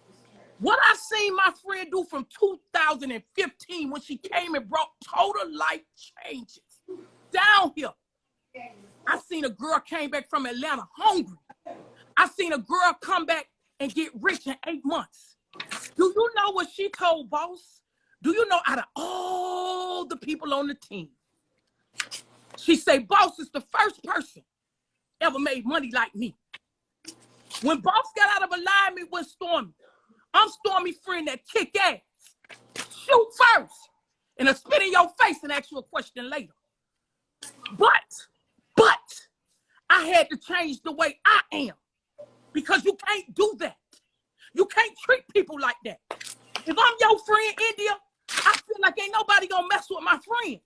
What I seen my friend do from 2015 when she came and brought total life changes down here. I seen a girl came back from Atlanta hungry. I seen a girl come back and get rich in 8 months. Do you know what she told Boss? Do you know out of all the people on the team, she say Boss is the first person ever made money like me. When Boss got out of alignment with Stormy, I'm Stormy friend that kick ass. Shoot first. And I'll spit in your face and ask you a question later. But I had to change the way I am. Because you can't do that. You can't treat people like that. If I'm your friend, India, I feel like ain't nobody gonna mess with my friend.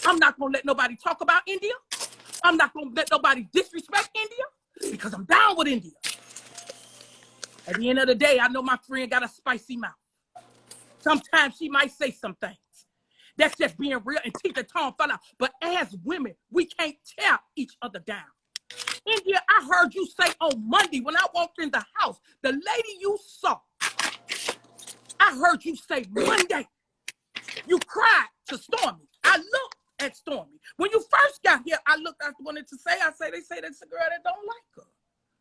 I'm not gonna let nobody talk about India. I'm not gonna let nobody disrespect India because I'm down with India. At the end of the day, I know my friend got a spicy mouth. Sometimes she might say some things. That's just being real and teeth the tongue fell out. But as women, we can't tear each other down. India, I heard you say on Monday when I walked in the house, the lady you saw, I heard you say Monday, you cried to Stormy. I looked at Stormy. When you first got here, I wanted to say, they say that's a girl that don't like her.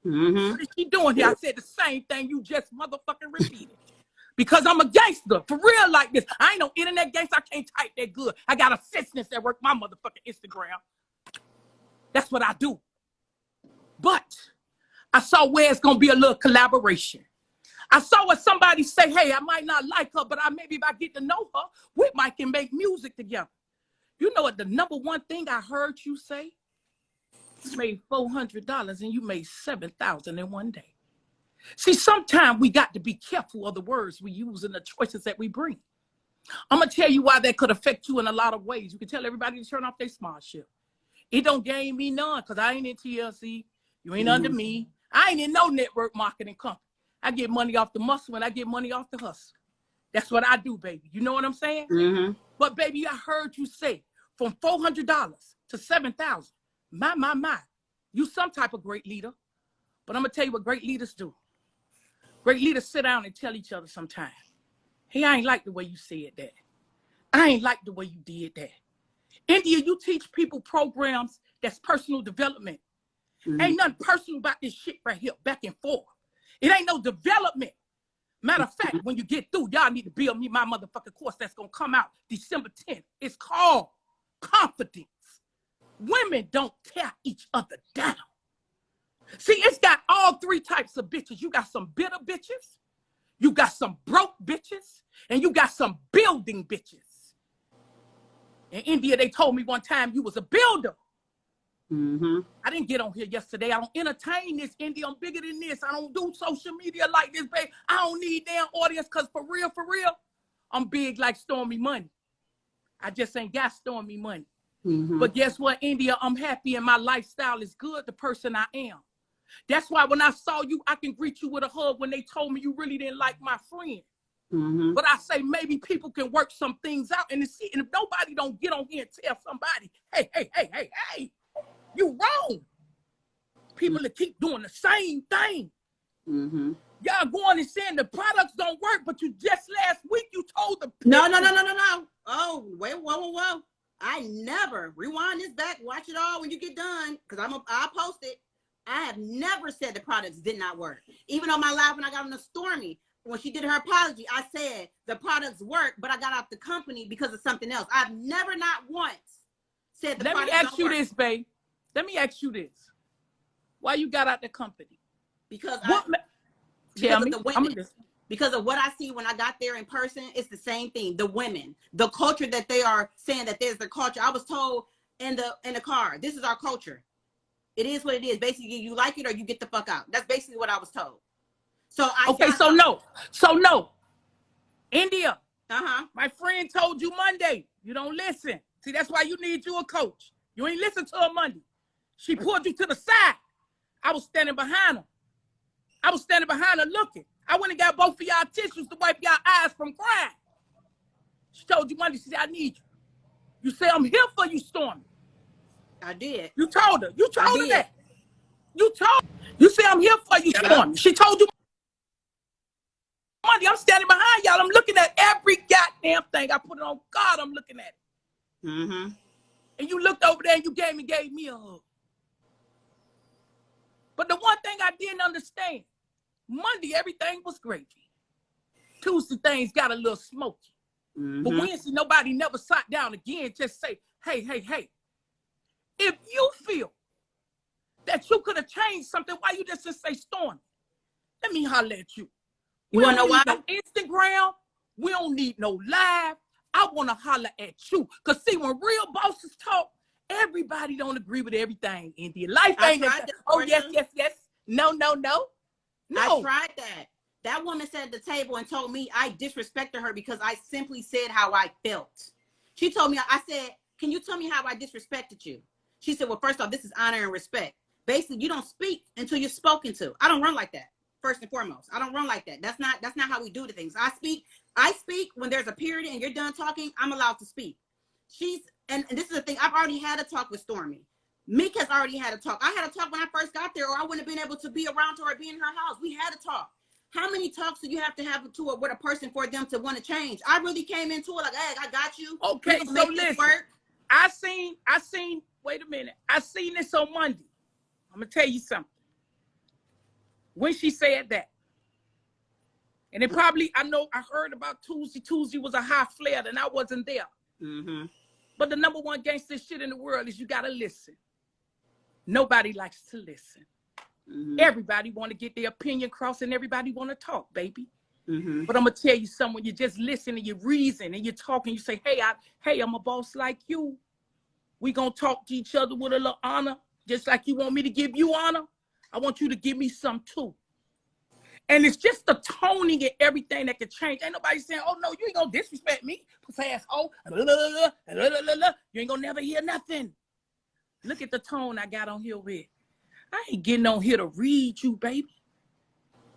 Mm-hmm. What is she doing here? I said the same thing you just motherfucking repeated. Because I'm a gangster, for real like this. I ain't no internet gangster. I can't type that good. I got assistants that work my motherfucking Instagram. That's what I do. But I saw where it's going to be a little collaboration. I saw what somebody say, hey, I might not like her, but maybe if I get to know her, we might can make music together. You know what the number one thing I heard you say? You made $400 and you made $7,000 in one day. See, sometimes we got to be careful of the words we use and the choices that we bring. I'm going to tell you why that could affect you in a lot of ways. You can tell everybody to turn off their smart shit. It don't gain me none because I ain't in TLC. You ain't under me. I ain't in no network marketing company. I get money off the muscle and I get money off the hustle. That's what I do, baby. You know what I'm saying? Mm-hmm. But, baby, I heard you say from $400 to $7,000. My. You some type of great leader. But I'm going to tell you what great leaders do. Great leaders sit down and tell each other sometimes, hey, I ain't like the way you said that. I ain't like the way you did that. India, you teach people programs that's personal development. Mm-hmm. Ain't nothing personal about this shit right here, back and forth. It ain't no development. Matter of fact, when you get through, y'all need to build me my motherfucking course that's going to come out December 10th. It's called Confidence. Women don't tear each other down. See, it's got all three types of bitches. You got some bitter bitches, you got some broke bitches, and you got some building bitches. In India, they told me one time you was a builder. Mm-hmm. I didn't get on here yesterday. I don't entertain this, India. I'm bigger than this. I don't do social media like this, babe. I don't need damn audience because for real, I'm big like Stormy money. I just ain't got Stormy money. Mm-hmm. But guess what, India? I'm happy and my lifestyle is good, the person I am. That's why when I saw you, I can greet you with a hug when they told me you really didn't like my friend. Mm-hmm. But I say maybe people can work some things out and see. And if nobody don't get on here and tell somebody, hey, you wrong. People that keep doing the same thing. Mm-hmm. Y'all going and saying the products don't work, but you just last week you told them. No. Oh, wait, whoa. I never rewind this back, watch it all when you get done, because I'll post it. I have never said the products did not work. Even on my live when I got on the Stormy, when she did her apology, I said the products work, but I got out the company because of something else. I've never, not once, said the products don't work. Let me ask you this, babe. Let me ask you this. Why you got out the company? Because Tell me. of the women. Because of what I see when I got there in person, it's the same thing. The women, the culture that they are saying that there's their culture. I was told in the car, this is our culture. It is what it is. Basically, you like it or you get the fuck out. That's basically what I was told. So no. India. My friend told you Monday. You don't listen. See, that's why you need you a coach. You ain't listen to her Monday. She pulled you to the side. I was standing behind her. Looking. I went and got both of y'all tissues to wipe y'all eyes from crying. She told you Monday. She said, I need you. You say, I'm here for you, Stormy. I did. You told her. You told her that. You say, I'm here for you, Stormy. She told you Monday. I'm standing behind y'all. I'm looking at every goddamn thing. I put it on God. I'm looking at it. Mm-hmm. And you looked over there and you gave me a hug. But the one thing I didn't understand, Monday, everything was gravy. Tuesday, things got a little smoky. Mm-hmm. But Wednesday, nobody never sat down again, just say, hey. If you feel that you could have changed something, why you just say, Stormy, let me holler at you. You want to know why? No Instagram. We don't need no live. I want to holler at you. Because see, when real bosses talk, everybody don't agree with everything. India. Life ain't that. Oh, yes. No. I tried that. That woman sat at the table and told me I disrespected her because I simply said how I felt. She told me, I said, can you tell me how I disrespected you? She said, well, first off, this is honor and respect. Basically, you don't speak until you're spoken to. I don't run like that. First and foremost, I don't run like that. That's not how we do the things. I speak when there's a period and you're done talking, I'm allowed to speak. And this is the thing, I've already had a talk with Stormy. Meek has already had a talk. I had a talk when I first got there, or I wouldn't have been able to be around her or be in her house. We had a talk. How many talks do you have to have with a person for them to want to change? I really came into it like, hey, I got you. Okay, so listen. I seen, wait a minute. I seen this on Monday. I'm going to tell you something. When she said that, and it probably, I heard about Tuesday. Tuesday was a high flare and I wasn't there. Mm-hmm. But the number one gangster shit in the world is you got to listen. Nobody likes to listen. Mm-hmm. Everybody want to get their opinion across and everybody want to talk, baby. Mm-hmm. But I'm going to tell you something. When you just listen and you reason and you talk and you say, hey, I'm a boss like you. We going to talk to each other with a little honor. Just like you want me to give you honor, I want you to give me some too. And it's just the toning and everything that can change. Ain't nobody saying, oh, no, you ain't going to disrespect me. Pussy asshole. You ain't going to never hear nothing. Look at the tone I got on here with. I ain't getting on here to read you, baby.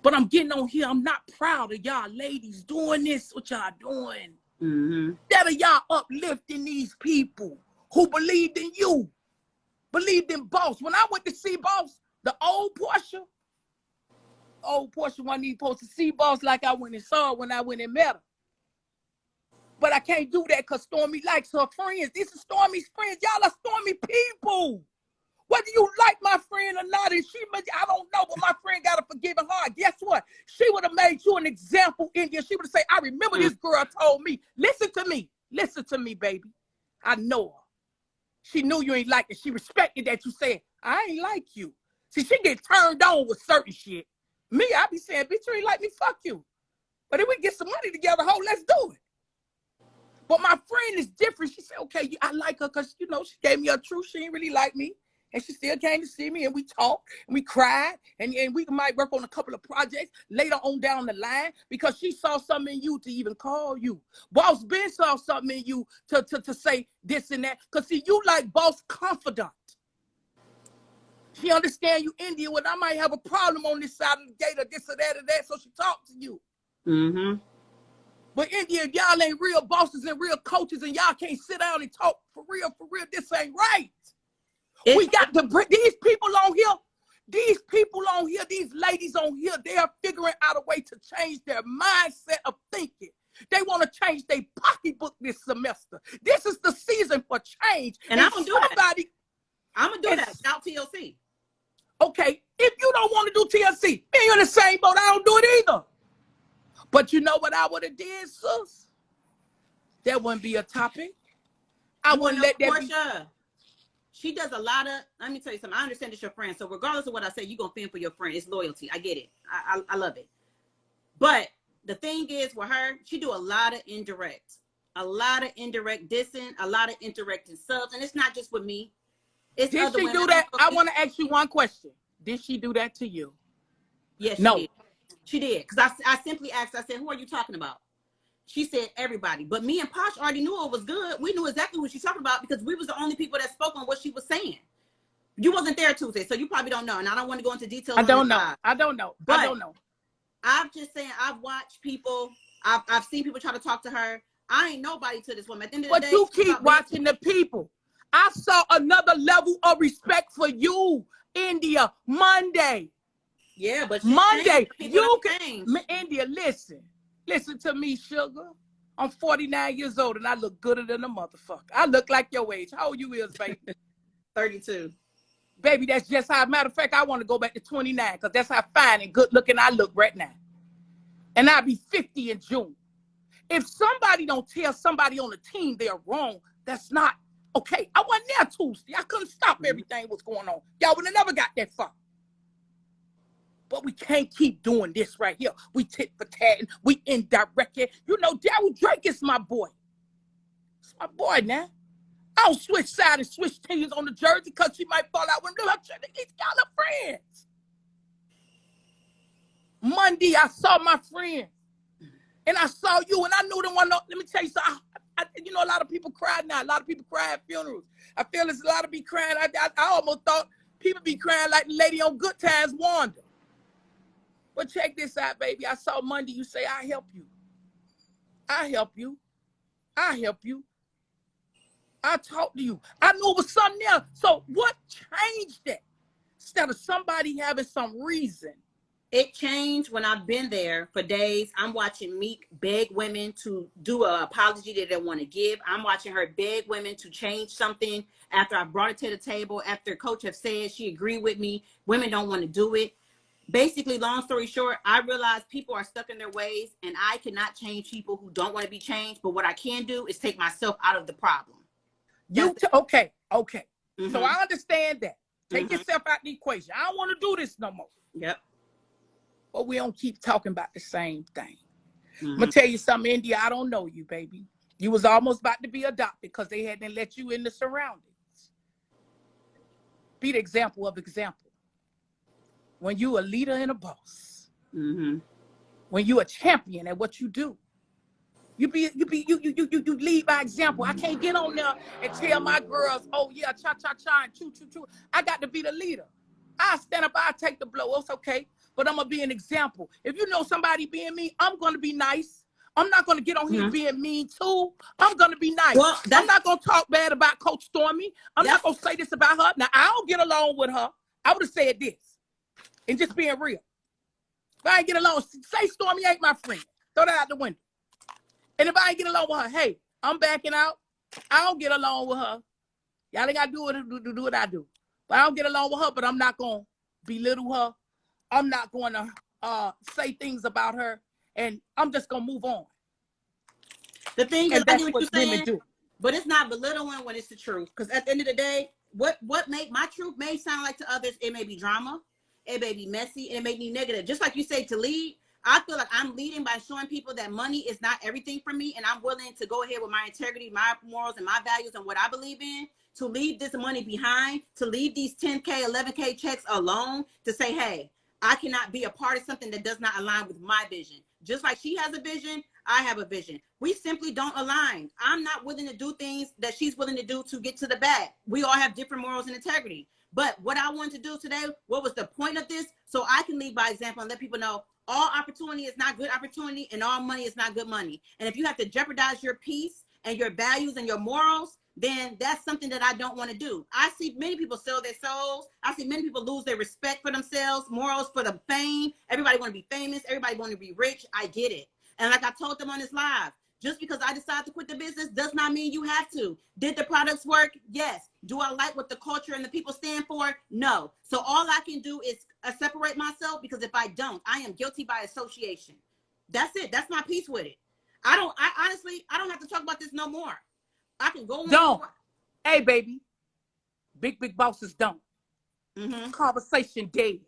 But I'm getting on here. I'm not proud of y'all ladies doing this, what y'all doing. Mm-hmm. That are y'all uplifting these people who believed in you, believed in Boss. When I went to see Boss, the old Portia wasn't even supposed to see Boss like I went and saw her when I went and met her. But I can't do that because Stormy likes her friends. This is Stormy's friends. Y'all are Stormy people. Whether you like my friend or not, and I don't know, but my friend got a forgiving heart. Guess what? She would have made you an example, India. She would have said, I remember this girl told me. Listen to me, baby. I know her. She knew you ain't like it. She respected that you said, I ain't like you. See, she get turned on with certain shit. Me, I be saying, bitch, you ain't like me, fuck you. But if we get some money together, let's do it. But my friend is different. She said, okay, I like her because, she gave me her truth. She ain't really like me. And she still came to see me, and we talked, and we cried, and we might work on a couple of projects later on down the line because she saw something in you to even call you. Boss Ben saw something in you to say this and that. Because, see, you like Boss confidant. She understand you Indian when I might have a problem on this side of the gate or this or that, so she talked to you. Mm-hmm. But India, if y'all ain't real bosses and real coaches and y'all can't sit down and talk for real, this ain't right. We got to bring these people on here, these ladies on here, they are figuring out a way to change their mindset of thinking. They want to change their pocketbook this semester. This is the season for change. And I'm going to do that. I'm going to do that. Shout TLC. Okay, if you don't want to do TLC, me in the same boat. I don't do it either. But you know what I would have did, sis? That wouldn't be a topic. I You want wouldn't to know, let that be. Portia? She does a lot of, let me tell you something. I understand it's your friend. So regardless of what I say, you're going to fend for your friend. It's loyalty. I get it. I love it. But the thing is with her, she do a lot of indirect dissing, a lot of indirect subs. And it's not just with me. It's Did other she women. do that? I want to ask you one question. Did she do that to you? Yes, No. she did. She did. Because I simply asked, I said, who are you talking about? She said everybody. But me and Posh already knew it was good. We knew exactly what she's talking about because we was the only people that spoke on what she was saying. You wasn't there Tuesday, so you probably don't know. And I don't want to go into details. I don't know. I don't know. But I don't know. I'm just saying, I've watched people. I've seen people try to talk to her. I ain't nobody to this woman. At the end of the day, But you keep watching the people. I saw another level of respect for you, India, Monday. Yeah, but Monday, you can, change. India, listen to me, sugar. I'm 49 years old and I look gooder than a motherfucker. I look like your age. How old you is, baby? 32. Baby, that's just how, matter of fact, I want to go back to 29 because that's how fine and good looking I look right now. And I'll be 50 in June. If somebody don't tell somebody on the team they're wrong, that's not okay. I wasn't there Tuesday. I couldn't stop everything what's going on. Y'all would have never got that far. But we can't keep doing this right here. We tit for tat, we indirect it. You know, Daryl Drake is my boy. It's my boy now. I don't switch sides and switch teams on the jersey because she might fall out with him. These y'all are friends. Monday, I saw my friend. And I saw you, and I knew the one. Let me tell you something. You know, a lot of people cry now. A lot of people cry at funerals. I feel there's a lot of be crying. I almost thought people be crying like the lady on Good Times, Wanda. But check this out, baby. I saw Monday. You say, I help you. I help you. I help you. I talk to you. I knew it was something else. So what changed that? Instead of somebody having some reason. It changed when I've been there for days. I'm watching Meek beg women to do an apology that they want to give. I'm watching her beg women to change something after I brought it to the table, after Coach have said she agreed with me. Women don't want to do it. Basically, long story short, I realized people are stuck in their ways, and I cannot change people who don't want to be changed. But what I can do is take myself out of the problem. Okay. Mm-hmm. So I understand that. Take yourself out the equation. I don't want to do this no more. Yep. But we don't keep talking about the same thing. I'm going to tell you something, India. I don't know you, baby. You was almost about to be adopted because they hadn't let you in the surroundings. Be the example of example. When you a leader and a boss. When you a champion at what you do. You lead by example. I can't get on there and tell my girls, oh yeah, cha-cha-cha and choo-choo-choo. I got to be the leader. I stand up, I take the blow. It's okay. But I'm going to be an example. If you know somebody being mean, I'm going to be nice. I'm not going to get on here being mean too. I'm going to be nice. Well, I'm not going to talk bad about Coach Stormy. I'm not going to say this about her. Now, I don't get along with her. I would have said this. And just being real. If I ain't get along, say Stormy ain't my friend. Throw that out the window. And if I ain't get along with her, hey, I'm backing out. I don't get along with her. Y'all ain't got to do what I do. But I don't get along with her, but I'm not going to belittle her. I'm not going to say things about her, and I'm just going to move on. The thing is, that's what women do. But it's not belittling when it's the truth. Because at the end of the day, what make my truth may sound like to others, it may be drama, it may be messy, and it may be negative. Just like you say, to lead, I feel like I'm leading by showing people that money is not everything for me, and I'm willing to go ahead with my integrity, my morals, and my values, and what I believe in, to leave this money behind, to leave these 10K, 11K checks alone, to say, hey, I cannot be a part of something that does not align with my vision. Just like she has a vision, I have a vision. We simply don't align. I'm not willing to do things that she's willing to do to get to the bag. We all have different morals and integrity. But what I wanted to do today, what was the point of this? So I can lead by example and let people know all opportunity is not good opportunity and all money is not good money. And if you have to jeopardize your peace and your values and your morals, then that's something that I don't want to do. I see many people sell their souls. I see many people lose their respect for themselves, morals for the fame. Everybody want to be famous. Everybody want to be rich. I get it. And like I told them on this live, Just because I decide to quit the business does not mean you have to. Did the products work? Yes. Do I like what the culture and the people stand for? No. So all I can do is separate myself, because if I don't, I am guilty by association. That's it. That's my piece with it. I honestly, I don't have to talk about this no more. I can go on. Don't. Hey, baby. Big bosses don't. Mm-hmm. Conversation dead.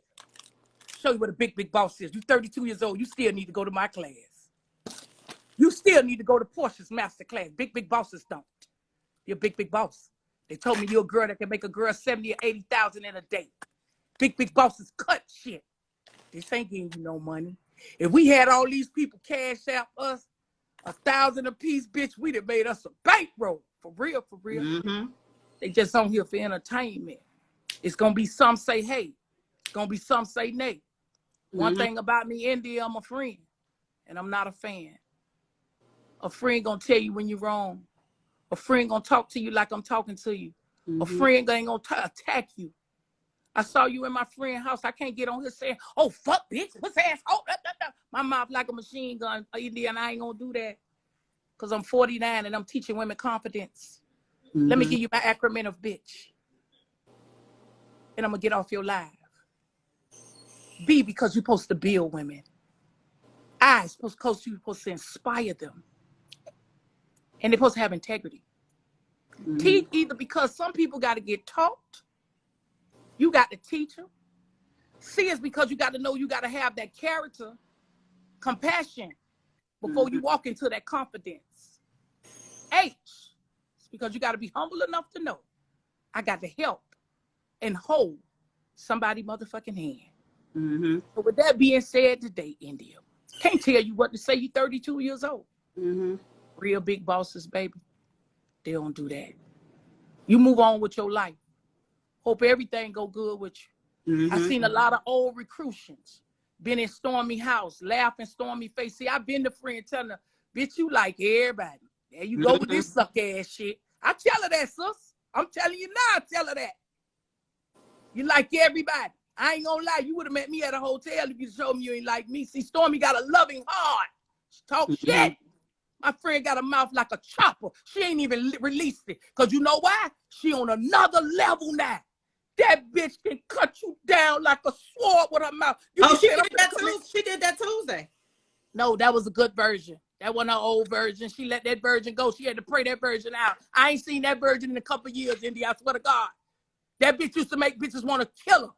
Show you what a big boss is. You 32 years old. You still need to go to my class. You still need to go to Portia's master class. Big bosses don't. You're a big boss. They told me you're a girl that can make a girl 70 or 80,000 in a day. Big bosses cut shit. This ain't getting you no money. If we had all these people cash out us $1,000 a piece, bitch, we'd have made us a bankroll. For real. Mm-hmm. They just on here for entertainment. It's gonna be some say hey. It's gonna be some say nay. One thing about me, India, I'm a friend, and I'm not a fan. A friend gonna tell you when you're wrong. A friend gonna talk to you like I'm talking to you. A friend ain't gonna attack you. I saw you in my friend's house. I can't get on here saying, "Oh fuck, bitch, what's ass?" Oh, my mouth like a machine gun, India, and I ain't gonna do that, cause I'm 49 and I'm teaching women confidence. Let me give you my acronym of bitch, and I'm gonna get off your live. B, because you're supposed to build women. I, supposed to inspire them. And they're supposed to have integrity. T, either because some people got to get taught. You got to teach them. C is because you got to know you got to have that character, compassion, before you walk into that confidence. H is because you got to be humble enough to know I got to help and hold somebody motherfucking hand. So with that being said today, India, can't tell you what to say. You 32 years old. Real big bosses, baby. They don't do that. You move on with your life. Hope everything go good with you. I seen a lot of old recruiters. Been in Stormy house, laughing Stormy face. See, I've been the friend telling her, bitch, you like everybody. There you go with this suck ass shit. I tell her that, sis. I'm telling you now, I tell her that. You like everybody. I ain't gonna lie, you would have met me at a hotel if you showed me you ain't like me. See, Stormy got a loving heart. She talk shit. My friend got a mouth like a chopper. She ain't even released it. Because you know why? She on another level now. That bitch can cut you down like a sword with her mouth. She did that Tuesday. No, that was a good version. That wasn't her old version. She let that version go. She had to pray that version out. I ain't seen that version in a couple of years, India. I swear to God. That bitch used to make bitches want to kill her.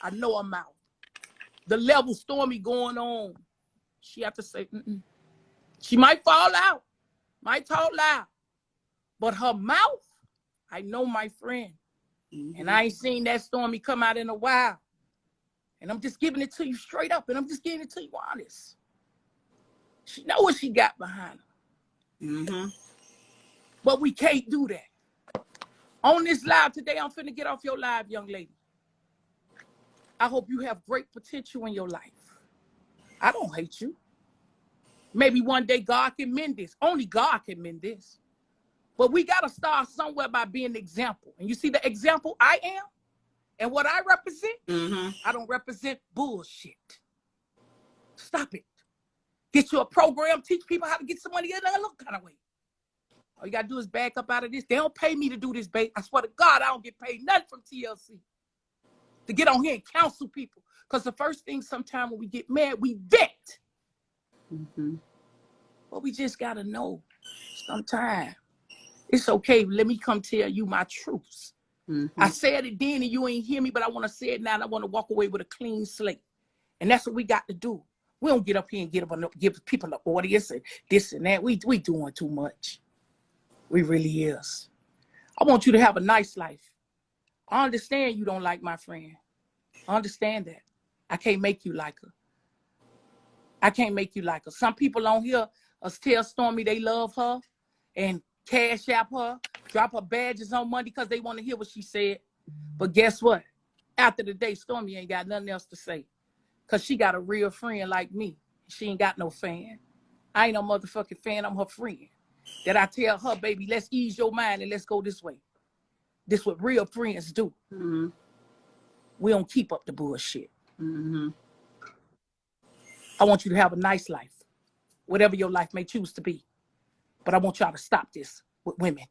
I know her mouth. The level Stormy going on. She have to say, She might fall out, might talk loud, but her mouth, I know my friend. And I ain't seen that Stormy come out in a while. And I'm just giving it to you straight up, and I'm just giving it to you honest. She know what she got behind her. But we can't do that. On this live today, I'm finna get off your live, young lady. I hope you have great potential in your life. I don't hate you. Maybe one day God can mend this. Only God can mend this. But we got to start somewhere by being an example. And you see the example I am and what I represent? I don't represent bullshit. Stop it. Get you a program, teach people how to get some money in a little kind of way. All you got to do is back up out of this. They don't pay me to do this, babe. I swear to God, I don't get paid nothing from TLC to get on here and counsel people. Because the first thing sometime when we get mad, we vet. But we just got to know sometime it's okay. Let me come tell you my truths. I said it then and you ain't hear me, but I want to say it now. And I want to walk away with a clean slate. And that's what we got to do. We don't get up here and give people an audience and this and that. We doing too much. We really is. I want you to have a nice life. I understand you don't like my friend. I understand that. I can't make you like her. I can't make you like her. Some people on here tell Stormy they love her and cash app her, drop her badges on Monday because they want to hear what she said. But guess what? After the day, Stormy ain't got nothing else to say because she got a real friend like me. She ain't got no fan. I ain't no motherfucking fan. I'm her friend. That I tell her, baby, let's ease your mind and let's go this way. This what real friends do. We don't keep up the bullshit. I want you to have a nice life, whatever your life may choose to be. But I want y'all to stop this with women.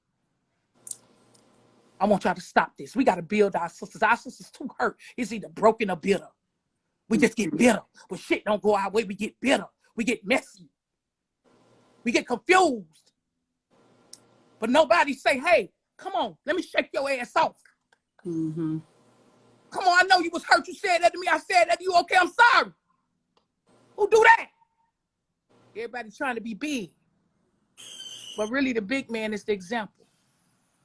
I want y'all to stop this. We got to build our sisters. Our sisters too hurt. It's either broken or bitter. We just get bitter. When shit don't go our way, we get bitter. We get messy. We get confused. But nobody say, hey, come on, let me shake your ass off. Mm-hmm. Come on, I know you was hurt. You said that to me. I said that to you. Okay, I'm sorry. Who do that? Everybody trying to be big. But really, the big man is the example.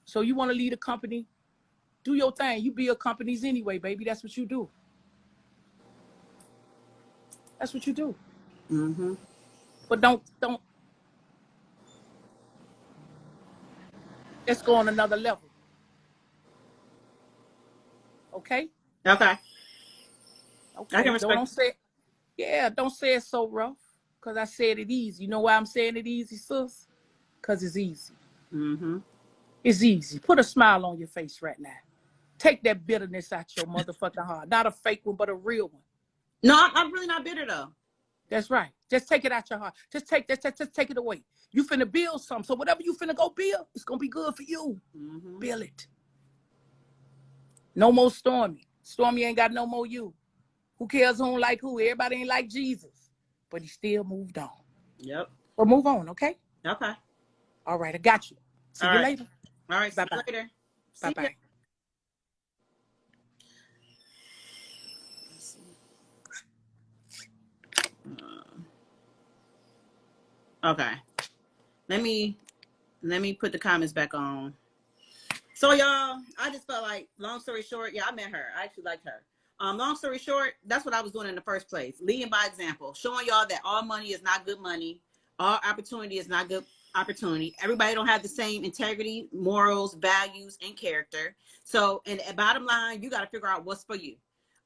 So you want to lead a company? Do your thing. You build companies anyway, baby. That's what you do. That's what you do. Mm-hmm. But don't. Let's go on another level. Okay? Okay. I Okay. can respect. Don't say it. Yeah, don't say it so rough. Because I said it easy. You know why I'm saying it easy, sis? Because it's easy. Mm-hmm. It's easy. Put a smile on your face right now. Take that bitterness out your motherfucking heart. Not a fake one, but a real one. No, I'm really not bitter though. That's right. Just take it out your heart. Just take it away. You finna build something. So whatever you finna go build, it's gonna be good for you. Mm-hmm. Build it. No more Stormy. Stormy ain't got no more you. Who cares who don't like who? Everybody ain't like Jesus. But he still moved on. Yep. Well, move on, okay? Okay. All right, I got you. See All you right. later. All right. See you Bye-bye. later. See ya. Bye-bye. Okay. Let me put the comments back on. So y'all, I just felt like, long story short, yeah, I met her. I actually liked her. Long story short, that's what I was doing in the first place. Leading by example, showing y'all that all money is not good money. All opportunity is not good opportunity. Everybody don't have the same integrity, morals, values, and character. So, and bottom line, you got to figure out what's for you.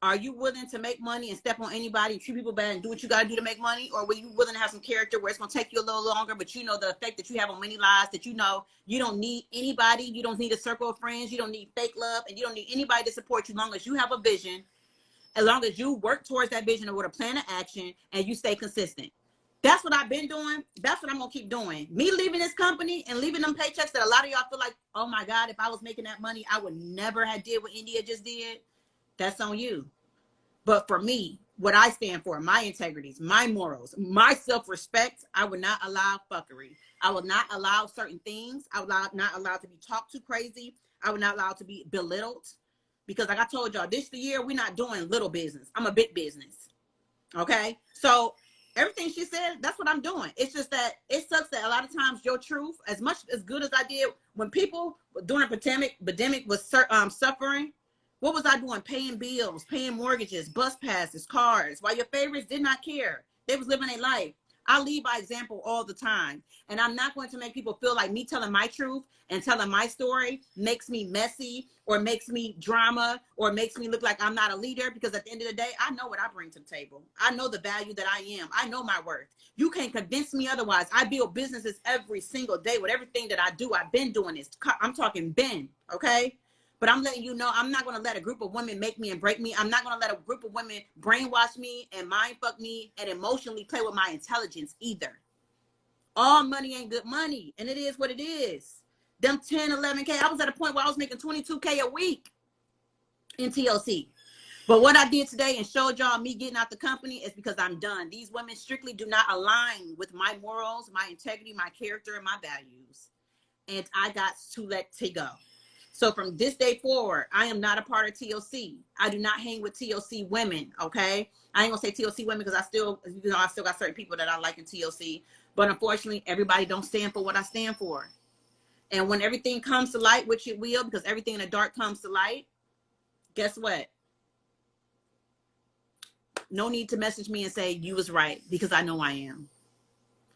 Are you willing to make money and step on anybody, treat people bad, and do what you got to do to make money? Or were you willing to have some character where it's going to take you a little longer, but you know the effect that you have on many lives, that you know you don't need anybody, you don't need a circle of friends, you don't need fake love, and you don't need anybody to support you as long as you have a vision, as long as you work towards that vision with a plan of action and you stay consistent. That's what I've been doing. That's what I'm going to keep doing. Me leaving this company and leaving them paychecks that a lot of y'all feel like, oh my God, if I was making that money, I would never have did what India just did. That's on you. But for me, what I stand for, my integrities, my morals, my self-respect, I would not allow fuckery. I would not allow certain things. I would not allow to be talked to crazy. I would not allow to be belittled. Because like I told y'all, this year, we're not doing little business. I'm a big business. Okay? So everything she said, that's what I'm doing. It's just that it sucks that a lot of times your truth, as much as good as I did, when people during the pandemic was suffering, what was I doing? Paying bills, paying mortgages, bus passes, cars, while your favorites did not care. They was living a life. I lead by example all the time. And I'm not going to make people feel like me telling my truth and telling my story makes me messy or makes me drama or makes me look like I'm not a leader, because at the end of the day, I know what I bring to the table. I know the value that I am. I know my worth. You can't convince me otherwise. I build businesses every single day with everything that I do. I've been doing this. I'm talking been, okay? But I'm letting you know, I'm not going to let a group of women make me and break me. I'm not going to let a group of women brainwash me and mind fuck me and emotionally play with my intelligence either. All money ain't good money. And it is what it is. Them 10, 11K. I was at a point where I was making 22K a week in TLC. But what I did today and showed y'all me getting out the company is because I'm done. These women strictly do not align with my morals, my integrity, my character, and my values. And I got to let it go. So from this day forward, I am not a part of TLC. I do not hang with TLC women, okay? I ain't gonna say TLC women because I still got certain people that I like in TLC. But unfortunately, everybody don't stand for what I stand for. And when everything comes to light, which it will, because everything in the dark comes to light, guess what? No need to message me and say you was right, because I know I am.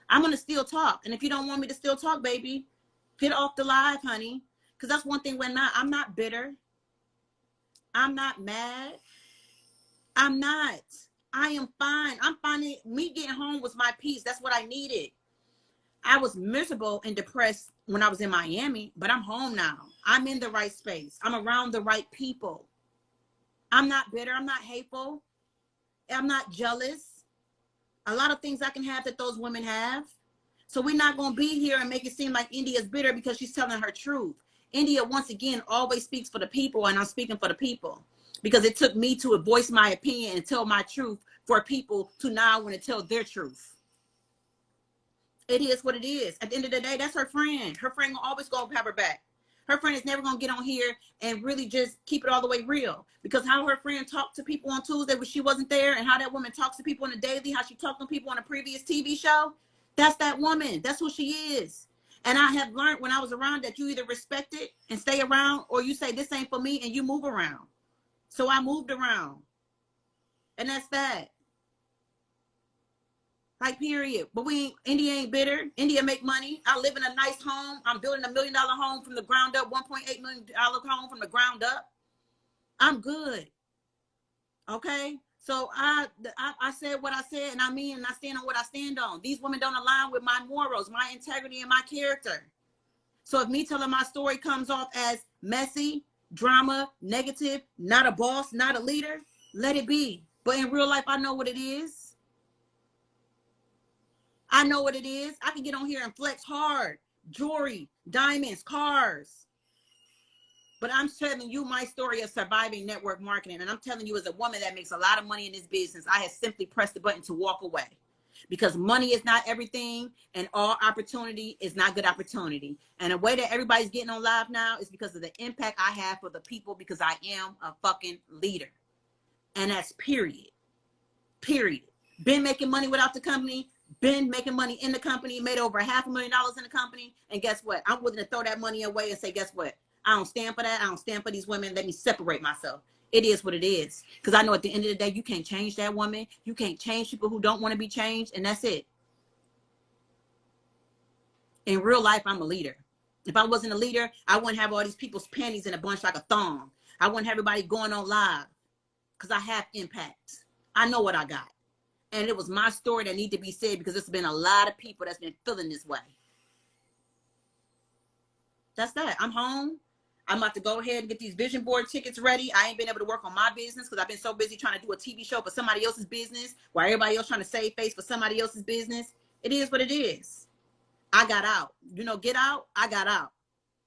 I'm gonna still talk. And if you don't want me to still talk, baby, get off the live, honey. Because that's one thing I'm not bitter. I'm not mad. I'm not. I am fine. I'm finding me getting home was my peace. That's what I needed. I was miserable and depressed when I was in Miami, but I'm home now. I'm in the right space. I'm around the right people. I'm not bitter. I'm not hateful. I'm not jealous. A lot of things I can have that those women have. So we're not going to be here and make it seem like India's bitter because she's telling her truth. India, once again, always speaks for the people, and I'm speaking for the people because it took me to voice my opinion and tell my truth for people to now want to tell their truth. It is what it is. At the end of the day, that's her friend. Her friend will always go have her back. Her friend is never going to get on here and really just keep it all the way real. Because how her friend talked to people on Tuesday when she wasn't there, and how that woman talks to people on a daily, how she talked to people on a previous TV show, that's that woman. That's who she is. And I have learned when I was around that you either respect it and stay around, or you say this ain't for me and you move around. So I moved around. And that's that. Like, period. But India ain't bitter. India make money. I live in a nice home. I'm building $1 million home from the ground up, $1.8 million home from the ground up. I'm good. Okay? So I said what I said, and I mean, and I stand on what I stand on. These women don't align with my morals, my integrity, and my character. So if me telling my story comes off as messy, drama, negative, not a boss, not a leader, let it be. But in real life, I know what it is. I know what it is. I can get on here and flex hard. Jewelry, diamonds, cars. But I'm telling you my story of surviving network marketing. And I'm telling you as a woman that makes a lot of money in this business, I have simply pressed the button to walk away. Because money is not everything, and all opportunity is not good opportunity. And the way that everybody's getting on live now is because of the impact I have for the people, because I am a fucking leader. And that's period. Period. Been making money without the company, been making money in the company, made over $500,000 in the company. And guess what? I'm willing to throw that money away and say, guess what? I don't stand for that. I don't stand for these women. Let me separate myself. It is what it is. Because I know at the end of the day, you can't change that woman. You can't change people who don't want to be changed. And that's it. In real life, I'm a leader. If I wasn't a leader, I wouldn't have all these people's panties in a bunch like a thong. I wouldn't have everybody going on live. Because I have impact. I know what I got. And it was my story that needed to be said, because there's been a lot of people that's been feeling this way. That's that. I'm home. I'm about to go ahead and get these vision board tickets ready. I ain't been able to work on my business because I've been so busy trying to do a TV show for somebody else's business, while everybody else trying to save face for somebody else's business. It is what it is. I got out. Get out. I got out.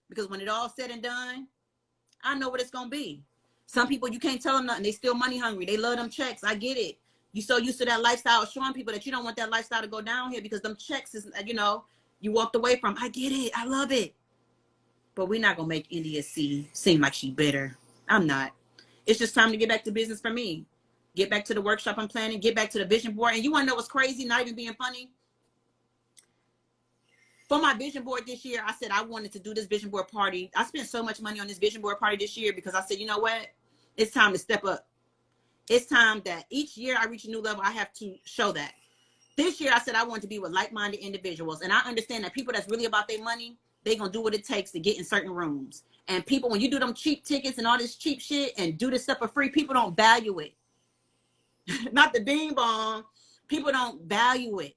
Because when it all said and done, I know what it's going to be. Some people, you can't tell them nothing. They still money hungry. They love them checks. I get it. You so used to that lifestyle, showing people that you don't want that lifestyle to go down here because them checks is, you walked away from. I get it. I love it. But we're not going to make India seem like she bitter. I'm not. It's just time to get back to business for me. Get back to the workshop I'm planning. Get back to the vision board. And you want to know what's crazy? Not even being funny. For my vision board this year, I said I wanted to do this vision board party. I spent so much money on this vision board party this year because I said, you know what? It's time to step up. It's time that each year I reach a new level, I have to show that. This year I said I want to be with like-minded individuals. And I understand that people that's really about their money, they're going to do what it takes to get in certain rooms. And people, when you do them cheap tickets and all this cheap shit and do this stuff for free, people don't value it. Not the ding bong. People don't value it.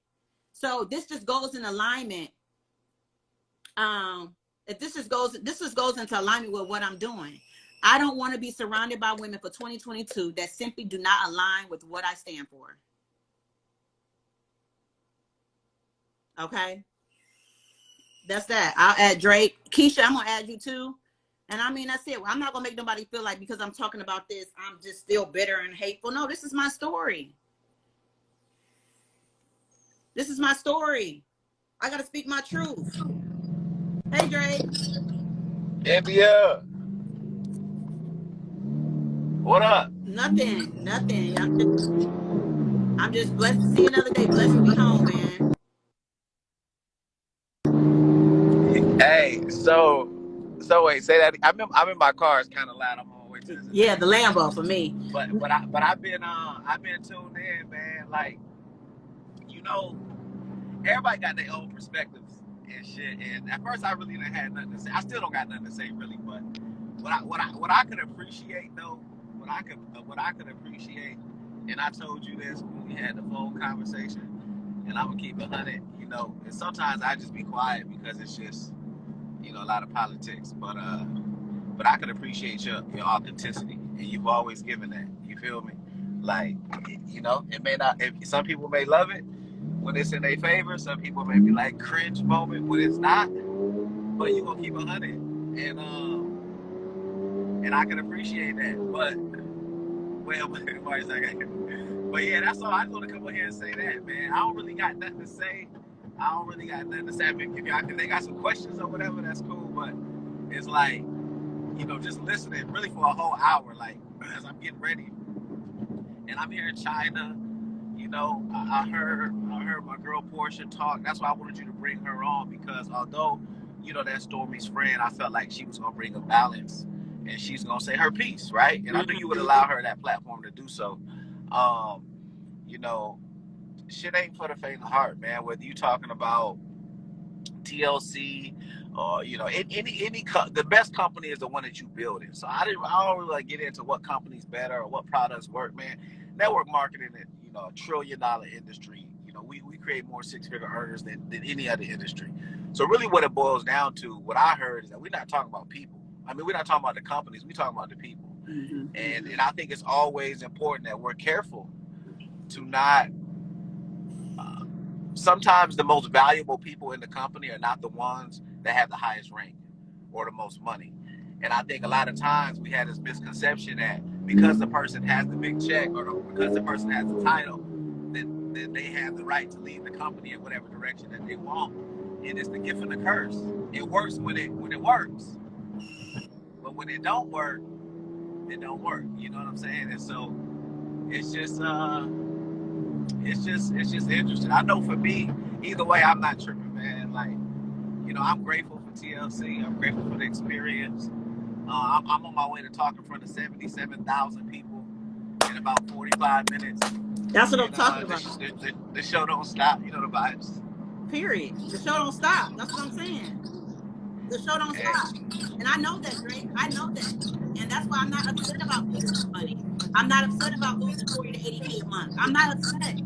So this just goes in alignment. If this just goes into alignment with what I'm doing. I don't want to be surrounded by women for 2022 that simply do not align with what I stand for. Okay? That's that. I'll add Drake. Keisha, I'm going to add you too. And I mean, that's it. I'm not going to make nobody feel like because I'm talking about this, I'm just still bitter and hateful. No, this is my story. This is my story. I got to speak my truth. Hey, Drake. India. What up? Nothing. I'm just blessed to see another day. Blessed to be home, man. Hey, so wait, say that. I'm in my car. It's kind of loud. I'm on my way to this event. Yeah, the Lambo for me. But I've been tuned in, man. Like, everybody got their own perspectives and shit. And at first, I really didn't have nothing to say. I still don't got nothing to say really. But what I could appreciate though, what I could appreciate, and I told you this when we had the phone conversation, and I'm gonna keep it 100. And sometimes I just be quiet because it's just a lot of politics. But I could appreciate your authenticity, and you've always given that. You feel me? Like, it may not. If some people may love it, when it's in their favor. Some people may be like cringe moment when it's not, but you gonna keep 100, and I can appreciate that. But but yeah, that's all. I just want to come over here and say that, man. I don't really got nothing to say. I mean, if they got some questions or whatever, that's cool. But it's like, just listening really for a whole hour, like as I'm getting ready, and I'm here in China. I heard my girl Portia talk. That's why I wanted you to bring her on, because although, that's Stormy's friend, I felt like she was gonna bring a balance and she's gonna say her piece, right? And I knew you would allow her that platform to do so. You know, shit ain't for the faint of heart, man. Whether you talking about TLC or the best company is the one that you build in. So I don't really like get into what company's better or what products work, man. Network marketing is a $1 trillion industry. We create more six-figure earners than any other industry. So really what it boils down to, what I heard, is that we're not talking about people. I mean, we're not talking about the companies, we're talking about the people. And I think it's always important that we're careful to not sometimes the most valuable people in the company are not the ones that have the highest rank or the most money. And I think a lot of times we have this misconception that because the person has the big check or because the person has the title, then they have the right to lead the company in whatever direction that they want. And it's the gift and the curse. It works when it works, but when it don't work, it don't work. You know what I'm saying? And so it's just interesting. I know for me, either way, I'm not tripping, man. Like, I'm grateful for TLC. I'm grateful for the experience. I'm on my way to talk in front of 77,000 people in about 45 minutes. That's what I'm talking about. The show don't stop. You know the vibes. Period. The show don't stop. That's what I'm saying. The show don't stop. And I know that, Drake. I know that. And that's why I'm not upset about losing money. I'm not upset about losing 40 to 80K a month. I'm not upset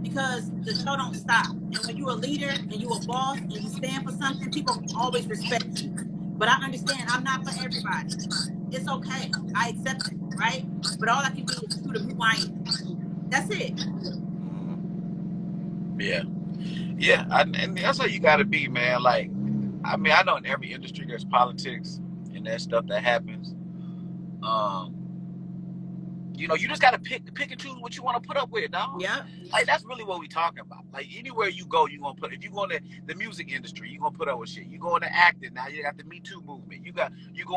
because the show don't stop. And when you're a leader and you're a boss and you stand for something, people always respect you. But I understand I'm not for everybody. It's okay. I accept it, right? But all I can be is true to who I am. That's it. Yeah, and that's how you got to be, man. Like, I mean, I know in every industry there's politics and there's stuff that happens. You just got to pick and choose what you want to put up with, dog. Yep. Like, that's really what we talking about. Like, anywhere you go, you gonna put. If you go into the music industry, you gonna put up with shit. You go into acting, now you got the Me Too movement. You go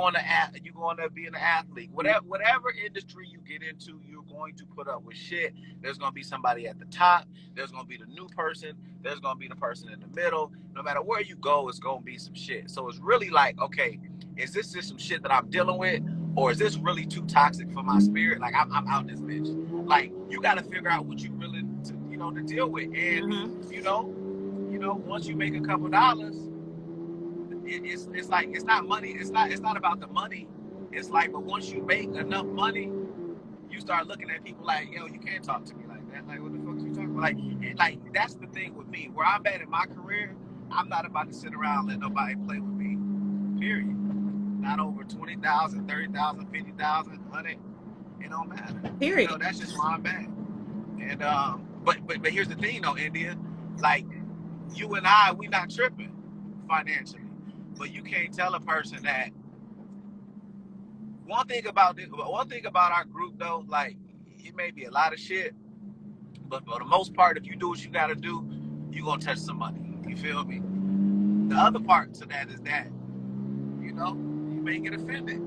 into being an athlete. Whatever industry you get into, you're going to put up with shit. There's gonna be somebody at the top. There's gonna be the new person. There's gonna be the person in the middle. No matter where you go, it's gonna be some shit. So it's really like, okay, is this just some shit that I'm dealing with? Or is this really too toxic for my spirit? Like, I'm out this bitch. Like, you got to figure out what you really to deal with. And once you make a couple dollars, it's like, it's not money. It's not about the money. It's like, but once you make enough money, you start looking at people like, yo, you can't talk to me like that. Like, what the fuck are you talking about? Like that's the thing with me. Where I'm at in my career, I'm not about to sit around and let nobody play with me. Period. Not over 20,000, 30,000, 50,000, 100. It don't matter. Period. That's just where I'm at. And but here's the thing, though, India. Like, you and I, we not tripping financially, but you can't tell a person that. One thing about our group, though, like, it may be a lot of shit, but for the most part, if you do what you got to do, you gonna touch some money. You feel me? The other part to that is that, you may get offended.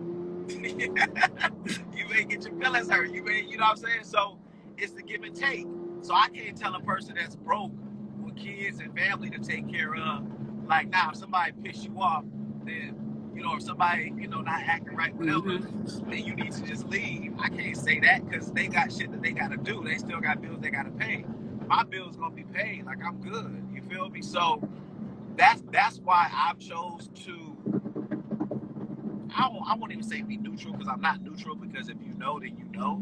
You may get your feelings hurt. You know what I'm saying? So it's the give and take. So I can't tell a person that's broke with kids and family to take care of, like, nah, if somebody piss you off, then, if somebody, not acting right, whatever, then you need to just leave. I can't say that because they got shit that they got to do. They still got bills they got to pay. My bill's going to be paid. Like, I'm good. You feel me? So that's why I've chose to, I won't even say be neutral, because I'm not neutral, because if you know, then you know.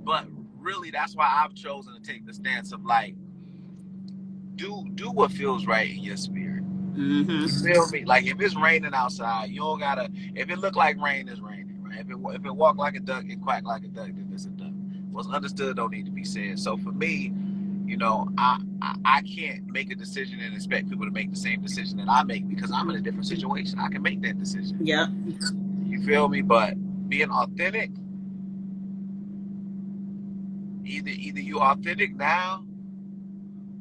But really, that's why I've chosen to take the stance of, like, do what feels right in your spirit. You feel me? Like, if it's raining outside, you don't gotta. If it look like rain, it's raining, right? If it walk like a duck and quack like a duck, then it's a duck. What's understood don't need to be said. So for me, You know, I can't make a decision and expect people to make the same decision that I make because I'm in a different situation. I can make that decision. Yep. You feel me? But being authentic, either you authentic now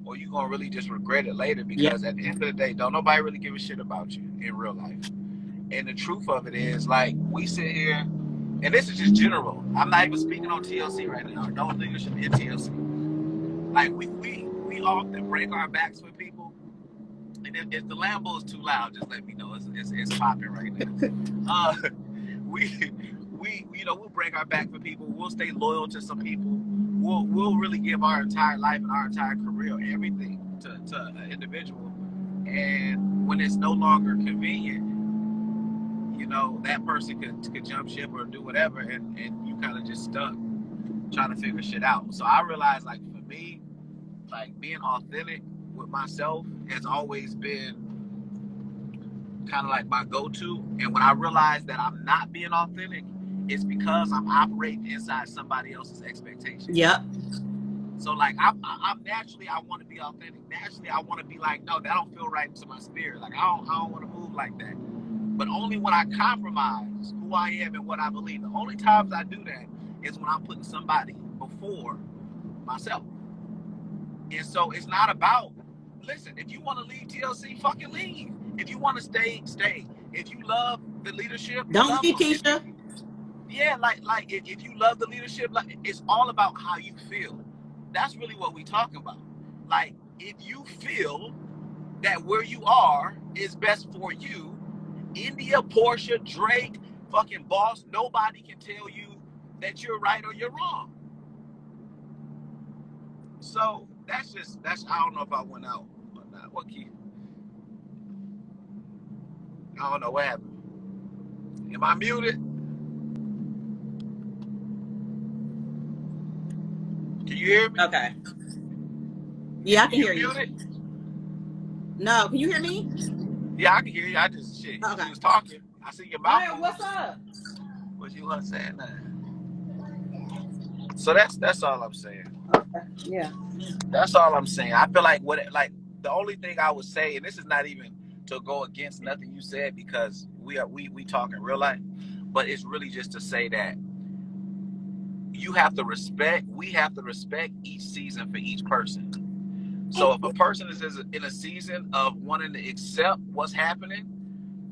or you gonna really just regret it later, because at the end of the day, don't nobody really give a shit about you in real life. And the truth of it is, like, we sit here, and this is just general. I'm not even speaking on TLC right now. No leadership in TLC. Like, we often break our backs for people. And if the Lambo is too loud, just let me know. It's popping right now. We we'll break our back for people. We'll stay loyal to some people. We'll really give our entire life and our entire career, everything to an individual. And when it's no longer convenient, you know, that person could jump ship or do whatever, and you kind of just stuck trying to figure shit out. So I realized, like, for me, like, being authentic with myself has always been kind of like my go-to. And when I realize that I'm not being authentic, it's because I'm operating inside somebody else's expectations. Yep. So, like, I'm naturally, I want to be authentic. Naturally, I want to be like, no, that don't feel right to my spirit. Like, I don't want to move like that. But only when I compromise who I am and what I believe. The only times I do that is when I'm putting somebody before myself. And so it's not about, listen, if you want to leave TLC, fucking leave. If you want to stay, stay. If you love the leadership, Don't leave, Keisha. Yeah, like if you love the leadership, like, it's all about how you feel. That's really what we talking about. Like, if you feel that where you are is best for you, India, Portia, Drake, fucking Boss, nobody can tell you that you're right or you're wrong. So that's I don't know if I went out or not. What key? I don't know what happened. Am I muted? Can you hear me? Okay. Yeah, I can hear you. Muted? No, can you hear me? Yeah, I can hear you. I just shit. Okay. You was talking. I see your mouth. All right, what's up? What you want to say now? So that's all I'm saying. Okay. Yeah. That's all I'm saying. I feel like the only thing I would say, and this is not even to go against nothing you said, because we talk in real life, but it's really just to say that we have to respect each season for each person. So if a person is in a season of wanting to accept what's happening,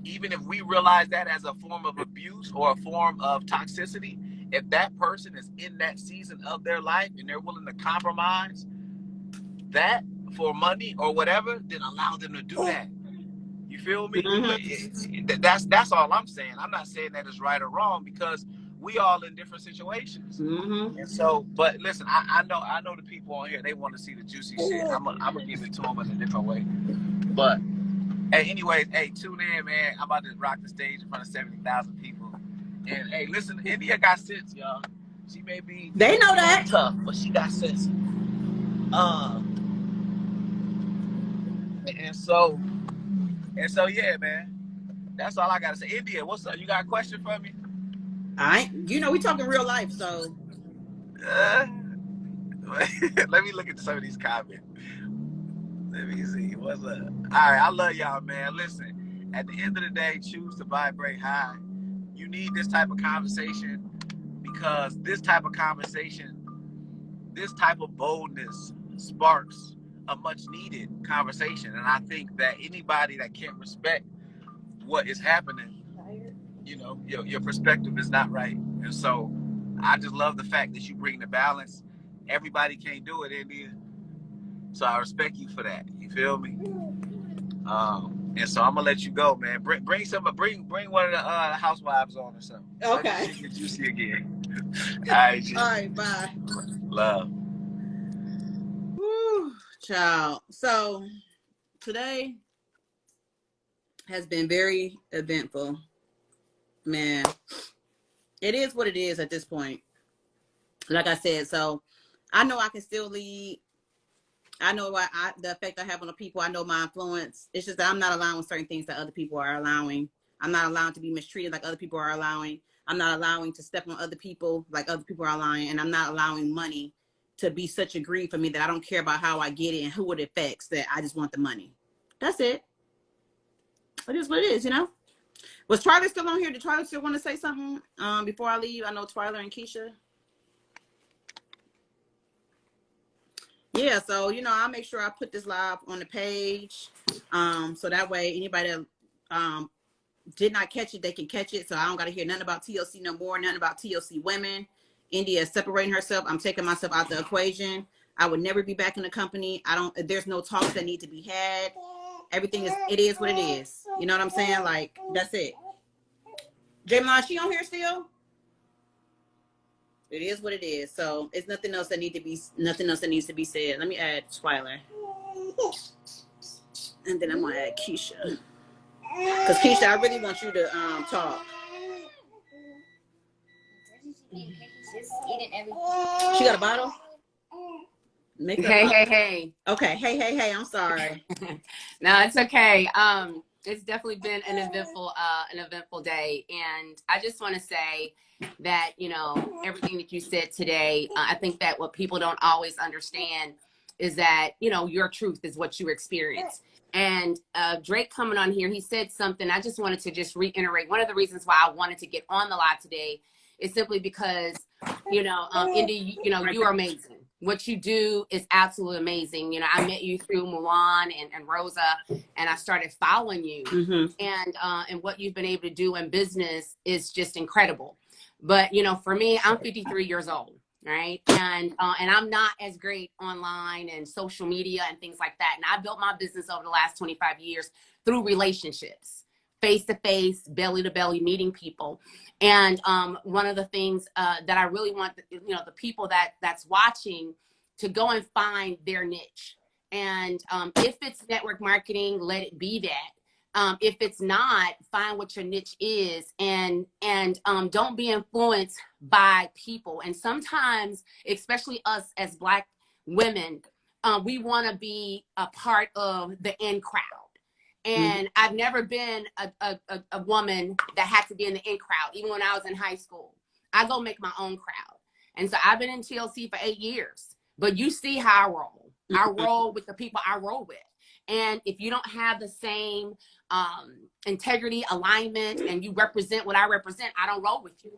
even if we realize that as a form of abuse or a form of toxicity, if that person is in that season of their life and they're willing to compromise that for money or whatever, then allow them to do that. You feel me? Mm-hmm. That's all I'm saying. I'm not saying that it's right or wrong, because we all in different situations. Mm-hmm. And so, but listen, I know the people on here, they want to see the juicy shit. I'm gonna give it to them in a different way. But hey, anyways, hey, tune in, man. I'm about to rock the stage in front of 70,000 people. And hey, listen, India got sense, y'all. She may be tough, but she got sense. And so yeah, man. That's all I gotta say. India, what's up? You got a question for me? We talking real life, so. Let me look at some of these comments. Let me see. What's up? All right, I love y'all, man. Listen, at the end of the day, choose to vibrate high. You need this type of conversation, because this type of conversation, this type of boldness sparks a much needed conversation. And I think that anybody that can't respect what is happening, you know, your perspective is not right. And so I just love the fact that you bring the balance. Everybody can't do it, India. So I respect you for that. You feel me? And so I'm gonna let you go, man. Bring one of the housewives on or something. Okay. Let me get juicy again. All right, G. All right, bye. Love. Woo, child. So today has been very eventful, man. It is what it is at this point. Like I said, so I know I can still lead. I know the effect I have on the people. I know my influence. It's just that I'm not allowing certain things that other people are allowing. I'm not allowing to be mistreated like other people are allowing. I'm not allowing to step on other people like other people are allowing. And I'm not allowing money to be such a greed for me that I don't care about how I get it and who it affects, that I just want the money. That's it. It is what it is, you know? Was Twyla still on here? Did Twyla still want to say something before I leave? I know Twyla and Keisha. Yeah, so, you know, I'll make sure I put this live on the page. So that way anybody that did not catch it, they can catch it. So I don't got to hear nothing about TLC no more, nothing about TLC women. India is separating herself. I'm taking myself out the equation. I would never be back in the company. There's no talks that need to be had. Everything it is what it is. You know what I'm saying? Like, that's it. Jaymon, she on here still? It is what it is. So it's nothing else that needs to be said. Let me add Twyla. And then I'm gonna add Keisha. Because Keisha, I really want you to talk. She got a bottle? Make her Hey. Okay. Hey. I'm sorry. No, it's okay. It's definitely been an eventful day. And I just want to say that, you know, everything that you said today, I think that what people don't always understand is that, you know, your truth is what you experience. And Drake coming on here, he said something. I just wanted to just reiterate. One of the reasons why I wanted to get on the live today is simply because, you know, Indy, you know, you are amazing. What you do is absolutely amazing. You know, I met you through Mulan and Rosa, and I started following you. Mm-hmm. And what you've been able to do in business is just incredible. But, you know, for me, I'm 53 years old, right? And I'm not as great online and social media and things like that. And I built my business over the last 25 years through relationships, face-to-face, belly-to-belly, meeting people. And one of the things that I really want, you know, the people that's watching to go and find their niche. And if it's network marketing, let it be that. If it's not, find what your niche is, and don't be influenced by people. And sometimes, especially us as Black women, we want to be a part of the in crowd. And I've never been a woman that had to be in the in crowd. Even when I was in high school, I go make my own crowd. And so I've been in TLC for 8 years, but you see how I roll. I roll with the people I roll with. And if you don't have the same integrity, alignment, and you represent what I represent, I don't roll with you.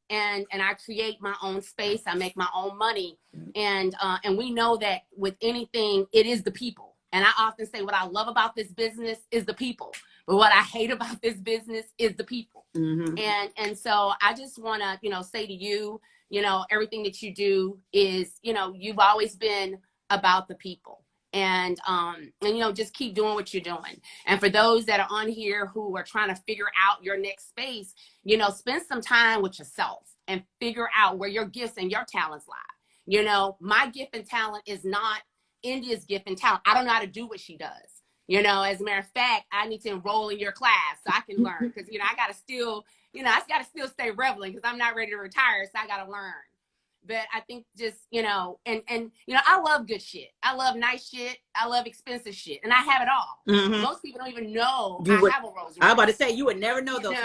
And I create my own space. I make my own money. And we know that with anything, it is the people. And I often say what I love about this business is the people. But what I hate about this business is the people. Mm-hmm. And so I just want to, you know, say to you, you know, everything that you do is, you know, you've always been about the people. And you know, just keep doing what you're doing. And for those that are on here who are trying to figure out your next space, you know, spend some time with yourself and figure out where your gifts and your talents lie. You know, my gift and talent is not India's gift and talent. I don't know how to do what she does. You know, as a matter of fact, I need to enroll in your class so I can learn, because, you know, I got to still stay relevant because I'm not ready to retire. So I got to learn. But I think just, you know, and you know, I love good shit. I love nice shit. I love expensive shit. And I have it all. Mm-hmm. Most people don't even know I have a Rolls Royce. I was about to say, you would never know those.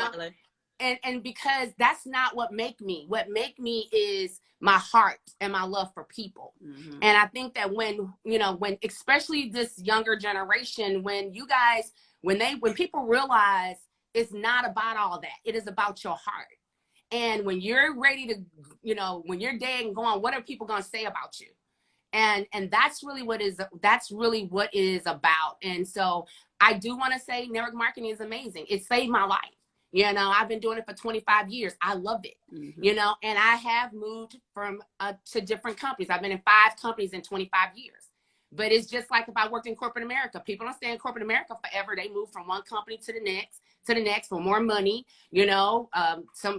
And because that's not what make me. What make me is my heart and my love for people. Mm-hmm. And I think that when especially this younger generation, when people realize it's not about all that, it is about your heart. And when you're ready to, you know, when you're dead and gone, what are people going to say about you? And that's really what it is about. And so I do want to say network marketing is amazing. It saved my life. You know, I've been doing it for 25 years. I love it. Mm-hmm. You know, and I have moved to different companies. I've been in 5 companies in 25 years. But it's just like if I worked in corporate America. People don't stay in corporate America forever. They move from one company to the next for more money. You know,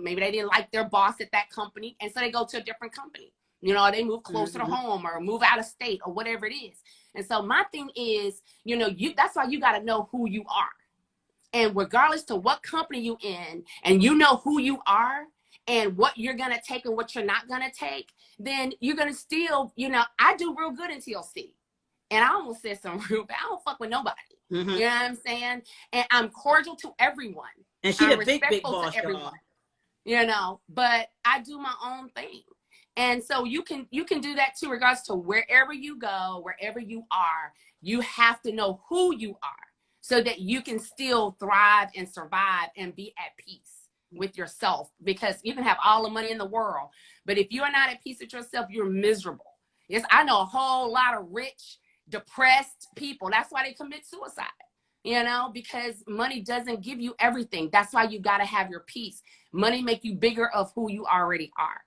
maybe they didn't like their boss at that company, and so they go to a different company. You know, they move closer to home or move out of state or whatever it is. And so my thing is, you know, that's why you got to know who you are. And regardless to what company you in, and you know who you are and what you're going to take and what you're not going to take, then you're going to still, you know, I do real good in TLC. And I almost said something real bad. I don't fuck with nobody. Mm-hmm. You know what I'm saying? And I'm cordial to everyone. And she's a big boss, to everyone. You know, but I do my own thing. And so you can do that too, regards to wherever you go, wherever you are, you have to know who you are so that you can still thrive and survive and be at peace with yourself. Because you can have all the money in the world, but if you are not at peace with yourself, you're miserable. Yes, I know a whole lot of rich, depressed people. That's why they commit suicide, you know, because money doesn't give you everything. That's why you got to have your peace. Money make you bigger of who you already are.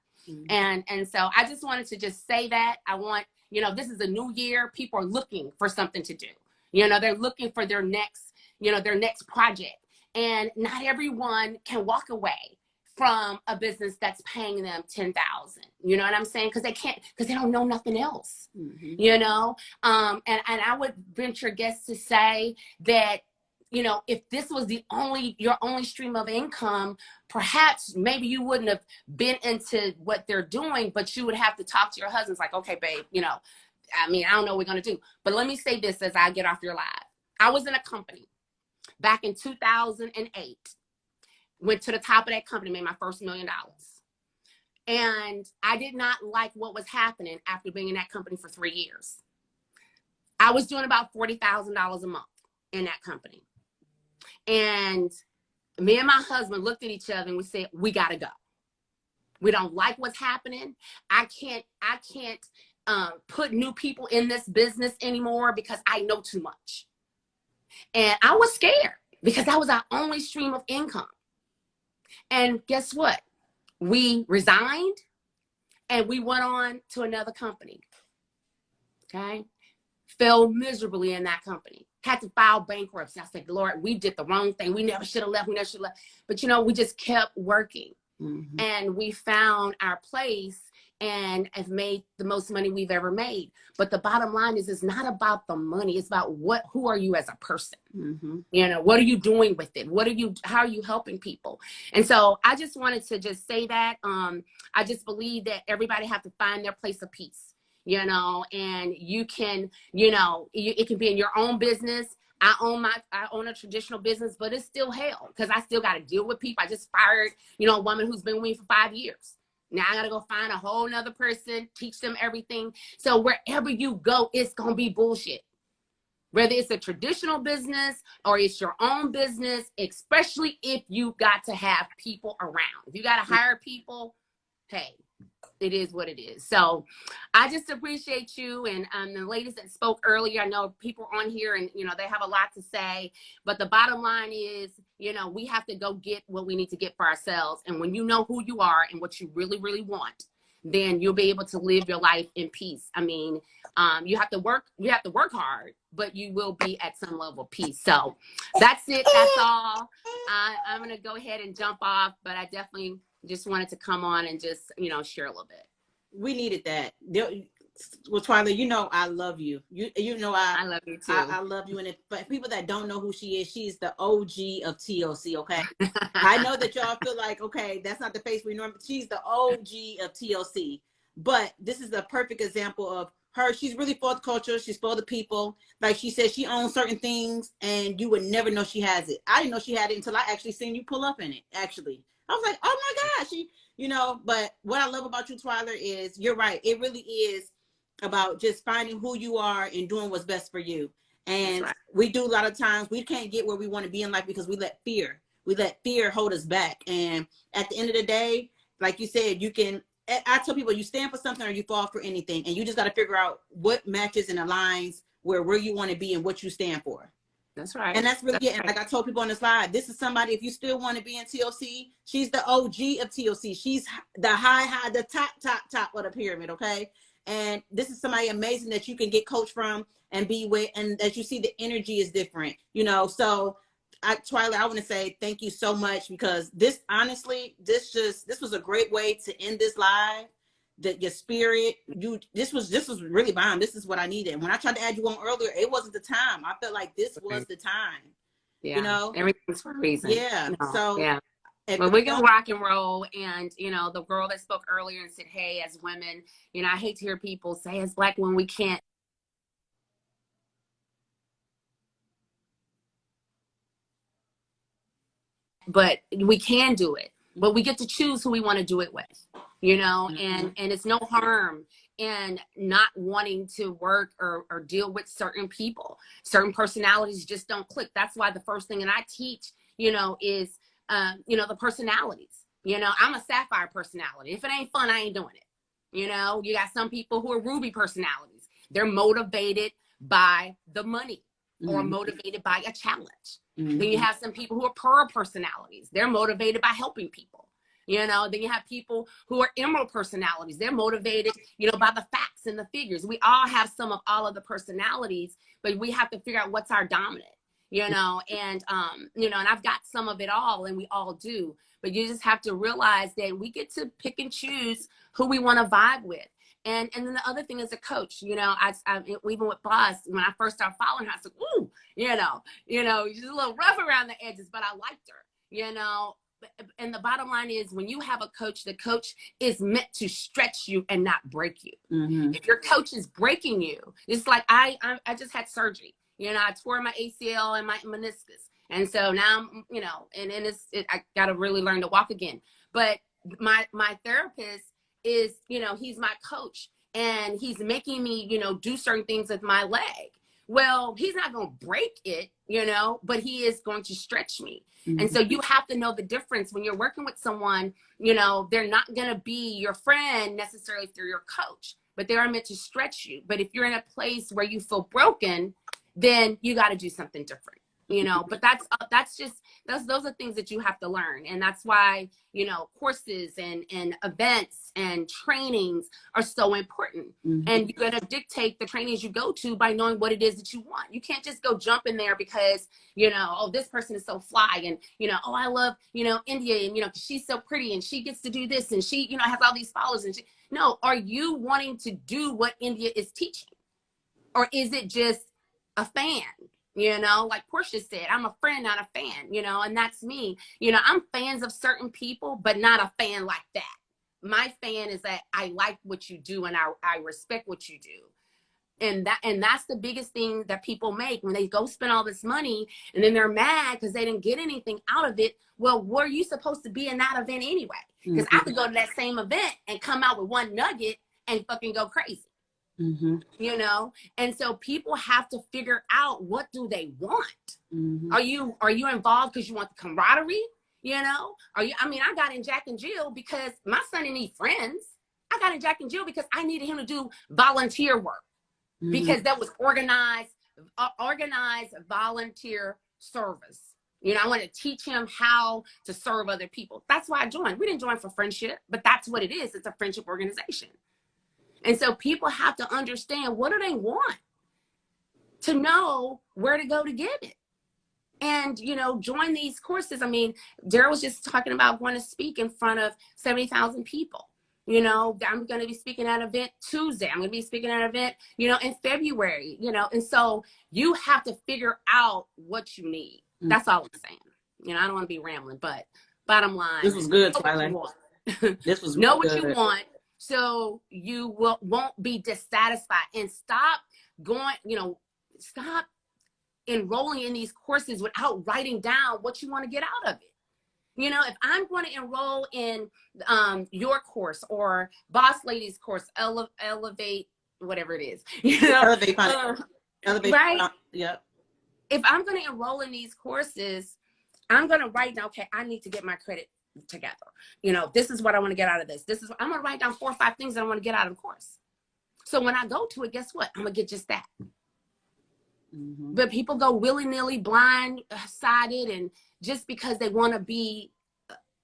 And so I just wanted to just say that. I want, you know, this is a new year. People are looking for something to do. You know, they're looking for their next, you know, their next project. And not everyone can walk away from a business that's paying them $10,000. You know what I'm saying? Because they can't, because they don't know nothing else. You know, and I would venture guess to say that, you know, if this was your only stream of income, perhaps maybe you wouldn't have been into what they're doing, but you would have to talk to your husbands like, okay, babe, you know, I mean, I don't know what we're going to do. But let me say this as I get off your live. I was in a company back in 2008, went to the top of that company, made my first $1 million. And I did not like what was happening after being in that company for 3 years. I was doing about $40,000 a month in that company. And me and my husband looked at each other and we said, we got to go. We don't like what's happening. I can't put new people in this business anymore because I know too much. And I was scared because that was our only stream of income. And guess what? We resigned and we went on to another company. Okay. Fell miserably in that company. Had to file bankruptcy. I said, Lord, we did the wrong thing. We never should have left. We never should have left. But, you know, we just kept working. And we found our place and have made the most money we've ever made. But the bottom line is, it's not about the money. It's about who are you as a person? You know, what are you doing with it? How are you helping people? And so I just wanted to just say that. I just believe that everybody have to find their place of peace, you know, and you can, you know, it can be in your own business. I own a traditional business, but it's still hell because I still got to deal with people. I just fired, you know, a woman who's been with me for 5 years. Now I got to go find a whole nother person, teach them everything. So wherever you go, it's going to be bullshit. Whether it's a traditional business or it's your own business, especially if you got to have people around. If you got to hire people, hey, it is what it is. So I just appreciate you and the ladies that spoke earlier. I know people on here and, you know, they have a lot to say, but the bottom line is, you know, we have to go get what we need to get for ourselves. And when you know who you are and what you really, really want, then you'll be able to live your life in peace. I mean, you have to work hard, but you will be at some level of peace. So that's it. That's all. I'm going to go ahead and jump off, but I definitely just wanted to come on and just, you know, share a little bit. We needed that. Well, Twyla, you know I love you. You know I love you too. I love you. And but people that don't know who she is, she's the OG of TLC. Okay, I know that y'all feel like, okay, that's not the face we normally. She's the OG of TLC. But this is a perfect example of her. She's really for the culture. She's for the people. Like she said, she owns certain things, and you would never know she has it. I didn't know she had it until I actually seen you pull up in it. Actually, I was like, oh my gosh, you know. But what I love about you, Twyla, is you're right. It really is about just finding who you are and doing what's best for you. And right. We do a lot of times, we can't get where we want to be in life because we let fear hold us back. And at the end of the day, like you said, I tell people, you stand for something or you fall for anything. And you just got to figure out what matches and aligns where you want to be and what you stand for. That's right. And that's really, right. Like I told people on the slide, this is somebody, if you still want to be in TLC, she's the OG of TLC. She's the the top of the pyramid, okay? And this is somebody amazing that you can get coached from and be with, and that you see the energy is different, you know? So Twyla, I want to say thank you so much, because this, honestly, this was a great way to end this live. That your spirit, this was really bomb. This is what I needed. When I tried to add you on earlier, it wasn't the time. I felt like this was the time. Yeah. You know, everything's for a reason. Yeah. No. So yeah. Well, we can rock and roll. And, you know, the girl that spoke earlier and said, hey, as women, you know, I hate to hear people say as Black women, we can't. But we can do it. But we get to choose who we want to do it with. you know, and it's no harm in not wanting to work or deal with certain people. Certain personalities just don't click. That's why the first thing that I teach, you know, is, you know, the personalities. You know, I'm a sapphire personality. If it ain't fun, I ain't doing it. You know, you got some people who are ruby personalities. They're motivated by the money or motivated by a challenge. Then you have some people who are pearl personalities. They're motivated by helping people. You know, then you have people who are emerald personalities. They're motivated, you know, by the facts and the figures. We all have some of all of the personalities, but we have to figure out what's our dominant, you know, and I've got some of it all, and we all do. But you just have to realize that we get to pick and choose who we want to vibe with. And then the other thing is a coach, you know, I even with Boss, when I first started following her, I said, ooh, you know, she's a little rough around the edges, but I liked her, you know. And the bottom line is, when you have a coach, the coach is meant to stretch you and not break you. If your coach is breaking you, it's like I just had surgery. You know, I tore my ACL and my meniscus. And so now, you know, I got to really learn to walk again. But my therapist is, you know, he's my coach, and he's making me, you know, do certain things with my leg. Well, he's not going to break it, you know, but he is going to stretch me. And so you have to know the difference when you're working with someone. You know, they're not going to be your friend necessarily through your coach, but they are meant to stretch you. But if you're in a place where you feel broken, then you got to do something different, you know. But those are things that you have to learn. And that's why, you know, courses and events and trainings are so important. And you're going to dictate the trainings you go to by knowing what it is that you want. You can't just go jump in there because, you know, oh, this person is so fly, and, you know, oh, I love, you know, India, and, you know, she's so pretty and she gets to do this, and she, you know, has all these followers, and no, are you wanting to do what India is teaching? Or is it just a fan? You know, like Portia said, I'm a friend, not a fan, you know, and that's me. You know, I'm fans of certain people, but not a fan like that. My fan is that I like what you do, and I respect what you do. And that's the biggest thing that people make when they go spend all this money, and then they're mad because they didn't get anything out of it. Well, were you supposed to be in that event anyway? Because I could go to that same event and come out with one nugget and fucking go crazy. You know, and so people have to figure out, what do they want? Are you involved because you want the camaraderie? You know, I got in Jack and Jill because my son didn't need friends. I got in Jack and Jill because I needed him to do volunteer work, because that was organized volunteer service. You know, I want to teach him how to serve other people. That's why I joined. We didn't join for friendship, but that's what it is. It's a friendship organization. And so people have to understand, what do they want, to know where to go to get it. And, you know, join these courses. I mean, Daryl was just talking about going to speak in front of 70,000 people. You know, I'm going to be speaking at an event Tuesday. I'm going to be speaking at an event, you know, in February, you know. And so you have to figure out what you need. That's all I'm saying. You know, I don't want to be rambling, but bottom line. This was good, Twilight. This was know what you want, so you won't be dissatisfied, and stop enrolling in these courses without writing down what you want to get out of it. You know, if I'm going to enroll in your course or Boss Lady's course, Elevate, whatever it is, you know, Elevate, right? Yep. If I'm going to enroll in these courses, I'm going to write down, okay, I need to get my credit together. You know, this is what I want to get out of this. I'm going to write down 4 or 5 things that I want to get out of the course. So when I go to it, guess what? I'm going to get just that. But people go willy-nilly, blind-sided, and just because they want to be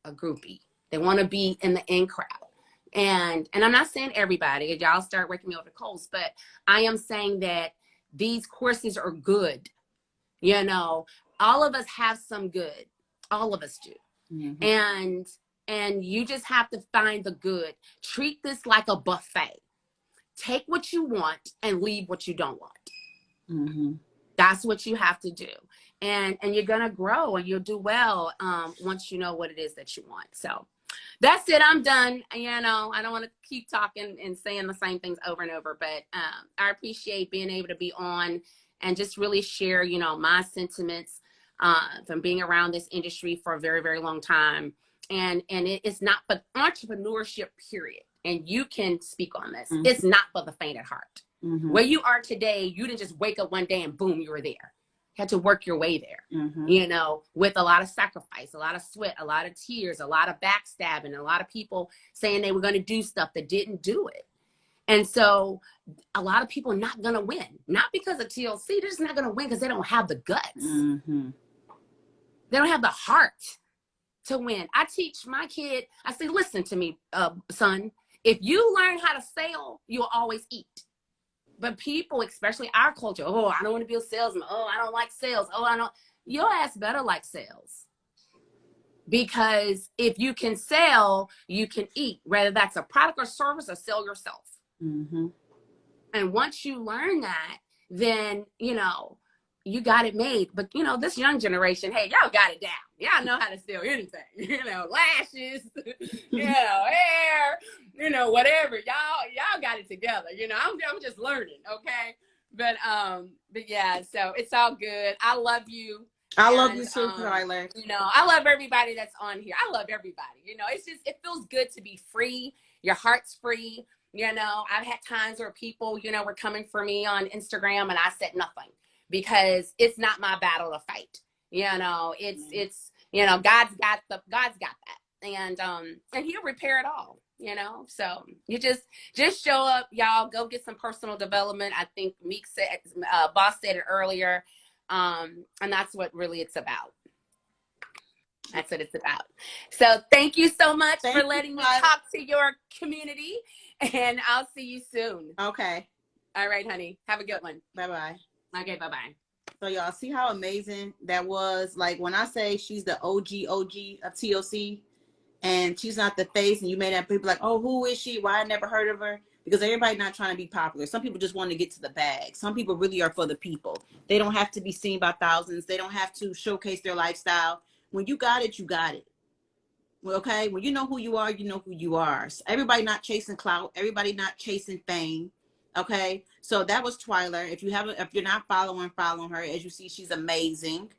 a groupie, they want to be in the in crowd. And I'm not saying everybody, y'all start raking me over the coals, but I am saying that these courses are good. You know, all of us have some good. All of us do. And you just have to find the good. Treat this like a buffet. Take what you want and leave what you don't want. That's what you have to do. And you're going to grow, and you'll do well once you know what it is that you want. So that's it. I'm done. You know, I don't want to keep talking and saying the same things over and over, but I appreciate being able to be on and just really share, you know, my sentiments from being around this industry for a very, very long time. it's not for entrepreneurship, period. And you can speak on this. It's not for the faint at heart. Where you are today, you didn't just wake up one day and boom, you were there. You had to work your way there, you know, with a lot of sacrifice, a lot of sweat, a lot of tears, a lot of backstabbing, a lot of people saying they were going to do stuff that didn't do it. And so a lot of people are not going to win, not because of TLC. They're just not going to win because they don't have the guts. They don't have the heart to win. I teach my kid, I say, listen to me, son, if you learn how to sell, you'll always eat. But people, especially our culture, oh, I don't want to be a salesman. Oh, I don't like sales. Oh, I don't. Your ass better like sales. Because if you can sell, you can eat, whether that's a product or service or sell yourself. And once you learn that, then, you know, you got it made. But, you know, this young generation, hey, y'all got it down. Y'all know how to sell anything. You know, lashes, you know, hair, you know, whatever. Y'all got it together. You know, I'm just learning, okay? But yeah, so it's all good. I love you. I love you too, Tyler. You know, I love everybody that's on here. I love everybody. You know, it's just, it feels good to be free. Your heart's free. You know, I've had times where people, you know, were coming for me on Instagram and I said nothing because it's not my battle to fight. You know, it's, you know, God's got that. And he'll repair it all, you know? So you just show up, y'all, go get some personal development. I think Meek said, Boss said it earlier. And that's what really it's about. That's what it's about. So thank you so much for letting me talk to your community, and I'll see you soon. Okay. All right, honey. Have a good one. Bye-bye. Okay, bye-bye. So y'all see how amazing that was? Like when I say she's the OG of TLC, and she's not the face, and you may have people like, oh, who is she? Why I never heard of her? Because everybody's not trying to be popular. Some people just want to get to the bag. Some people really are for the people. They don't have to be seen by thousands. They don't have to showcase their lifestyle. When you got it, you got it. Okay, when you know who you are, you know who you are. So everybody not chasing clout. Everybody not chasing fame. Okay, so that was Twyla. If you're not following her, as you see, she's amazing.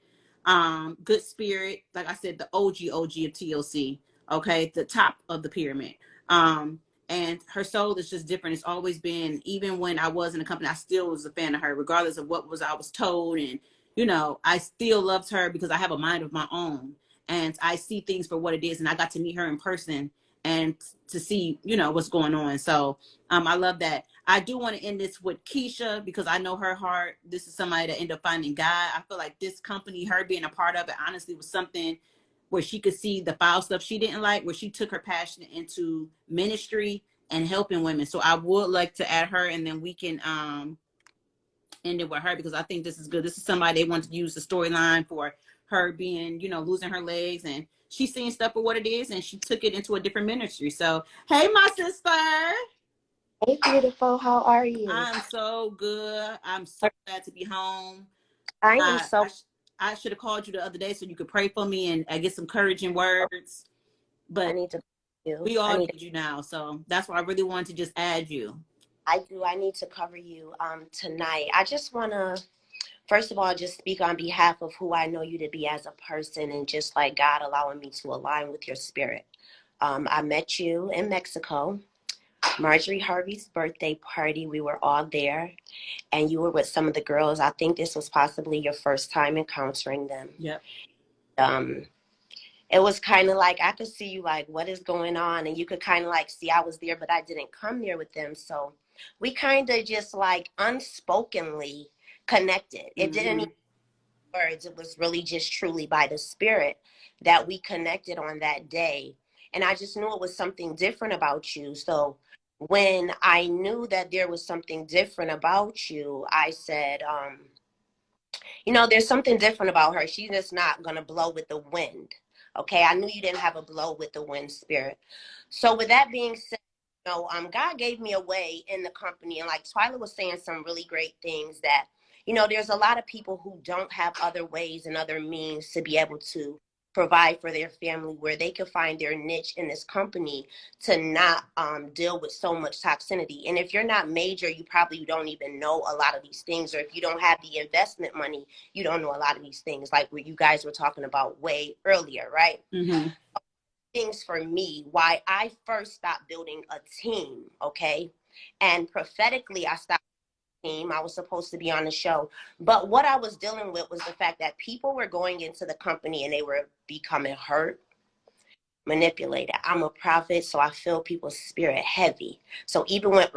Good spirit. Like I said, the OG of TLC. Okay, the top of the pyramid. And her soul is just different. It's always been, even when I was in the company, I still was a fan of her, regardless of what I was told. And, you know, I still loved her because I have a mind of my own. And I see things for what it is. And I got to meet her in person and to see, you know, what's going on. So I love that. I do want to end this with Keisha because I know her heart. This is somebody that ended up finding God. I feel like this company, her being a part of it, honestly was something where she could see the foul stuff she didn't like, where she took her passion into ministry and helping women. So I would like to add her, and then we can end it with her because I think this is good. This is somebody they want to use the storyline for her being, you know, losing her legs, and she's seeing stuff for what it is, and she took it into a different ministry. So, hey, my sister. Hey, beautiful. How are you? I'm so good. I'm so glad to be home. I am so. I should have called you the other day so you could pray for me and I get some encouraging words. But I need to. We all need you now, so that's why I really wanted to just add you. I do. I need to cover you tonight. I just want to, first of all, just speak on behalf of who I know you to be as a person, and just like God allowing me to align with your spirit. I met you in Mexico, Marjorie Harvey's birthday party. We were all there, and you were with some of the girls. I think this was possibly your first time encountering them. Yep. It was kind of like, I could see you like, what is going on? And you could kind of like see I was there, but I didn't come there with them. So we kind of just like unspokenly connected. It didn't need words. It was really just truly by the spirit that we connected on that day. And I just knew it was something different about you. So when I knew that there was something different about you, I said, you know, there's something different about her. She's just not going to blow with the wind. Okay, I knew you didn't have a blow with the wind spirit. So with that being said, you know, God gave me a way in the company. And like Twyla was saying some really great things that, you know, there's a lot of people who don't have other ways and other means to be able to provide for their family, where they can find their niche in this company to not deal with so much toxicity. And if you're not major, you probably don't even know a lot of these things. Or if you don't have the investment money, you don't know a lot of these things, like what you guys were talking about way earlier, right? things for me why I first stopped building a team, okay? And prophetically, I stopped team. I was supposed to be on the show. But what I was dealing with was the fact that people were going into the company and they were becoming hurt, manipulated. I'm a prophet, so I feel people's spirit heavy. So even when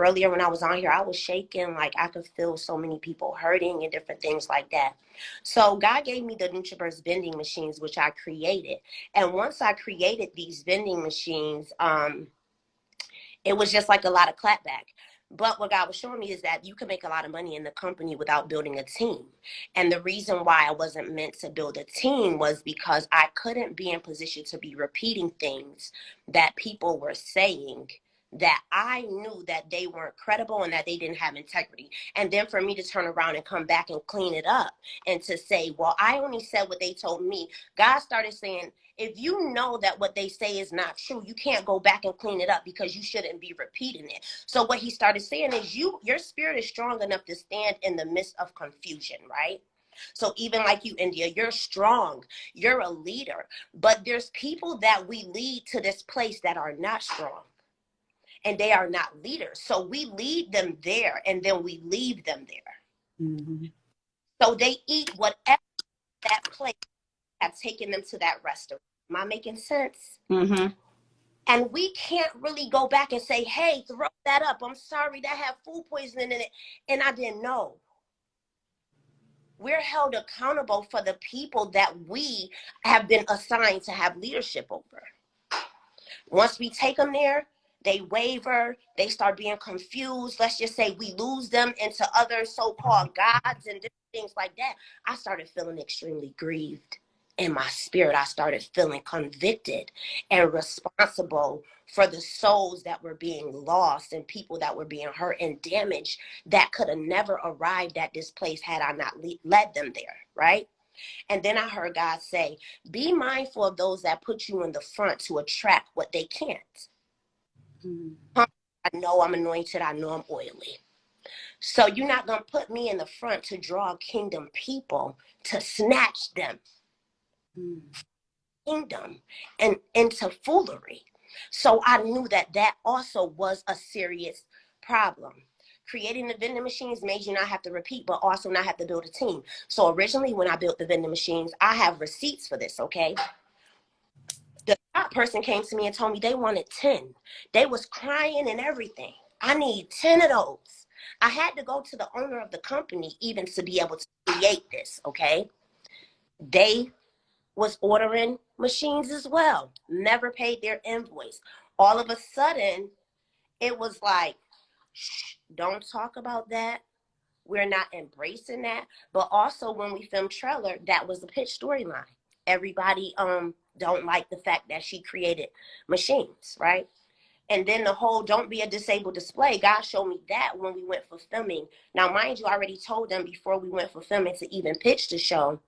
I was on here, I was shaking, like I could feel so many people hurting and different things like that. So God gave me the NutriBurst vending machines, which I created. And once I created these vending machines, it was just like a lot of clapback. But what God was showing me is that you can make a lot of money in the company without building a team. And the reason why I wasn't meant to build a team was because I couldn't be in position to be repeating things that people were saying that I knew that they weren't credible and that they didn't have integrity. And then for me to turn around and come back and clean it up and to say, well, I only said what they told me. God started saying, if you know that what they say is not true, you can't go back and clean it up because you shouldn't be repeating it. So what he started saying is your spirit is strong enough to stand in the midst of confusion, right? So even like you, India, you're strong, you're a leader, but there's people that we lead to this place that are not strong and they are not leaders. So we lead them there and then we leave them there. Mm-hmm. So they eat whatever that place have taken them to that restaurant. Am I making sense? Mm-hmm. And we can't really go back and say, hey, throw that up. I'm sorry, that had food poisoning in it. And I didn't know. We're held accountable for the people that we have been assigned to have leadership over. Once we take them there, they waver, they start being confused. Let's just say we lose them into other so-called gods and different things like that. I started feeling extremely grieved. In my spirit, I started feeling convicted and responsible for the souls that were being lost and people that were being hurt and damaged that could have never arrived at this place had I not led them there, right? And then I heard God say, be mindful of those that put you in the front to attract what they can't. Mm-hmm. I know I'm anointed. I know I'm oily. So you're not going to put me in the front to draw kingdom people to snatch them. Mm-hmm. Kingdom and into foolery. So I knew that that also was a serious problem. Creating the vending machines made you not have to repeat, but also not have to build a team. So originally when I built the vending machines, I have receipts for this, okay? The top person came to me and told me they wanted 10. They was crying and everything. I need 10 of those. I had to go to the owner of the company even to be able to create this, okay? They was ordering machines as well, never paid their invoice. All of a sudden, it was like, shh, don't talk about that. We're not embracing that. But also when we filmed Trailer, that was the pitch storyline. Everybody don't like the fact that she created machines, right? And then the whole don't be a disabled display, God showed me that when we went for filming. Now, mind you, I already told them before we went for filming to even pitch the show,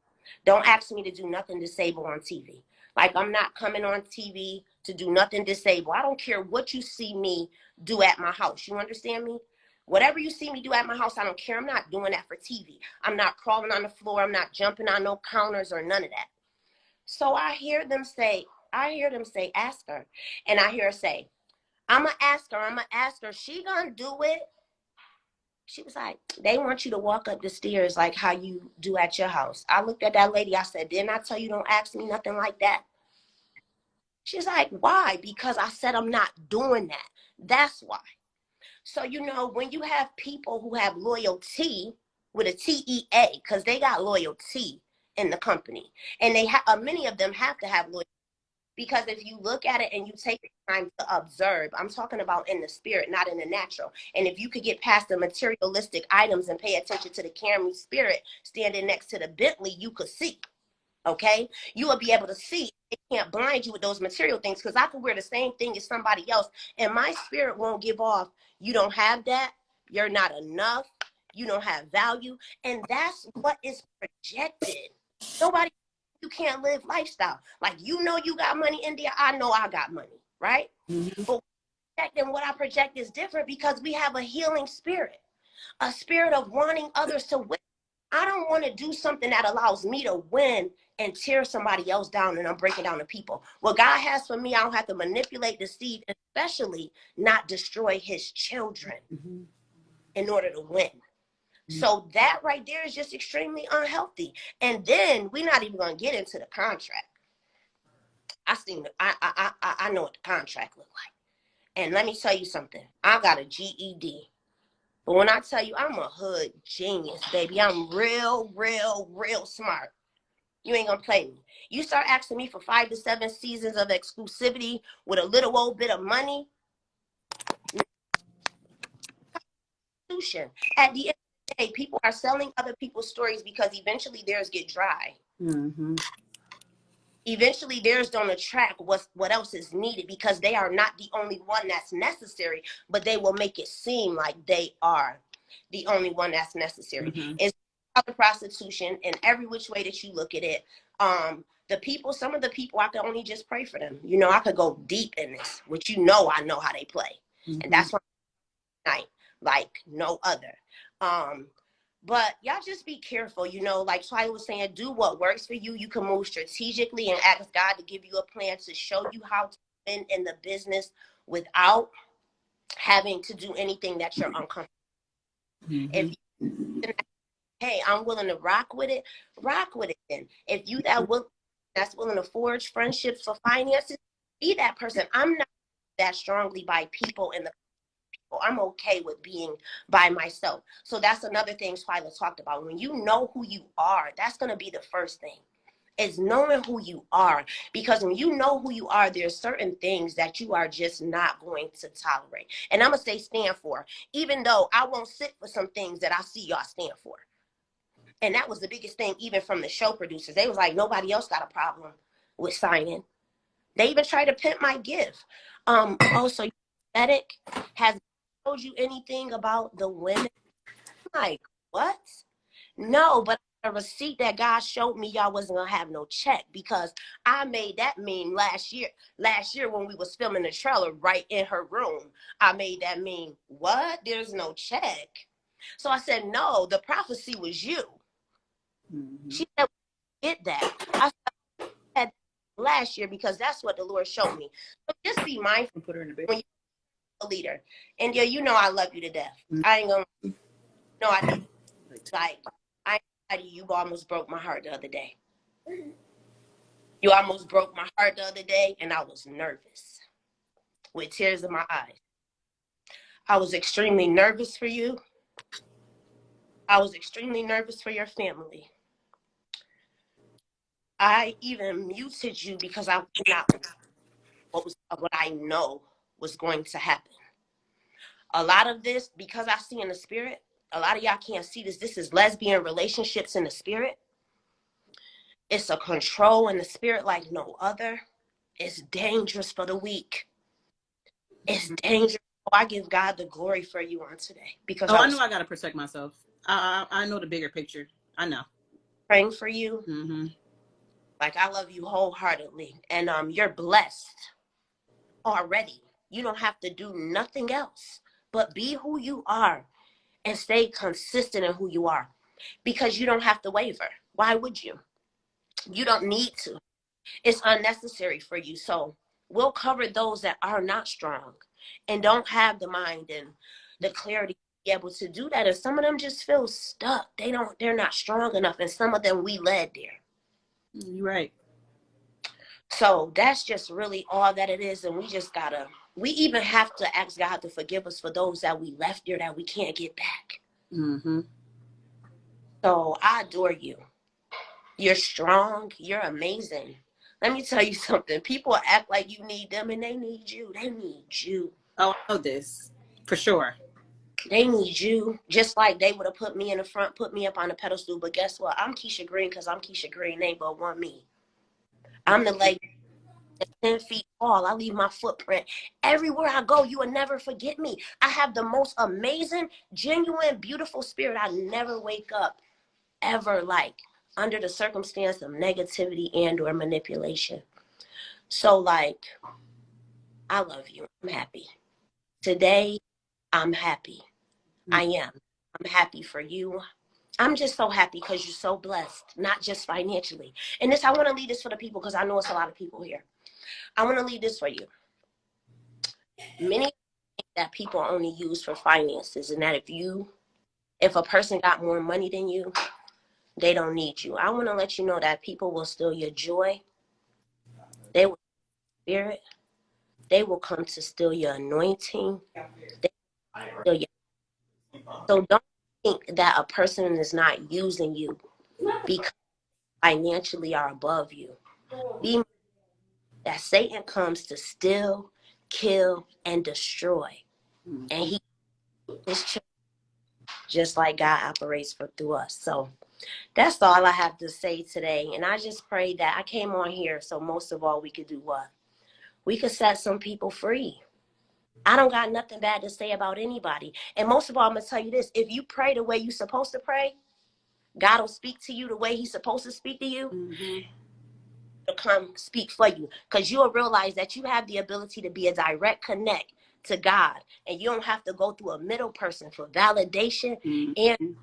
don't ask me to do nothing disabled on TV. Like, I'm not coming on TV to do nothing disabled. I don't care what you see me do at my house. You understand me? Whatever you see me do at my house, I don't care. I'm not doing that for TV. I'm not crawling on the floor. I'm not jumping on no counters or none of that. So I hear them say, ask her. And I hear her say, I'm going to ask her. She going to do it. She was like, they want you to walk up the stairs like how you do at your house. I looked at that lady. I said, didn't I tell you don't ask me nothing like that? She's like, why? Because I said I'm not doing that. That's why. So, you know, when you have people who have loyalty with a TEA, because they got loyalty in the company, and they many of them have to have loyalty. Because if you look at it and you take the time to observe, I'm talking about in the spirit, not in the natural. And if you could get past the materialistic items and pay attention to the Camry spirit standing next to the Bentley, you could see, okay? You will be able to see. It can't blind you with those material things because I could wear the same thing as somebody else and my spirit won't give off. You don't have that. You're not enough. You don't have value. And that's what is projected. Nobody, you can't live lifestyle. Like, you know, you got money, India. I know I got money, right? Mm-hmm. But what I project is different because we have a healing spirit, a spirit of wanting others to win. I don't want to do something that allows me to win and tear somebody else down, and I'm breaking down the people. What God has for me, I don't have to manipulate the seed, especially not destroy his children in order to win. So that right there is just extremely unhealthy. And then we're not even going to get into the contract. I know what the contract look like. And let me tell you something. I got a GED. But when I tell you I'm a hood genius, baby, I'm real, real, real smart. You ain't gonna play me. You start asking me for 5 to 7 seasons of exclusivity with a little old bit of money. At the end of the day, people are selling other people's stories because eventually theirs get dry. Mm-hmm. Eventually theirs don't attract what else is needed because they are not the only one that's necessary, but they will make it seem like they are the only one that's necessary. Mm-hmm. It's the prostitution in every which way that you look at it. The people, some of the people, I could only just pray for them. You know, I could go deep in this, which I know how they play. Mm-hmm. And that's why night like no other. But y'all just be careful, you know, like Twilight was saying, do what works for you. You can move strategically and ask God to give you a plan to show you how to win in the business without having to do anything that you're uncomfortable. Mm-hmm. If you, hey, I'm willing to rock with it then. If you that's willing to forge friendships for finances, be that person. I'm not that strongly by people in the I'm okay with being by myself. So that's another thing Twyla talked about. When you know who you are, that's going to be the first thing, is knowing who you are. Because when you know who you are, there's certain things that you are just not going to tolerate. And I'm going to say stand for, even though I won't sit for some things that I see y'all stand for. And that was the biggest thing, even from the show producers. They was like, nobody else got a problem with signing. They even tried to pimp my gift. Also, aesthetic has told you anything about the women? Like, what? No, but a receipt that God showed me y'all wasn't gonna have no check because I made that meme last year. Last year when we was filming the trailer right in her room, I made that meme. What? There's no check. So I said, no, the prophecy was you. Mm-hmm. She said, get that. I said last year because that's what the Lord showed me. So just be mindful Put her in the bed. when you're a leader. And yeah, you know I love you to death. Mm-hmm. I ain't gonna. No, I do. Like, you almost broke my heart the other day. You almost broke my heart the other day, and I was nervous with tears in my eyes. I was extremely nervous for you. I was extremely nervous for your family. I even muted you because I was not what I know was going to happen. A lot of this, because I see in the spirit, a lot of y'all can't see this. This is lesbian relationships in the spirit. It's a control in the spirit like no other. It's dangerous for the weak. It's dangerous. Oh, I give God the glory for you on today because I know I gotta protect myself. I know the bigger picture. I know. Praying for you. Mm-hmm. Like I love you wholeheartedly, and you're blessed already. You don't have to do nothing else but be who you are and stay consistent in who you are because you don't have to waver. Why would you? You don't need to. It's unnecessary for you. So we'll cover those that are not strong and don't have the mind and the clarity to be able to do that. And some of them just feel stuck. They're not strong enough. And some of them we led there. You're right. So that's just really all that it is. And we even have to ask God to forgive us for those that we left there that we can't get back. Mm-hmm. So I adore you. You're strong. You're amazing. Let me tell you something. People act like you need them and they need you. They need you. Oh, I know this. For sure. They need you. Just like they would have put me in the front, put me up on a pedestal. But guess what? I'm Keisha Green because I'm Keisha Green. They ain't but one me. I'm the lady 10 feet tall. I leave my footprint. Everywhere I go, you will never forget me. I have the most amazing, genuine, beautiful spirit. I never wake up ever like under the circumstance of negativity and or manipulation. So like, I love you. I'm happy. Today, I'm happy. I am. I'm happy for you. I'm just so happy because you're so blessed, not just financially. And this, I want to leave this for the people because I know it's a lot of people here. I want to leave this for you. Many think that people only use for finances, and that if a person got more money than you, they don't need you. I want to let you know that people will steal your joy. They will spirit. They will come to steal your anointing. They will steal your... So don't think that a person is not using you because financially are above you. Be that Satan comes to steal, kill, and destroy. And he is just like God operates through us. So that's all I have to say today. And I just pray that I came on here so most of all we could do what? We could set some people free. I don't got nothing bad to say about anybody. And most of all, I'm going to tell you this. If you pray the way you're supposed to pray, God will speak to you the way he's supposed to speak to you. Mm-hmm. To come speak for you, because you'll realize that you have the ability to be a direct connect to God, and you don't have to go through a middle person for validation and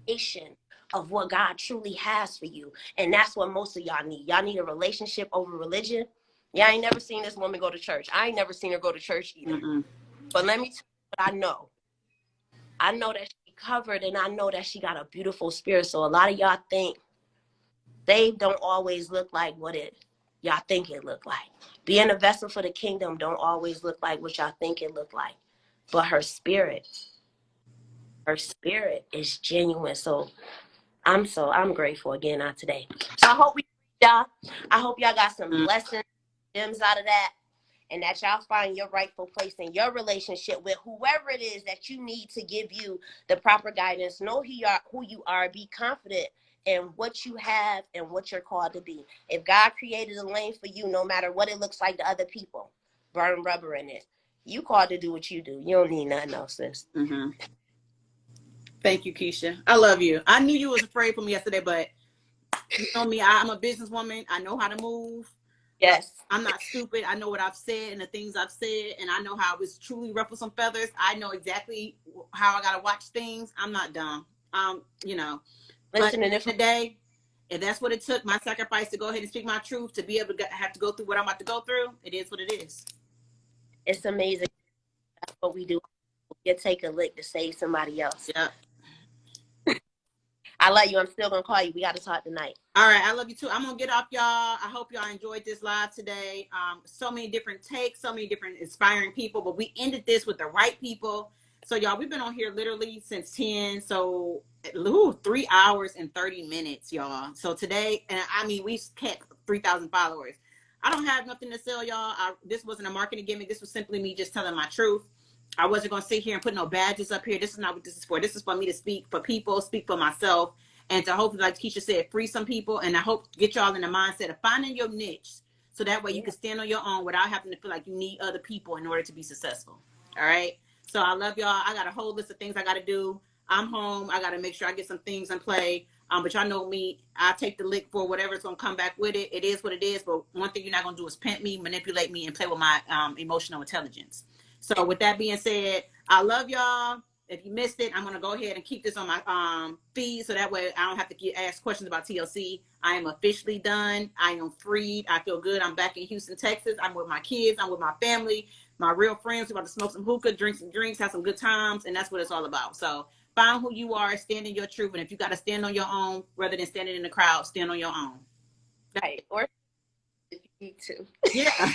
validation of what God truly has for you. And that's what most of y'all need. Y'all need a relationship over religion. Yeah, I ain't never seen this woman go to church. I ain't never seen her go to church either. But let me tell you what I know. I know that she covered, and I know that she got a beautiful spirit. So a lot of y'all think they don't always look like what y'all think it look like. Being a vessel for the kingdom don't always look like what y'all think it look like. But her spirit is genuine. So I'm grateful again on today. So I hope y'all got some blessings, gems out of that, and that y'all find your rightful place in your relationship with whoever it is that you need to give you the proper guidance. Know who you are. Be confident in what you have and what you're called to be. If God created a lane for you, no matter what it looks like to other people, burn rubber in it. You called to do what you do. You don't need nothing else, sis. Thank you, Keisha. I love you. I knew you was afraid for me yesterday, but you know me, I'm a businesswoman. I know how to move. Yes. I'm not stupid. I know what I've said and the things I've said, and I know how it was truly ruffle some feathers. I know exactly how I gotta watch things. I'm not dumb. You know. Listen, but and if today, if that's what it took, my sacrifice to go ahead and speak my truth, to be able to have to go through what I'm about to go through, it is what it is. It's amazing. That's what we do. You take a lick to save somebody else. Yep. I love you. I'm still gonna call you. We got to talk tonight. All right, I love you too. I'm gonna get off, y'all. I hope y'all enjoyed this live today. So many different takes, so many different inspiring people, but we ended this with the right people. So y'all, we've been on here literally since 10. So 3 hours and 30 minutes, y'all. So today, and I mean, we kept 3,000 followers. I don't have nothing to sell, y'all. This wasn't a marketing gimmick. This was simply me just telling my truth. I wasn't gonna sit here and put no badges up here. This is not what this is for. This is for me to speak for people, speak for myself, and to hopefully, like Keisha said, free some people. And I hope get y'all in the mindset of finding your niche, so that way you can stand on your own without having to feel like you need other people in order to be successful. All right. So I love y'all. I got a whole list of things I got to do. I'm home. I got to make sure I get some things in play. But y'all know me. I take the lick for whatever's gonna come back with it. It is what it is. But one thing you're not gonna do is pimp me, manipulate me, and play with my emotional intelligence. So with that being said, I love y'all. If you missed it, I'm going to go ahead and keep this on my feed, so that way I don't have to ask questions about TLC. I am officially done. I am freed. I feel good. I'm back in Houston, Texas. I'm with my kids. I'm with my family, my real friends. We're about to smoke some hookah, drink some drinks, have some good times, and that's what it's all about. So find who you are, stand in your truth, and if you got to stand on your own rather than standing in the crowd, stand on your own. Right. Or if you need to. Yeah.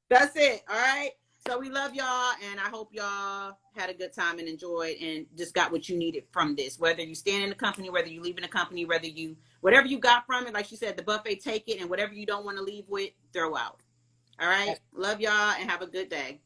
That's it. All right. So we love y'all, and I hope y'all had a good time and enjoyed and just got what you needed from this. Whether you stand in the company, whether you leave in the company, whatever you got from it, like she said, the buffet, take it, and whatever you don't want to leave with, throw out. All right. Love y'all and have a good day.